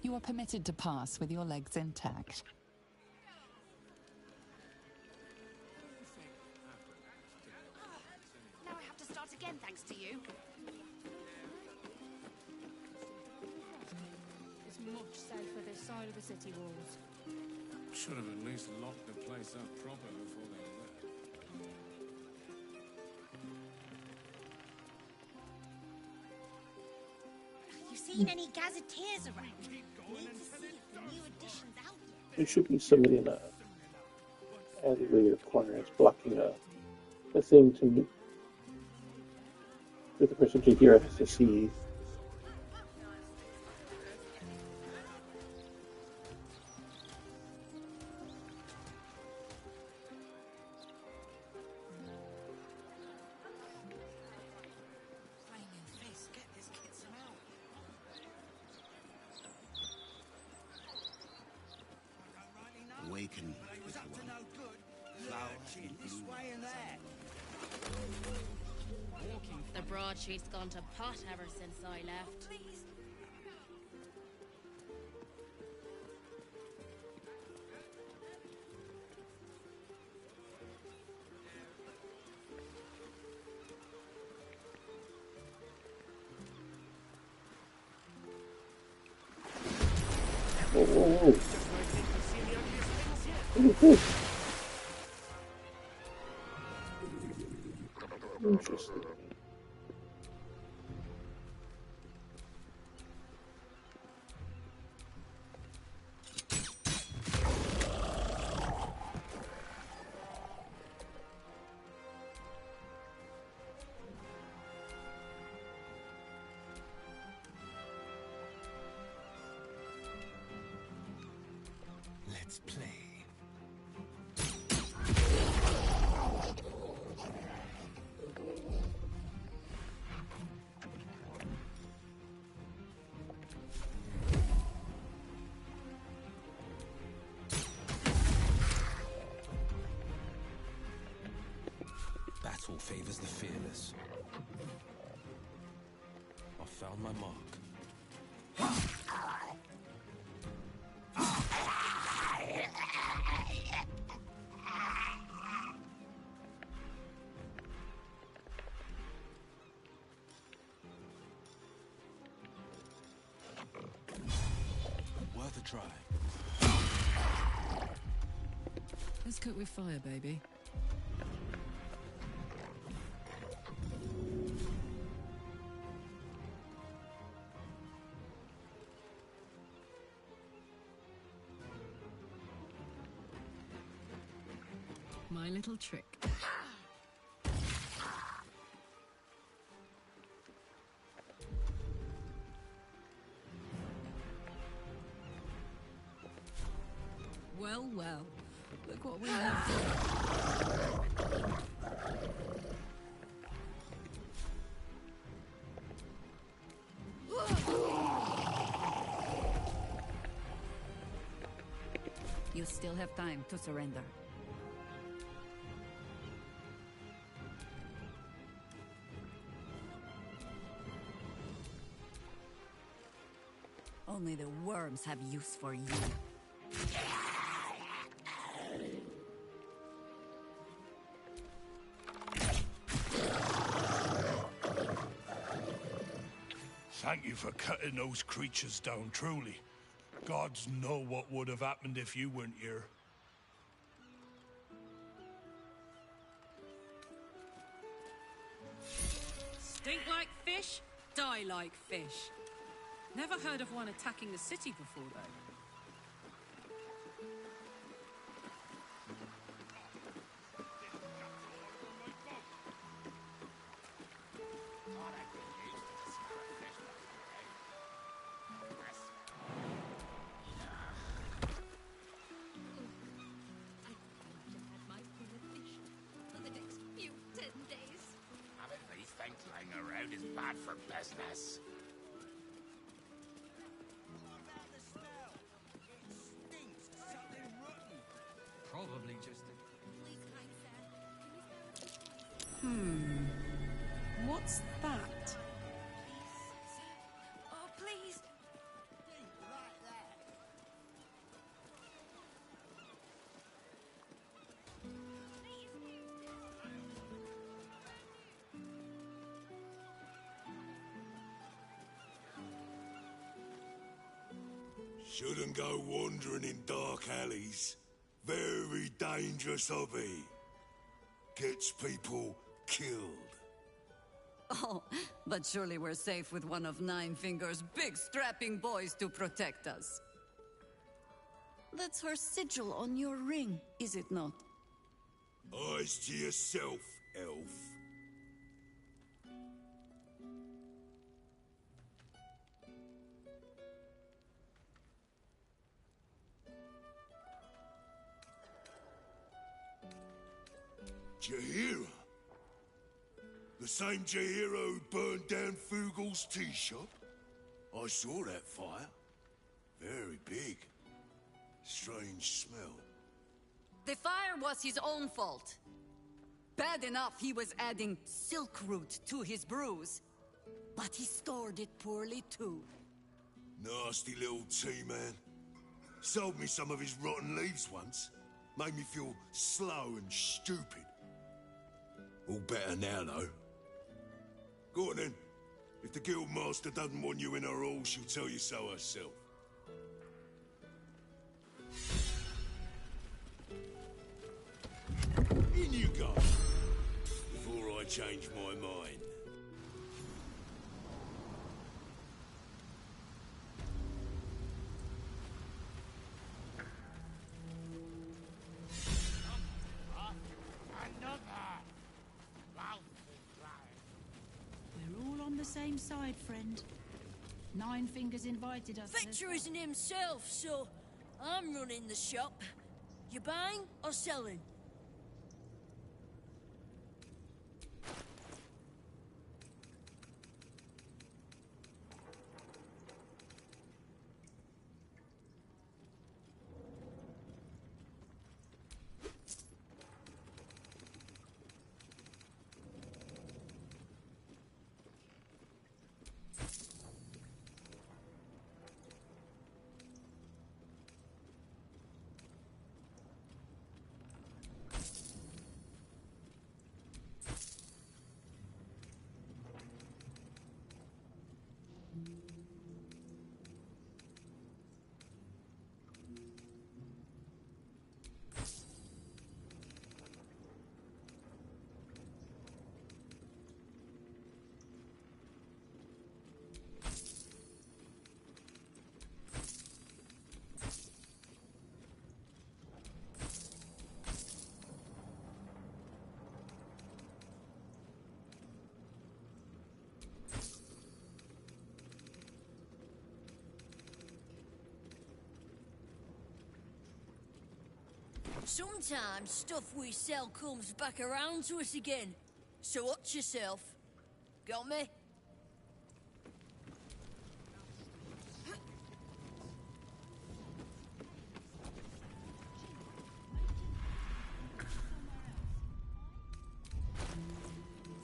You are permitted to pass with your legs intact. Now I have to start again, thanks to you. It's much safer this side of the city walls. Should have at least locked the place up proper before they left. You seen any gazetteers around? Need to see if the new edition's out yet. There should be somebody in a alleyway or corner that's blocking a thing to for the person to hear has to see. Awaken, little one. Flowers in bloom. The broadsheet's gone to pot ever since I left. Whoa, whoa, whoa. Ooh. Interesting. Let's play. Battle favors the fearless. I found my mark. Worth a try. Let's cook with fire, baby. My little trick. Well, well. Look what we have. You still have time to surrender. Only the worms have use for you. Thank you for cutting those creatures down, truly. Gods know what would have happened if you weren't here. Stink like fish, die like fish. Never heard of one attacking the city before, though. bad for business. Probably just What's that? Oh, please. Shouldn't go wandering in dark alleys. Very dangerous hobby. Gets people killed. Oh, but surely we're safe with one of Nine Fingers' big strapping boys to protect us. That's her sigil on your ring, is it not? Eyes to yourself, elf. Jahira? The same Jahira who burned down Fugal's tea shop? I saw that fire. Very big. Strange smell. The fire was his own fault. Bad enough he was adding silk root to his brews. But he stored it poorly too. Nasty little tea man. Sold me some of his rotten leaves once. Made me feel slow and stupid. All better now, though. Go on then. If the guildmaster doesn't want you in her hall, she'll tell you so herself. In you go. Before I change my mind. We're all on the same side, friend. Nine Fingers invited us. Victor isn't himself, so I'm running the shop. You buying or selling? Sometimes stuff we sell comes back around to us again. So watch yourself. Got me?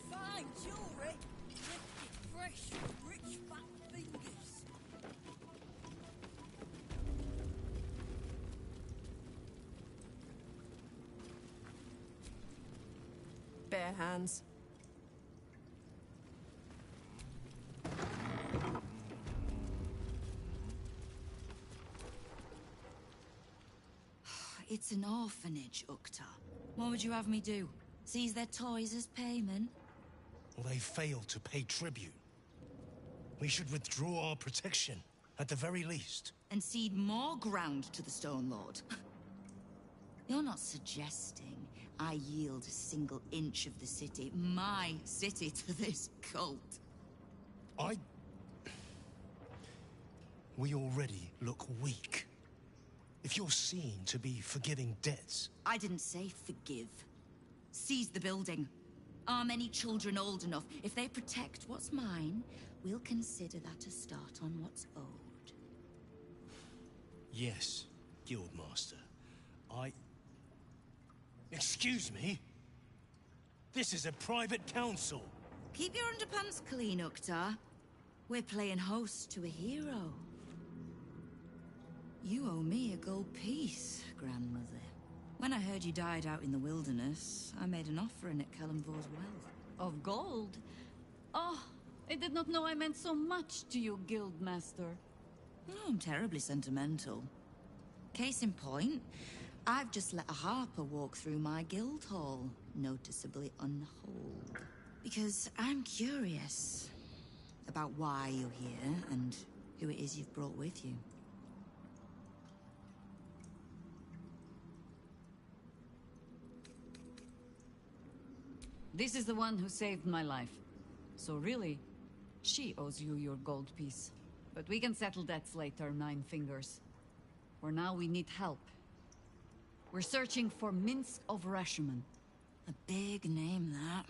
Fine jewelry. Lifted fresh from rich fat fingers. Bare hands. It's an orphanage, Ukta. What would you have me do? Seize their toys as payment? Well, they failed to pay tribute. We should withdraw our protection, at the very least. And cede more ground to the Stone Lord? You're not suggesting I yield a single inch of the city, my city, to this cult? We already look weak. If you're seen to be forgiving debts... I didn't say forgive. Seize the building. Are many children old enough? If they protect what's mine, we'll consider that a start on what's owed. Yes, Guildmaster. Excuse me? This is a private council. Keep your underpants clean, Uktar. We're playing host to a hero. You owe me a gold piece, grandmother. When I heard you died out in the wilderness, I made an offering at Kelemvor's well. Of gold? Oh, I did not know I meant so much to you, Guildmaster. Oh, I'm terribly sentimental. Case in point, I've just let a harper walk through my guild hall, noticeably unholed. Because I'm curious about why you're here and who it is you've brought with you. This is the one who saved my life. So really, she owes you your gold piece. But we can settle debts later, Nine Fingers. For now, we need help. We're searching for Minsk of Rashomon. A big name, that.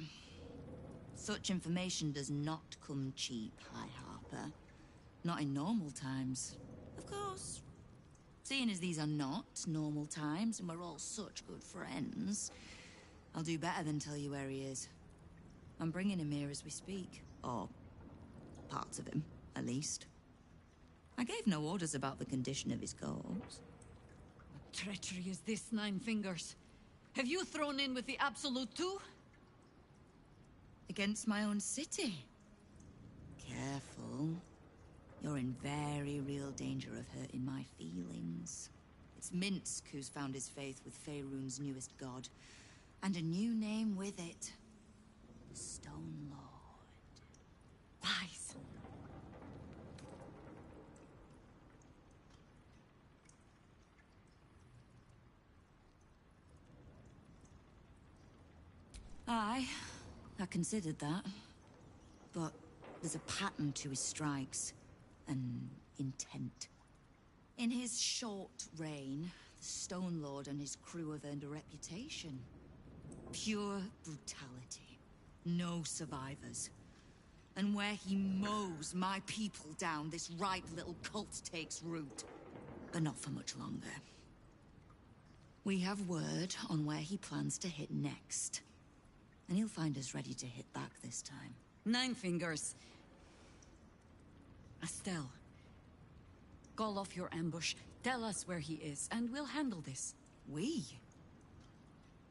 Such information does not come cheap, High Harper. Not in normal times. Of course. Seeing as these are not normal times and we're all such good friends, I'll do better than tell you where he is. I'm bringing him here as we speak. Or parts of him, at least. I gave no orders about the condition of his corpse. What treachery is this, Nine Fingers? Have you thrown in with the Absolute too? Against my own city. Careful. You're in very real danger of hurting my feelings. It's Minsk who's found his faith with Faerun's newest god. And a new name with it. The Stone Lord. Lies. Aye, I considered that. But there's a pattern to his strikes. An intent. In his short reign, the Stone Lord and his crew have earned a reputation. Pure brutality. No survivors. And where he mows my people down, this ripe little cult takes root. But not for much longer. We have word on where he plans to hit next. And he'll find us ready to hit back this time. Nine Fingers. Estelle. Call off your ambush. Tell us where he is, and we'll handle this. We?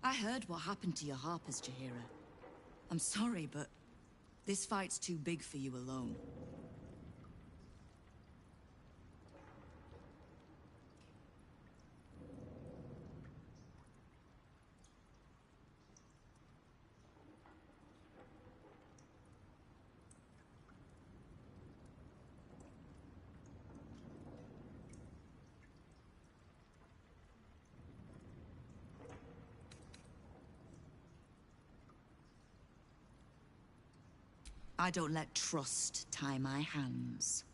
I heard what happened to your harpers, Jaheira. I'm sorry, but this fight's too big for you alone. I don't let trust tie my hands.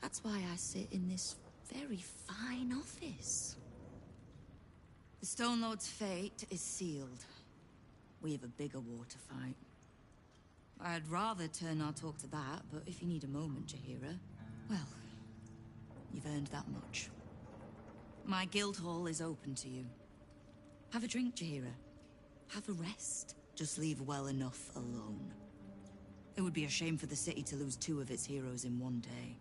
That's why I sit in this very fine office. The Stone Lord's fate is sealed. We have a bigger war to fight. I'd rather turn our talk to that, but if you need a moment, Jaheira, well, you've earned that much. My guild hall is open to you. Have a drink, Jaheira. Have a rest. Just leave well enough alone. It would be a shame for the city to lose 2 of its heroes in one day.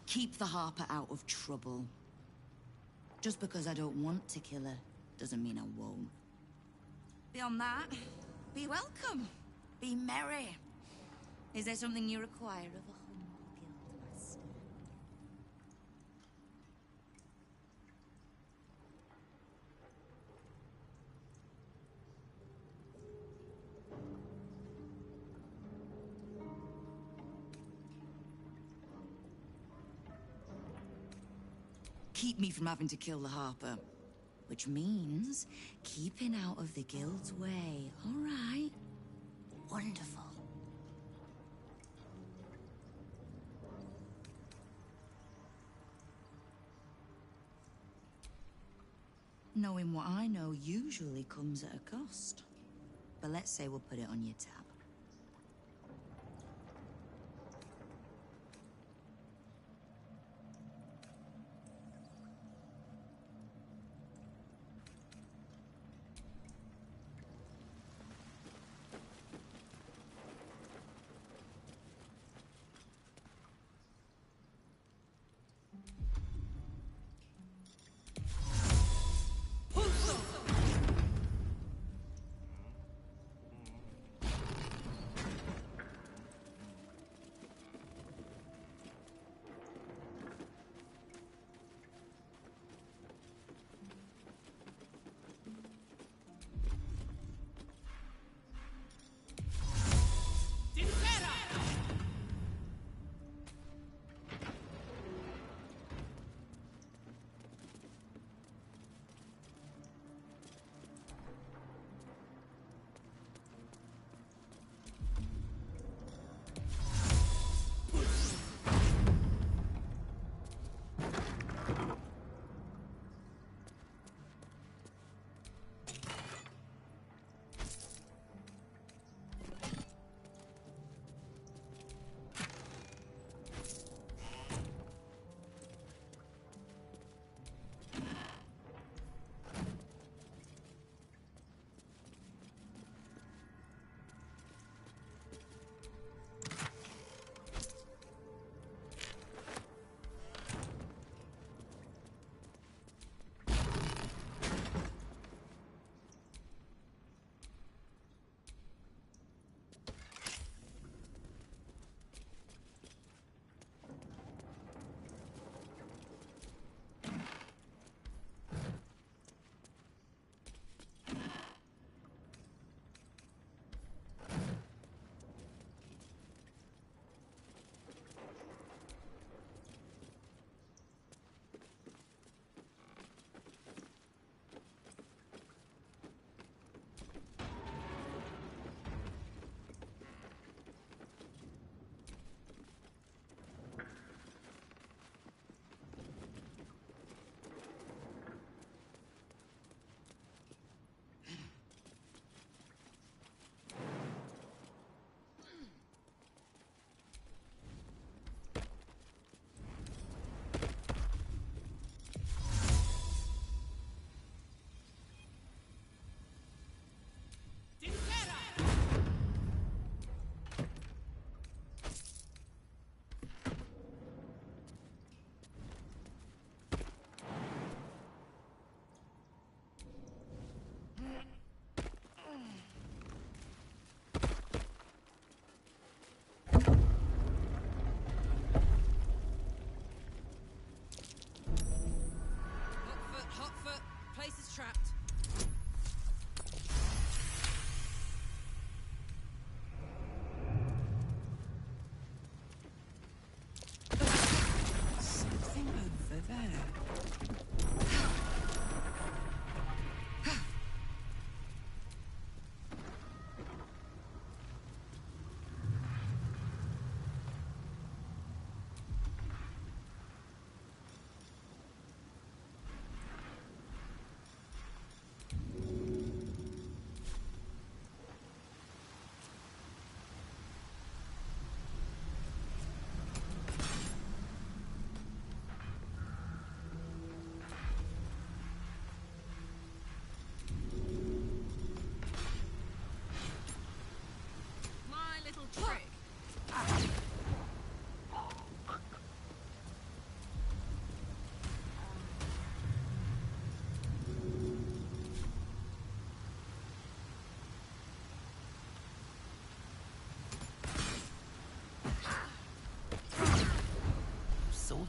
Keep the Harper out of trouble. Just because I don't want to kill her, doesn't mean I won't. Beyond that, be welcome. Be merry. Is there something you require of a humble guildmaster? keep me from having to kill the Harper. Which means keeping out of the Guild's way, all right? Wonderful. Knowing what I know usually comes at a cost. But let's say we'll put it on your tab.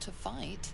To fight.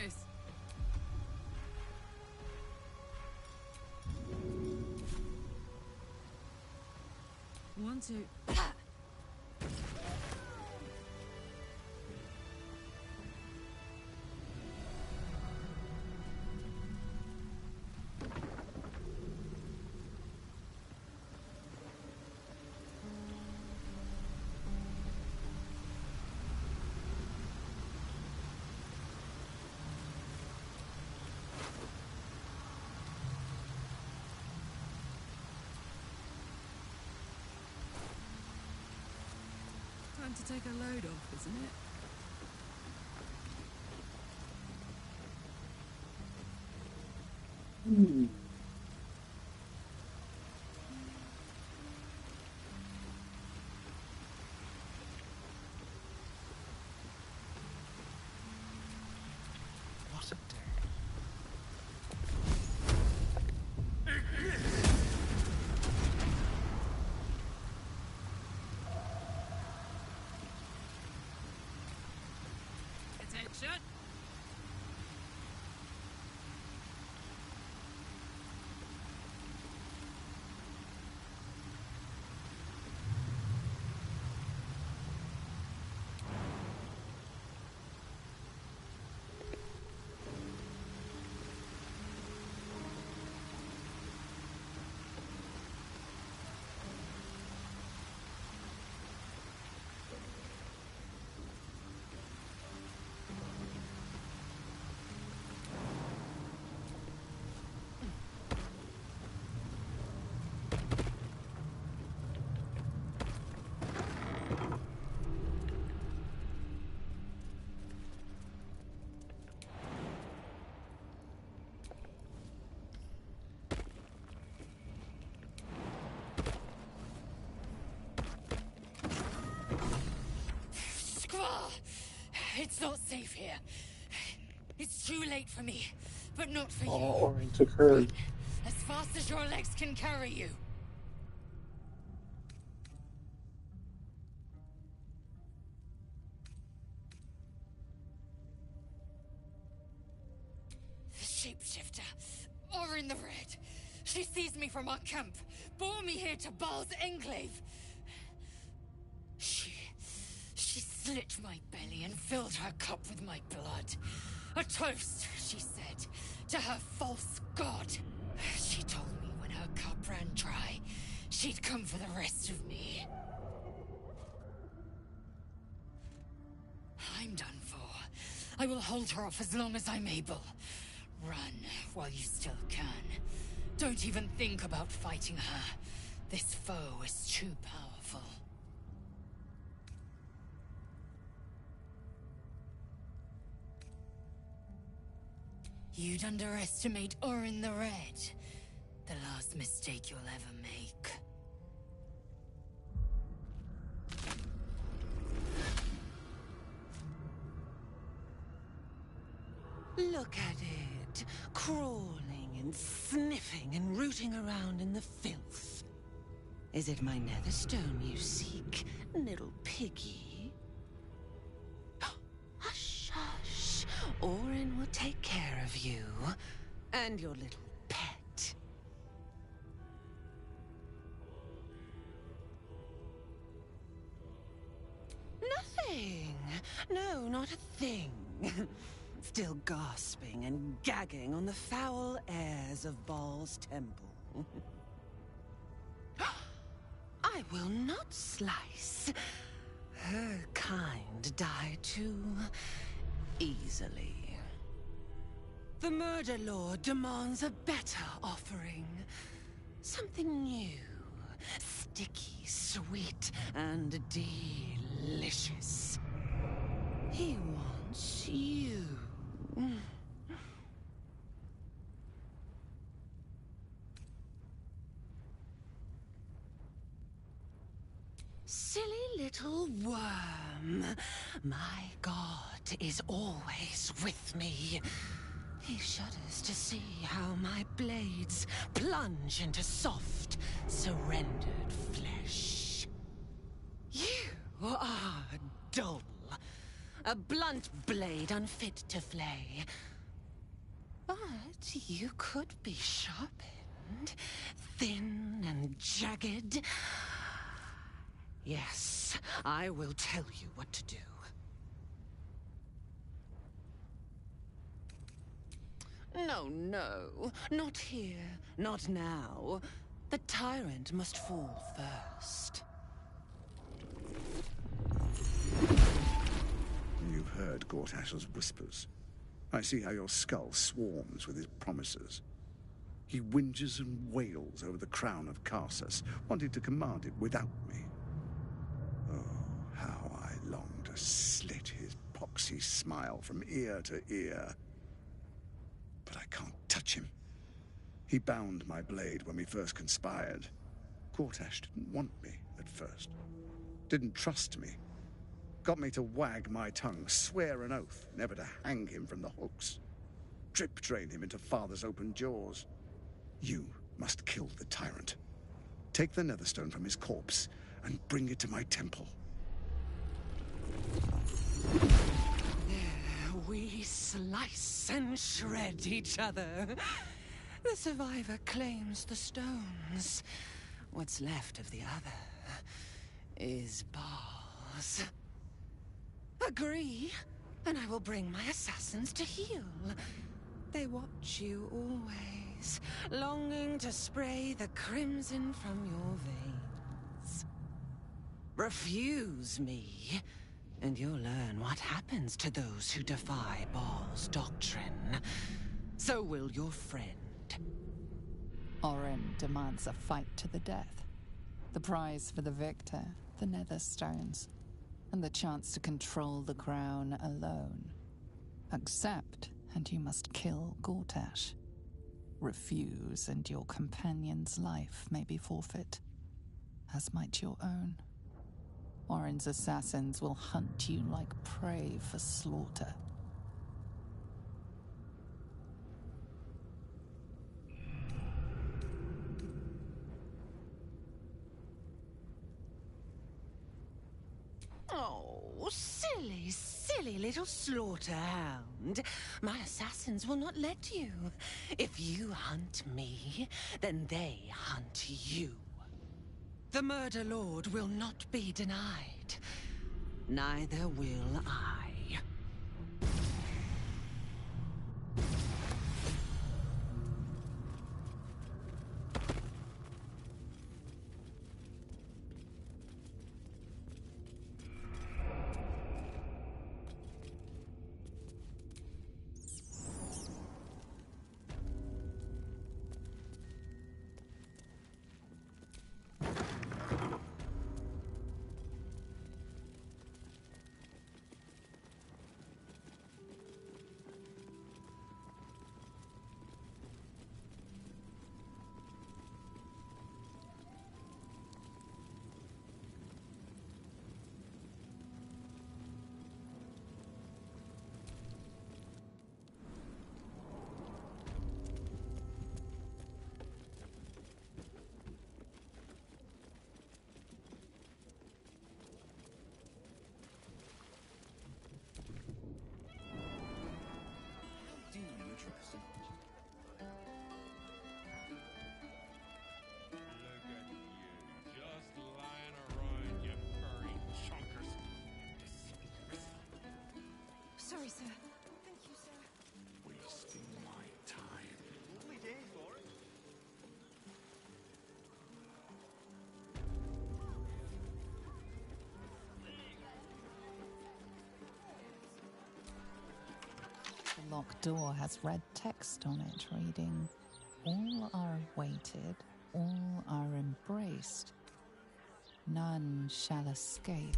this? One, two. Time to take a load off, isn't it? Hmm. What a day. Attention. It's not safe here. It's too late for me, but not for you. Orin took her. As fast as your legs can carry you. The shapeshifter, Orin the Red. She seized me from our camp, bore me here to Baal's enclave. She slit my belly and filled her cup with my blood. A toast, she said, to her false god. She told me when her cup ran dry, she'd come for the rest of me. I'm done for. I will hold her off as long as I'm able. Run while you still can. Don't even think about fighting her. This foe is too powerful. You'd underestimate Orin the Red. The last mistake you'll ever make. Look at it, crawling and sniffing and rooting around in the filth. Is it my netherstone you seek, little piggy? Hush, hush. Orin will take care of you and your little pet. Nothing. No, not a thing. Still gasping and gagging on the foul airs of Baal's temple. I will not slice. Her kind die too easily. The Murder Lord demands a better offering. Something new, sticky, sweet, and delicious. He wants you. Silly little worm. My God is always with me. He shudders to see how my blades plunge into soft, surrendered flesh. You are dull. A blunt blade unfit to flay. But you could be sharpened, thin and jagged. Yes, I will tell you what to do. No, no, not here, not now. The tyrant must fall first. You've heard Gortash's whispers. I see how your skull swarms with his promises. He whinges and wails over the crown of Karsus, wanting to command it without me. Oh, how I long to slit his poxy smile from ear to ear. But I can't touch him. He bound my blade when we first conspired. Gortash didn't want me at first. Didn't trust me. Got me to wag my tongue, swear an oath never to hang him from the hooks. Drip drain him into father's open jaws. You must kill the tyrant. Take the netherstone from his corpse and bring it to my temple. There we slice and shred each other. The survivor claims the stones. What's left of the other is bars. Agree, and I will bring my assassins to heal. They watch you always, longing to spray the crimson from your veins. Refuse me, and you'll learn what happens to those who defy Baal's doctrine. So will your friend. Orin demands a fight to the death. The prize for the victor, the Netherstones, and the chance to control the crown alone. Accept, and you must kill Gortash. Refuse, and your companion's life may be forfeit, as might your own. Orin's assassins will hunt you like prey for slaughter. Oh, silly, silly little slaughterhound. My assassins will not let you. If you hunt me, then they hunt you. The Murder Lord will not be denied. Neither will I. Sorry, sir. Thank you, sir. Wasting my time. Lovely day for it. The locked door has red text on it reading, "All are awaited, all are embraced. None shall escape."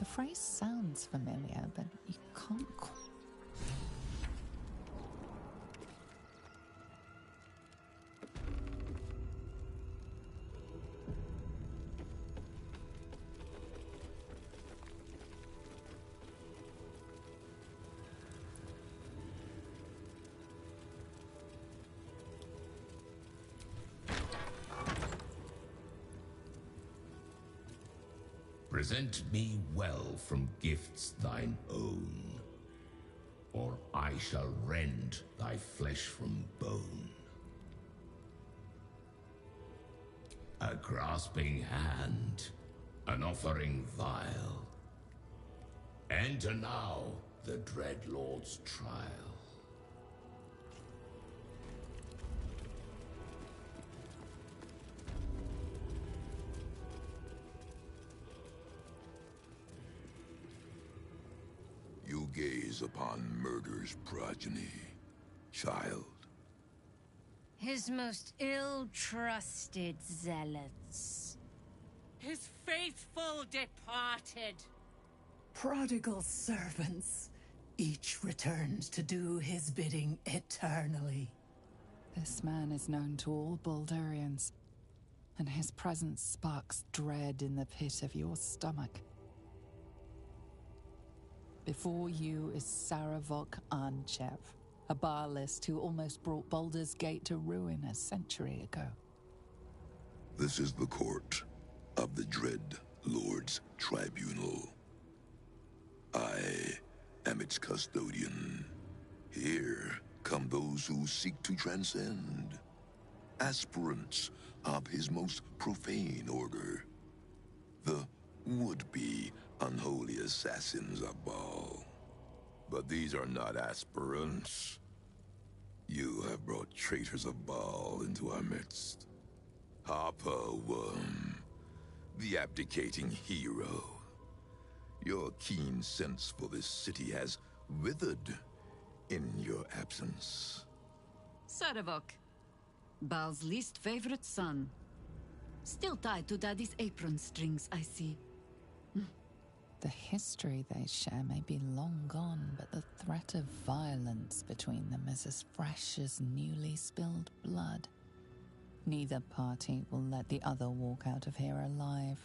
The phrase sounds familiar, but you can't Present me well from gifts thine own, or I shall rend thy flesh from bone. A grasping hand, an offering vile. Enter now the Dread Lord's trial. You gaze upon murder's progeny, child. His most ill-trusted zealots. His faithful departed. Prodigal servants, each returned to do his bidding eternally. This man is known to all Baldurians, and his presence sparks dread in the pit of your stomach. Before you is Saravok Arnchev, a Baalist who almost brought Baldur's Gate to ruin a century ago. This is the court of the Dread Lord's Tribunal. I am its custodian. Here come those who seek to transcend, aspirants of his most profane order, the would-be unholy assassins of Baal. But these are not aspirants. You have brought traitors of Baal into our midst. Harpa Worm, the abdicating hero. Your keen sense for this city has withered in your absence. Saravok, Baal's least favorite son. Still tied to Daddy's apron strings, I see. The history they share may be long gone, but the threat of violence between them is as fresh as newly spilled blood. Neither party will let the other walk out of here alive.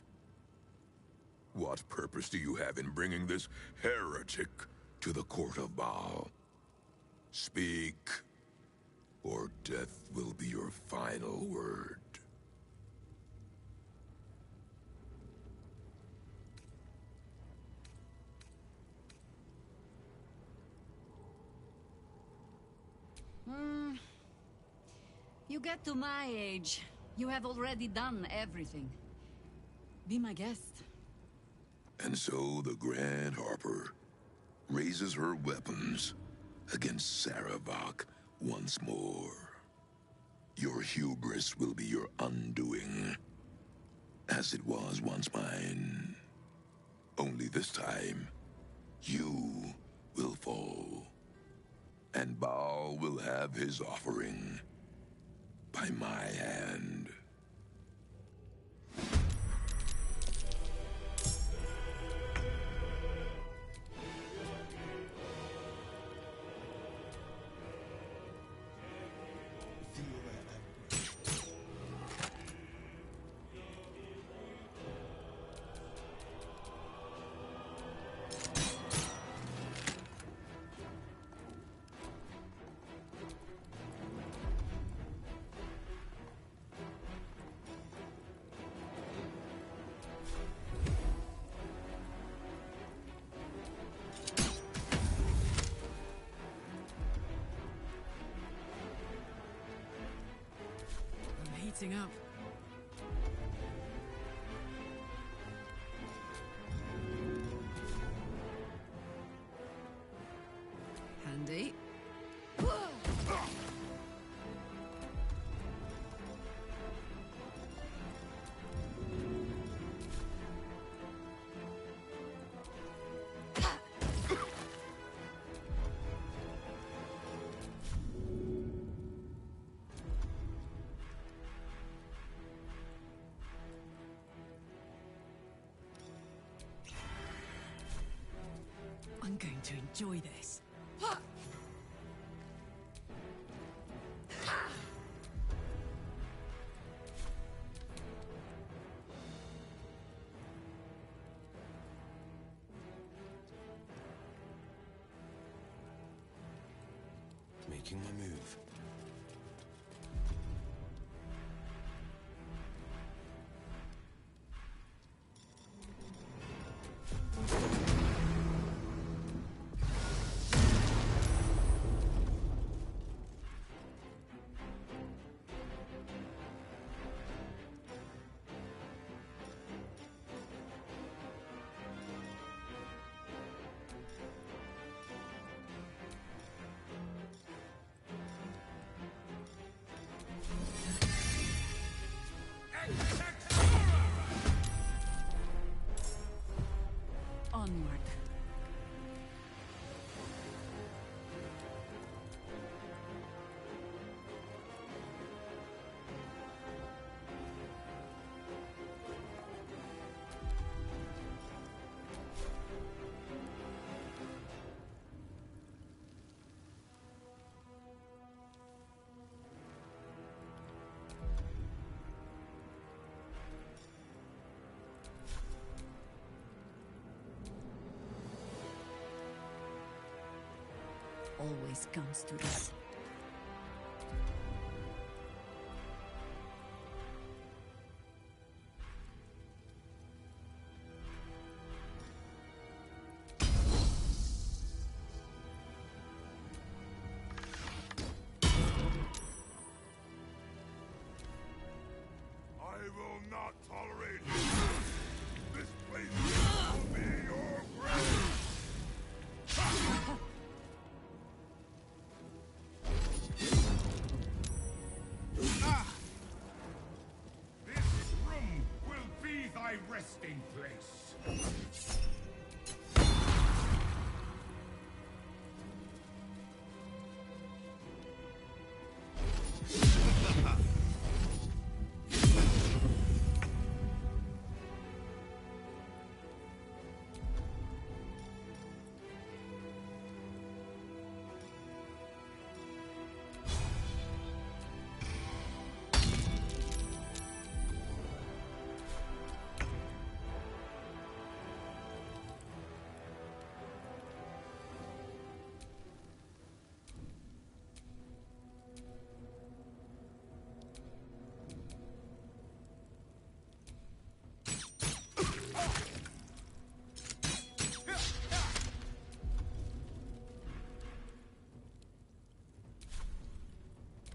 What purpose do you have in bringing this heretic to the court of Baal? Speak, or death will be your final word. You get to my age, you have already done everything. Be my guest. And so the Grand Harper raises her weapons against Saravok once more. Your hubris will be your undoing, as it was once mine. Only this time, you will fall, and Baal will have his offering by my hand. Heating up. Handy. I'm going to enjoy this. Making my move. Onward. Always comes to this. I will not tolerate it. This place will be your grave. This room will be thy resting place.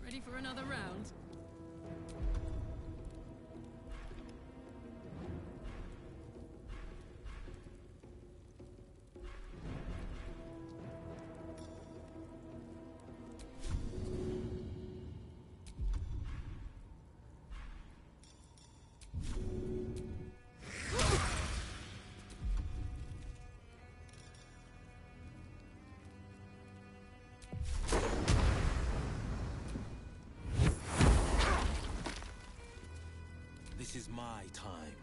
Ready for another round? This is my time.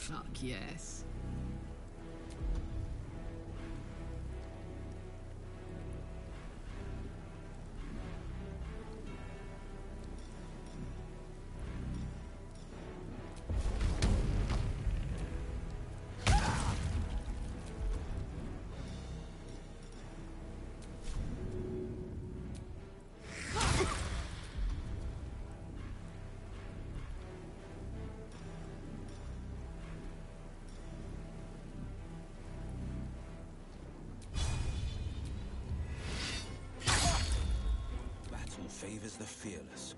Fuck yes. as the fearless.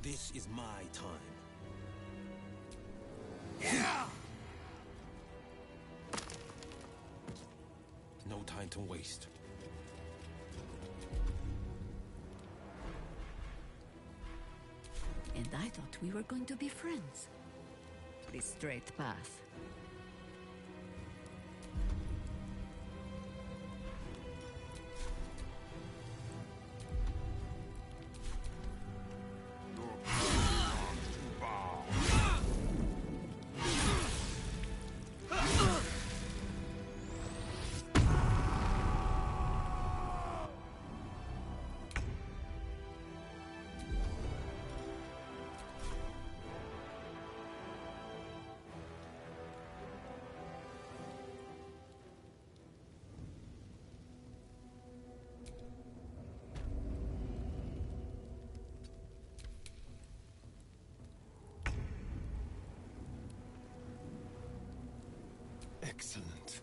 This is my time. Yeah! No time to waste. And I thought we were going to be friends. The straight path. Excellent.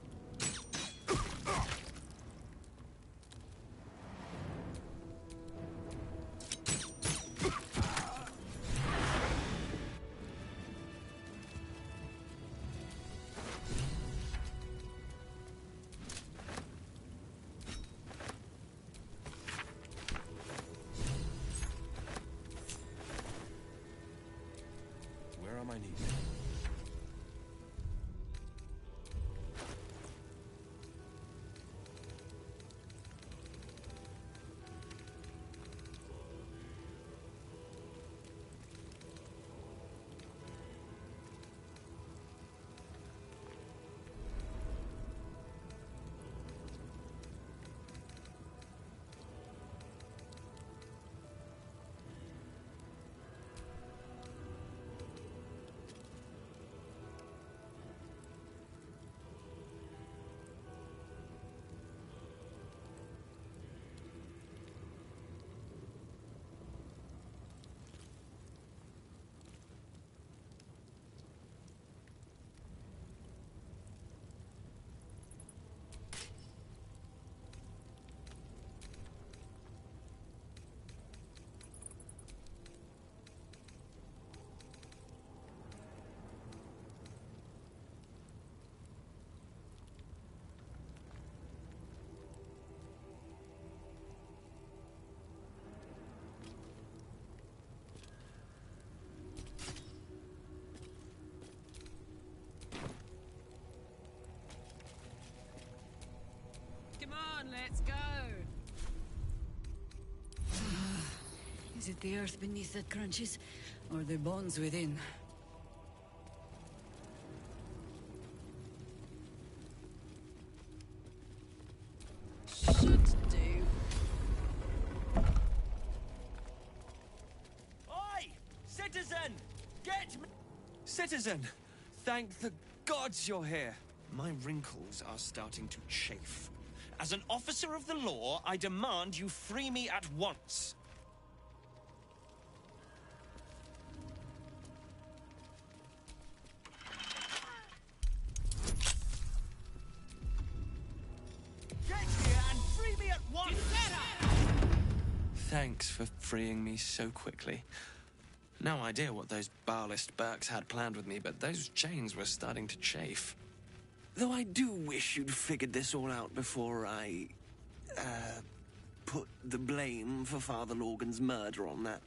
Where are my knees? Come on, let's go. Is it the earth beneath that crunches, or the bones within? Should do. Oi! Citizen! Get me! Citizen! Thank the gods you're here. My wrinkles are starting to chafe. As an officer of the law, I demand you free me at once. Thanks for freeing me so quickly. No idea what those Barlist Burks had planned with me, but those chains were starting to chafe. Though I do wish you'd figured this all out before I, put the blame for Father Lorgan's murder on that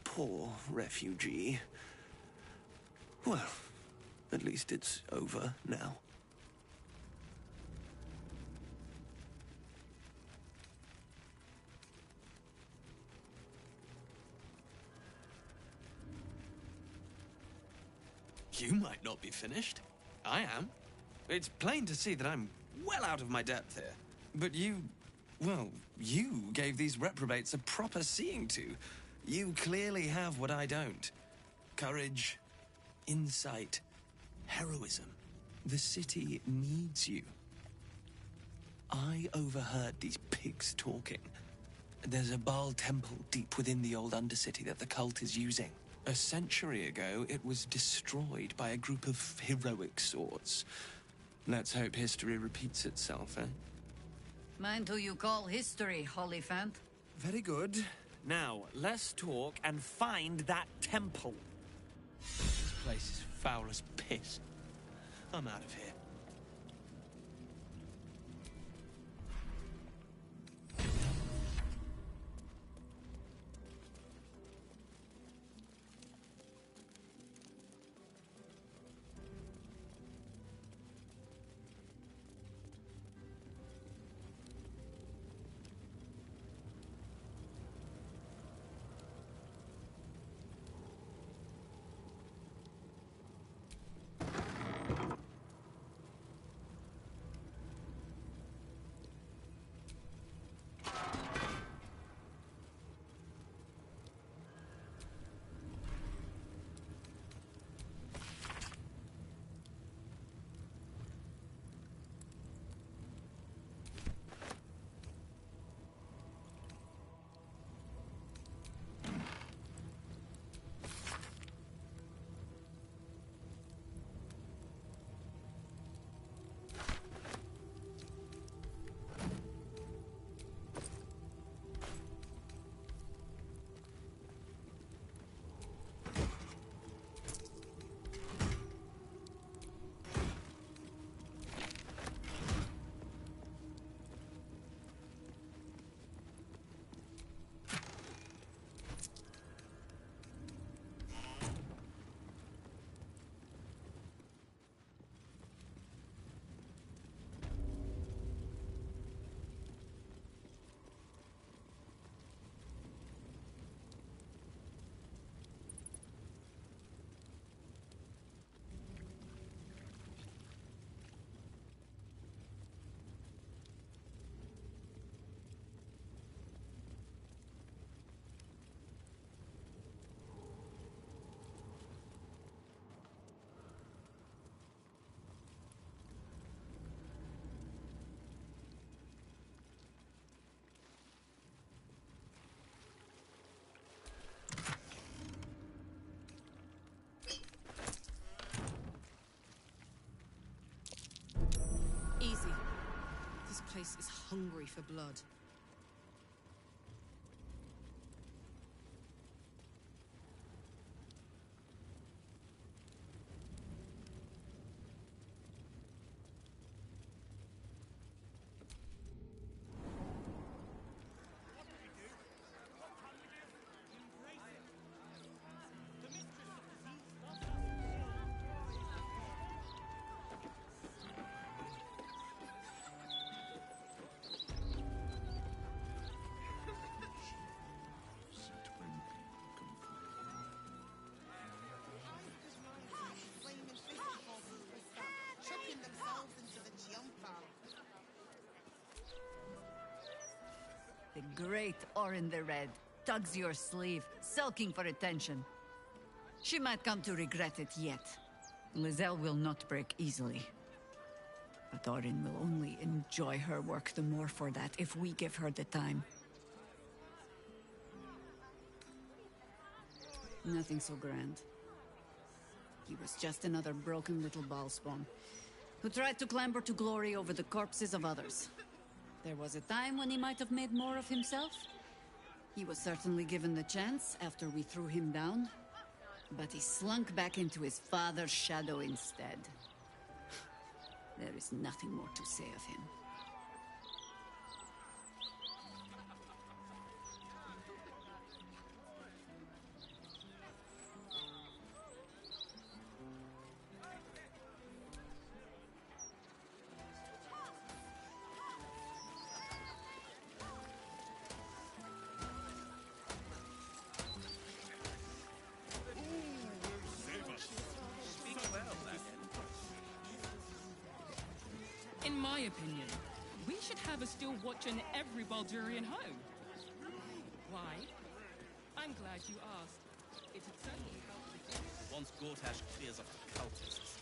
poor refugee. Well, at least it's over now. You might not be finished. I am. It's plain to see that I'm well out of my depth here. But you gave these reprobates a proper seeing to. You clearly have what I don't. Courage, insight, heroism. The city needs you. I overheard these pigs talking. There's a Baal temple deep within the old Undercity that the cult is using. A century ago, it was destroyed by a group of heroic sorts. Let's hope history repeats itself, eh? Mind who you call history, Hollyphant. Very good. Now, let's talk and find that temple. This place is foul as piss. I'm out of here. Easy. This place is hungry for blood. The great Orin the Red tugs your sleeve, sulking for attention. She might come to regret it yet. Lizelle will not break easily. But Orin will only enjoy her work the more for that if we give her the time. Nothing so grand. He was just another broken little ballspawn who tried to clamber to glory over the corpses of others. There was a time when he might have made more of himself, He was certainly given the chance after we threw him down, but he slunk back into his father's shadow instead. There is nothing more to say of him. In my opinion, we should have a still watch in every Baldurian home. Why? I'm glad you asked. It had certainly helped. Once Gortash clears up the cultists.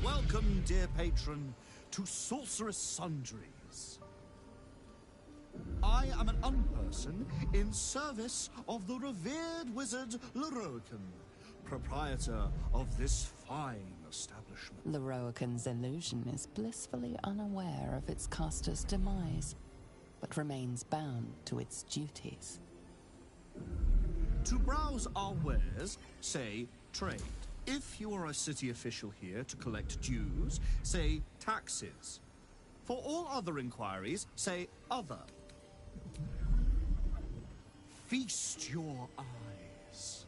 Welcome, dear patron, to Sorceress Sundries. I am an unperson in service of the revered wizard Leroican, proprietor of this fine establishment. Leroican's illusion is blissfully unaware of its caster's demise, but remains bound to its duties. To browse our wares, say trade. If you are a city official here to collect dues, say taxes. For all other inquiries, say other. Feast your eyes.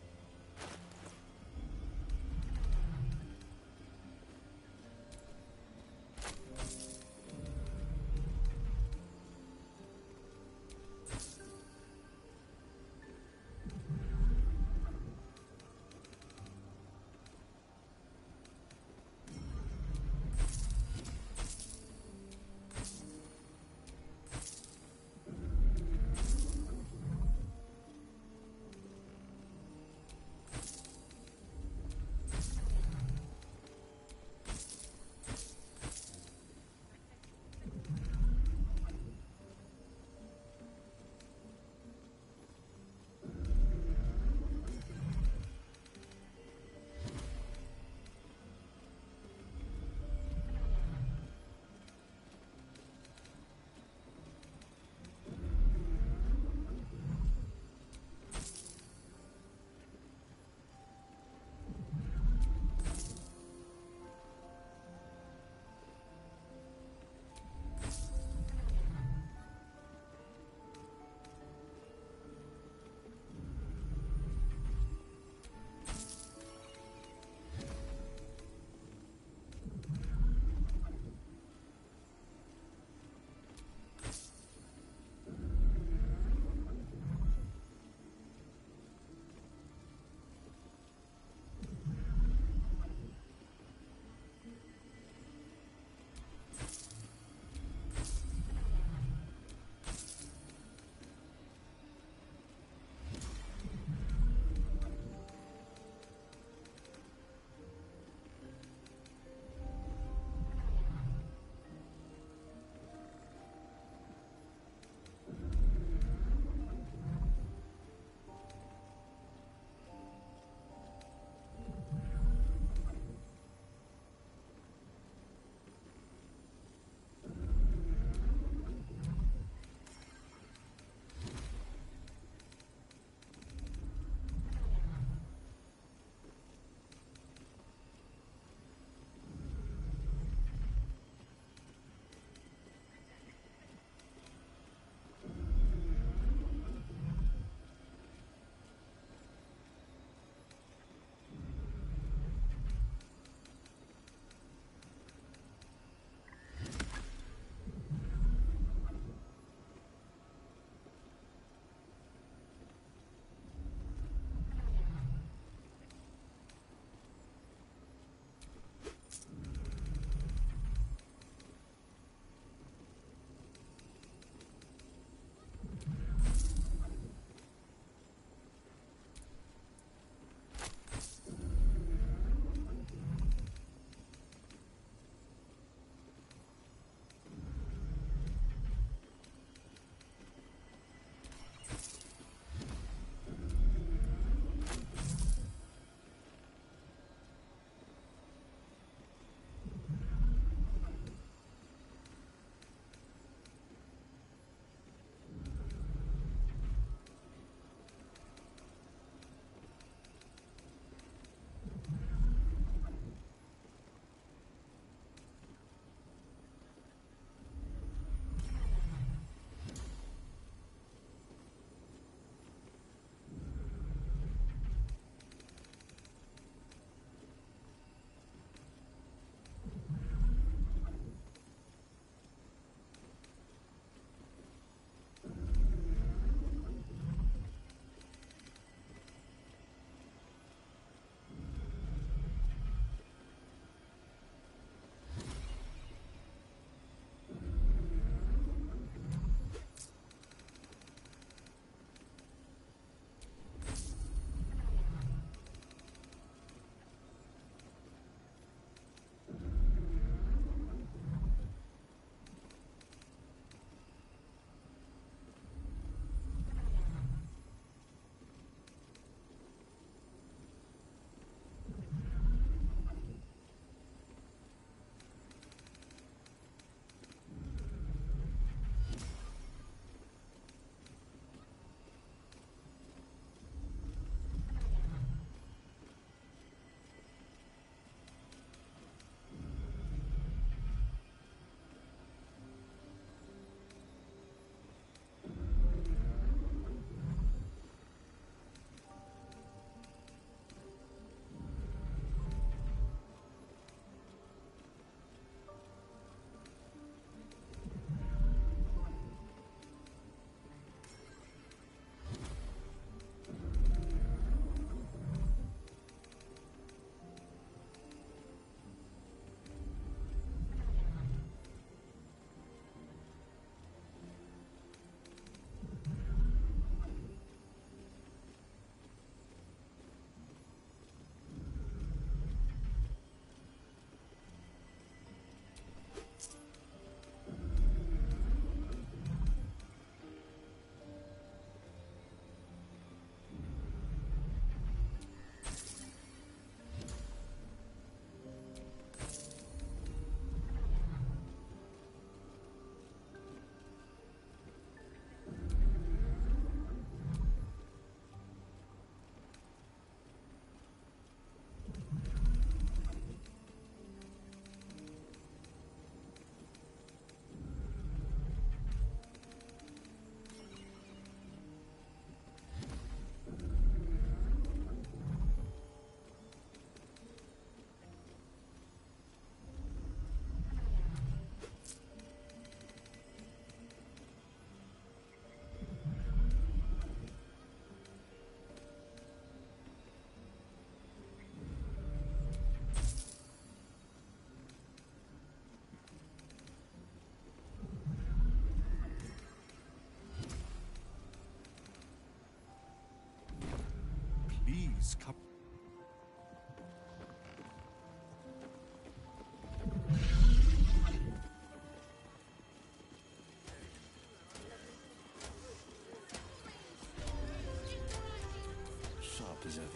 is coming. Sharp as ever.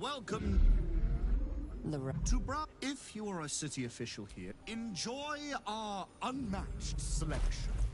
Welcome to Brow. If you are a city official here, enjoy our unmatched selection.